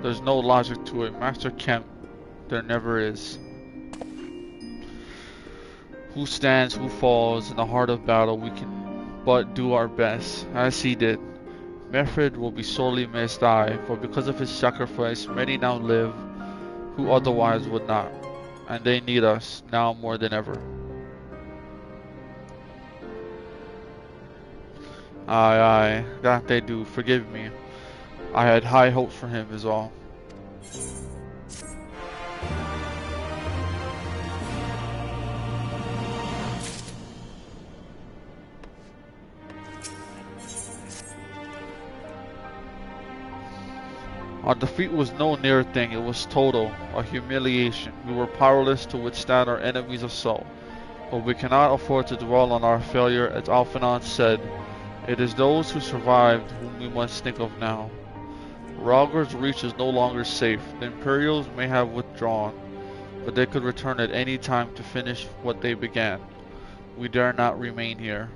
There's no logic to it, Master Kemp. There never is. Who stands, who falls, in the heart of battle, we can but do our best, as he did. Meffred will be sorely missed, aye, for because of his sacrifice, many now live who otherwise would not, and they need us now more than ever. Aye, aye, that they do, forgive me. I had high hopes for him is all. Our defeat was no near thing, it was total, a humiliation. We were powerless to withstand our enemies' assault. But we cannot afford to dwell on our failure, as Alphinaud said. It is those who survived whom we must think of now. Rhalgr's Reach is no longer safe. The Imperials may have withdrawn, but they could return at any time to finish what they began. We dare not remain here.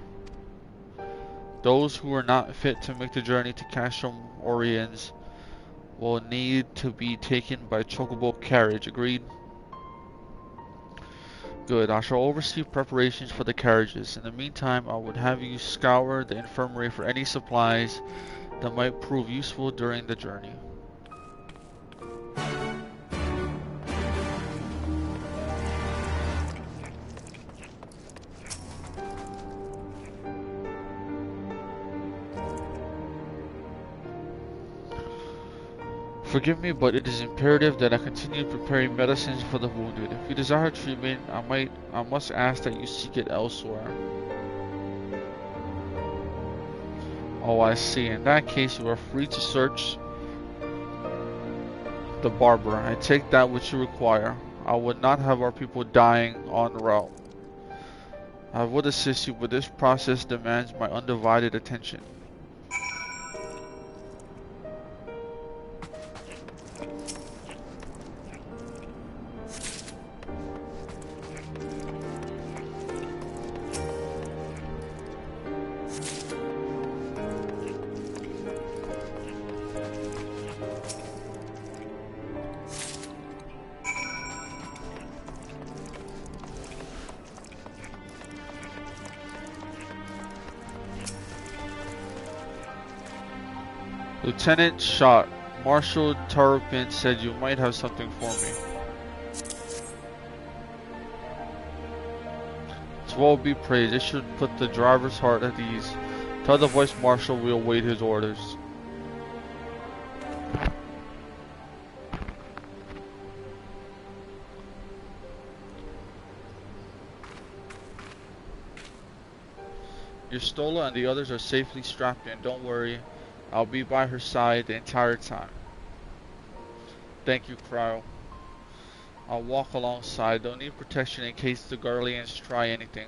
Those who are not fit to make the journey to Castrum Oriens will need to be taken by chocobo carriage, agreed? Good, I shall oversee preparations for the carriages. In the meantime, I would have you scour the infirmary for any supplies that might prove useful during the journey. Forgive me, but it is imperative that I continue preparing medicines for the wounded. If you desire treatment, I must ask that you seek it elsewhere. Oh, I see. In that case, you are free to search the barber. I take that which you require. I would not have our people dying en route. I would assist you, but this process demands my undivided attention. Lieutenant Shot, Marshal Turpin said you might have something for me. As well be praised, it should put the driver's heart at ease. Tell the Vice Marshal we'll await his orders. Your Stola and the others are safely strapped in, don't worry. I'll be by her side the entire time. Thank you, Cryo. I'll walk alongside. They'll need protection in case the Garleans try anything.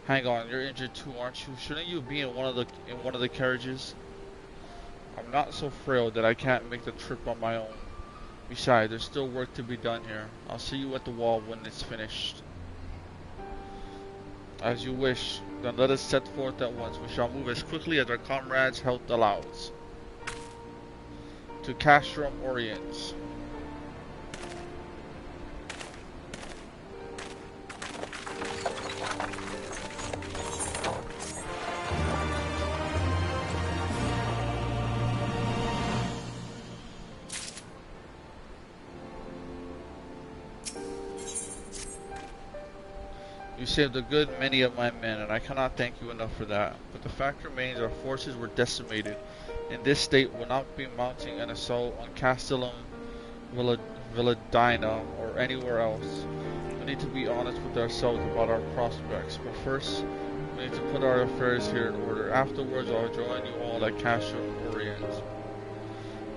Hang on, you're injured too, aren't you? Shouldn't you be in one of the carriages? I'm not so frail that I can't make the trip on my own. Besides, there's still work to be done here. I'll see you at the wall when it's finished. As you wish. Then let us set forth at once. We shall move as quickly as our comrades' health allows. To Castrum Oriens. You saved a good many of my men, and I cannot thank you enough for that. But the fact remains our forces were decimated. In this state, we'll not be mounting an assault on Castellum, Villadina, or anywhere else. We need to be honest with ourselves about our prospects. But first, We need to put our affairs here in order. Afterwards, I'll join you all at Cache of Orients.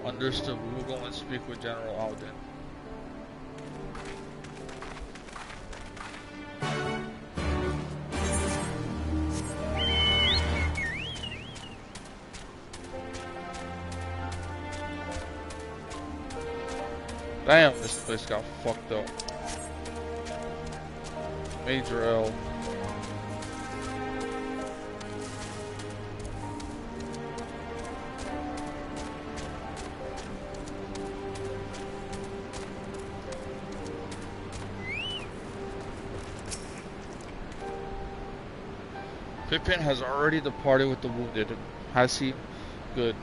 Understood. We will go and speak with General Alden. Damn, this place got fucked up. Major L. Pippin has already departed with the wounded. Has he? Good.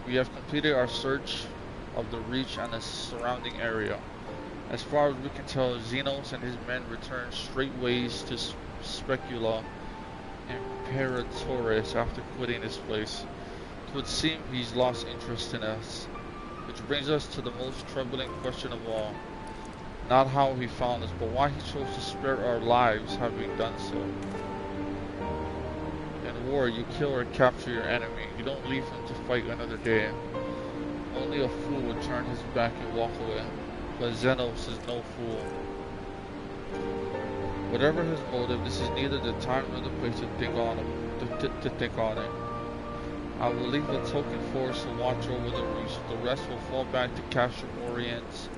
We have completed our search of the Reach and the surrounding area. As far as we can tell, Xenos and his men returned straightways to Specula Imperatoris after quitting this place. It would seem he's lost interest in us. Which brings us to the most troubling question of all. Not how he found us, but why he chose to spare our lives having done so. In war, you kill or capture your enemy. You don't leave him to fight another day. Only a fool would turn his back and walk away. But Xenos is no fool. Whatever his motive, this is neither the time nor the place to think on it. I will leave a token force to watch over the Reach. The rest will fall back to Cache of Orients.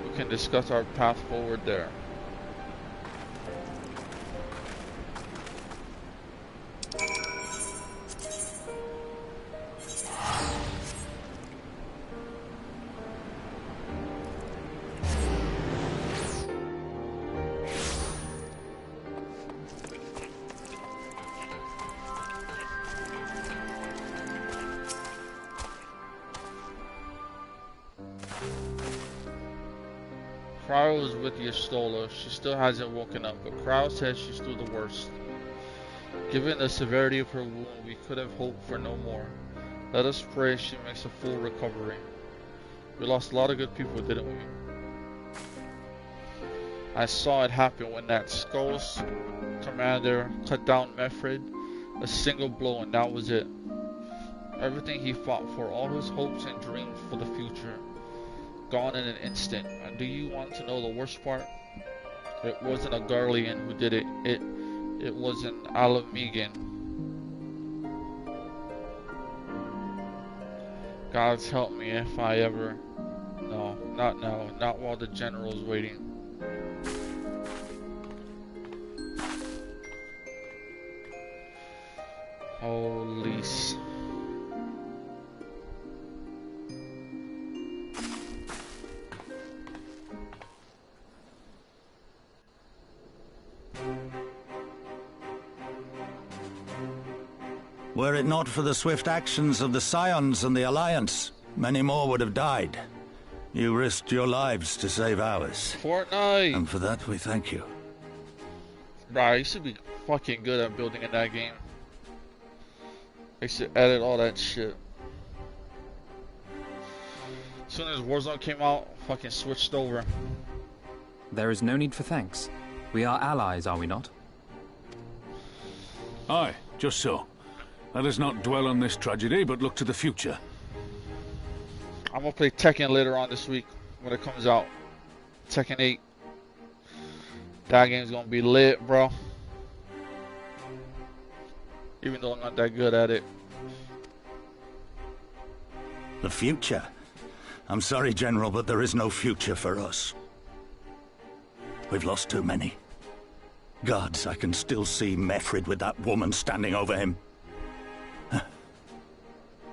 We can discuss our path forward there. Cryo is with Yestola. She still hasn't woken up, but Cryo says she's through the worst. Given the severity of her wound, we could have hoped for no more. Let us pray she makes a full recovery. We lost a lot of good people, didn't we? I saw it happen when that Skulls commander cut down Mefred. A single blow and that was it. Everything he fought for, all his hopes and dreams for the future, gone in an instant. And do you want to know the worst part? It wasn't a Garlean who did it. It was an Alamegan. God's help me if I ever... No, not now. Not while the general's waiting. Holy Were it not for the swift actions of the Scions and the Alliance, many more would have died. You risked your lives to save ours. Fortnite! And for that, we thank you. Bro, I used to be fucking good at building in that game. I used to edit all that shit. As soon as Warzone came out, fucking switched over. There is no need for thanks. We are allies, are we not? Aye, just so. Let us not dwell on this tragedy, but look to the future. I'm gonna play Tekken later on this week when it comes out. Tekken 8. That game's gonna be lit, bro. Even though I'm not that good at it. The future? I'm sorry, General, but there is no future for us. We've lost too many. Gods, I can still see Mefred with that woman standing over him.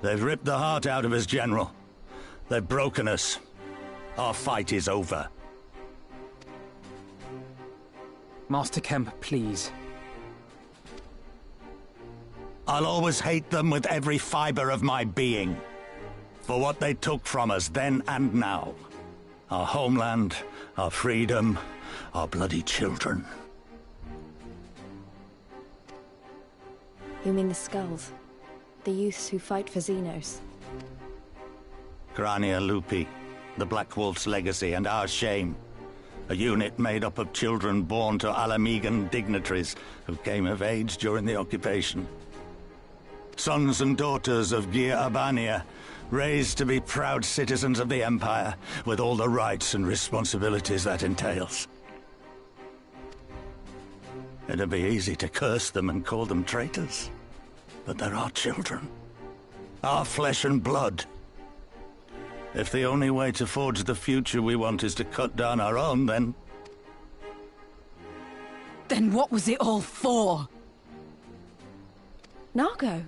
They've ripped the heart out of us, General. They've broken us. Our fight is over. Master Kemp, please. I'll always hate them with every fiber of my being. For what they took from us then and now. Our homeland, our freedom, our bloody children. You mean the Skulls? The youths who fight for Xenos? Grania Lupi, the Black Wolf's legacy and our shame. A unit made up of children born to Alamegan dignitaries who came of age during the occupation. Sons and daughters of Gir Abania, raised to be proud citizens of the Empire, with all the rights and responsibilities that entails. It'd be easy to curse them and call them traitors, but they're our children. Our flesh and blood. If the only way to forge the future we want is to cut down our own, then... Then what was it all for? Nargo.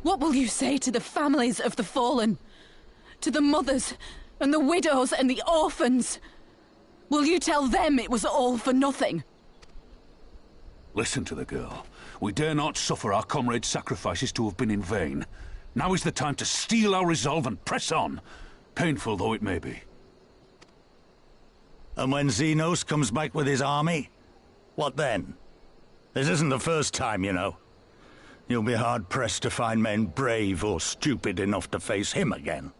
What will you say to the families of the fallen? To the mothers, and the widows, and the orphans? Will you tell them it was all for nothing? Listen to the girl. We dare not suffer our comrades' sacrifices to have been in vain. Now is the time to steel our resolve and press on, painful though it may be. And when Xenos comes back with his army, what then? This isn't the first time, you know. You'll be hard-pressed to find men brave or stupid enough to face him again.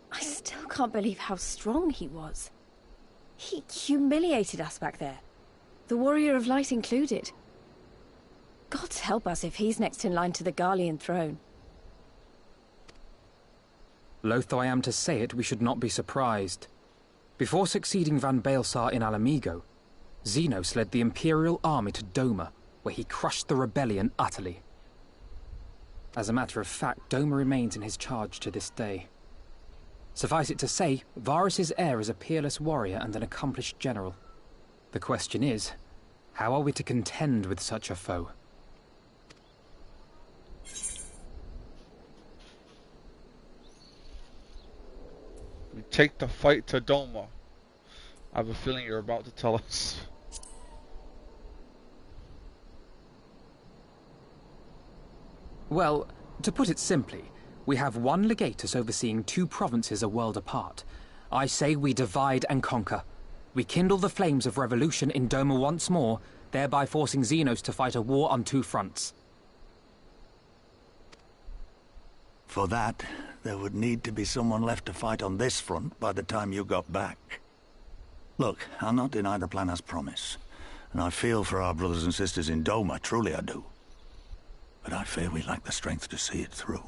I still can't believe how strong he was. He humiliated us back there. The Warrior of Light included. Gods help us if he's next in line to the Garlean throne. Loath though I am to say it, we should not be surprised. Before succeeding Van Baelsar in Alamigo, Xenos led the Imperial army to Doma, where he crushed the rebellion utterly. As a matter of fact, Doma remains in his charge to this day. Suffice it to say, Varys' heir is a peerless warrior and an accomplished general. The question is, how are we to contend with such a foe? We take the fight to Doma. I have a feeling you're about to tell us. Well, to put it simply, we have one legatus overseeing two provinces a world apart. I say we divide and conquer. We kindle the flames of revolution in Doma once more, thereby forcing Xenos to fight a war on two fronts. For that, there would need to be someone left to fight on this front by the time you got back. Look, I'll not deny the plan as promised, and I feel for our brothers and sisters in Doma, truly I do. But I fear we lack the strength to see it through.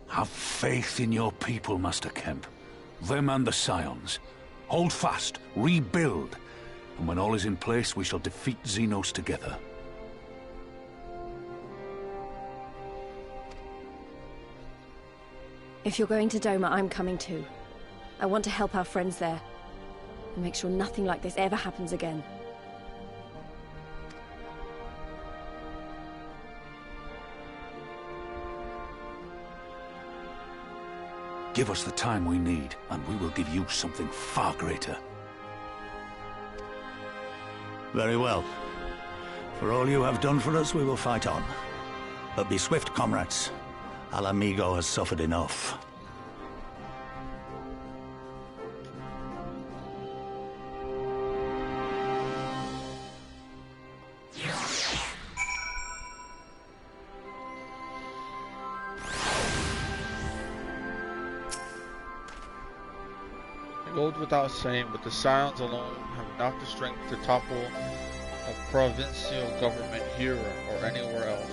Have faith in your people, Master Kemp. Them and the Scions. Hold fast, rebuild, and when all is in place, we shall defeat Xenos together. If you're going to Doma, I'm coming too. I want to help our friends there, and make sure nothing like this ever happens again. Give us the time we need, and we will give you something far greater. Very well. For all you have done for us, we will fight on. But be swift, comrades. Alamigo has suffered enough. It goes without saying, but the Scions alone have not the strength to topple a provincial government here or anywhere else.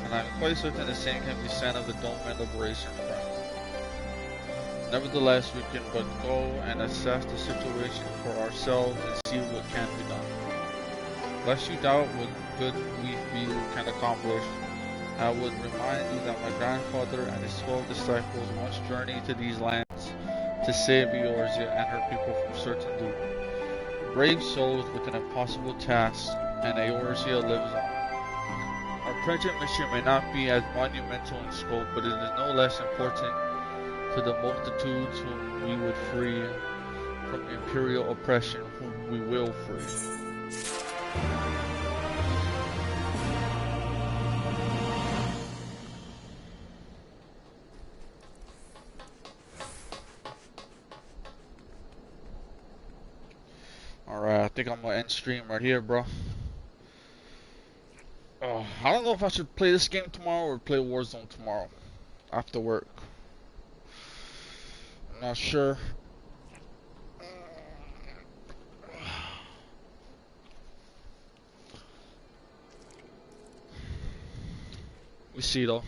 And I'm quite certain the same can be said of the Doma Liberation Front. Nevertheless, we can but go and assess the situation for ourselves and see what can be done. Lest you doubt what good we feel can accomplish, I would remind you that my grandfather and his 12 disciples once journeyed to these lands to save Eorzea and her people from certain doom. Brave souls with an impossible task, and Eorzea lives on. Our present mission may not be as monumental in scope, but it is no less important to the multitudes whom we would free from imperial oppression, whom we will free. Alright, I think I'm gonna end stream right here, bro. I don't know if I should play this game tomorrow or play Warzone tomorrow after work. Not sure. We see though.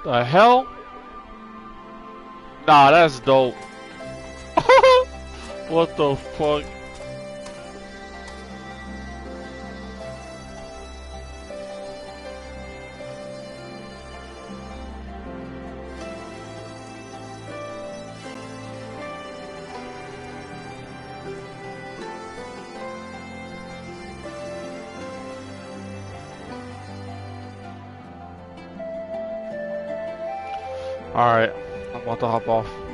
The hell? Nah, that's dope. What the fuck? Alright, I'm about to hop off.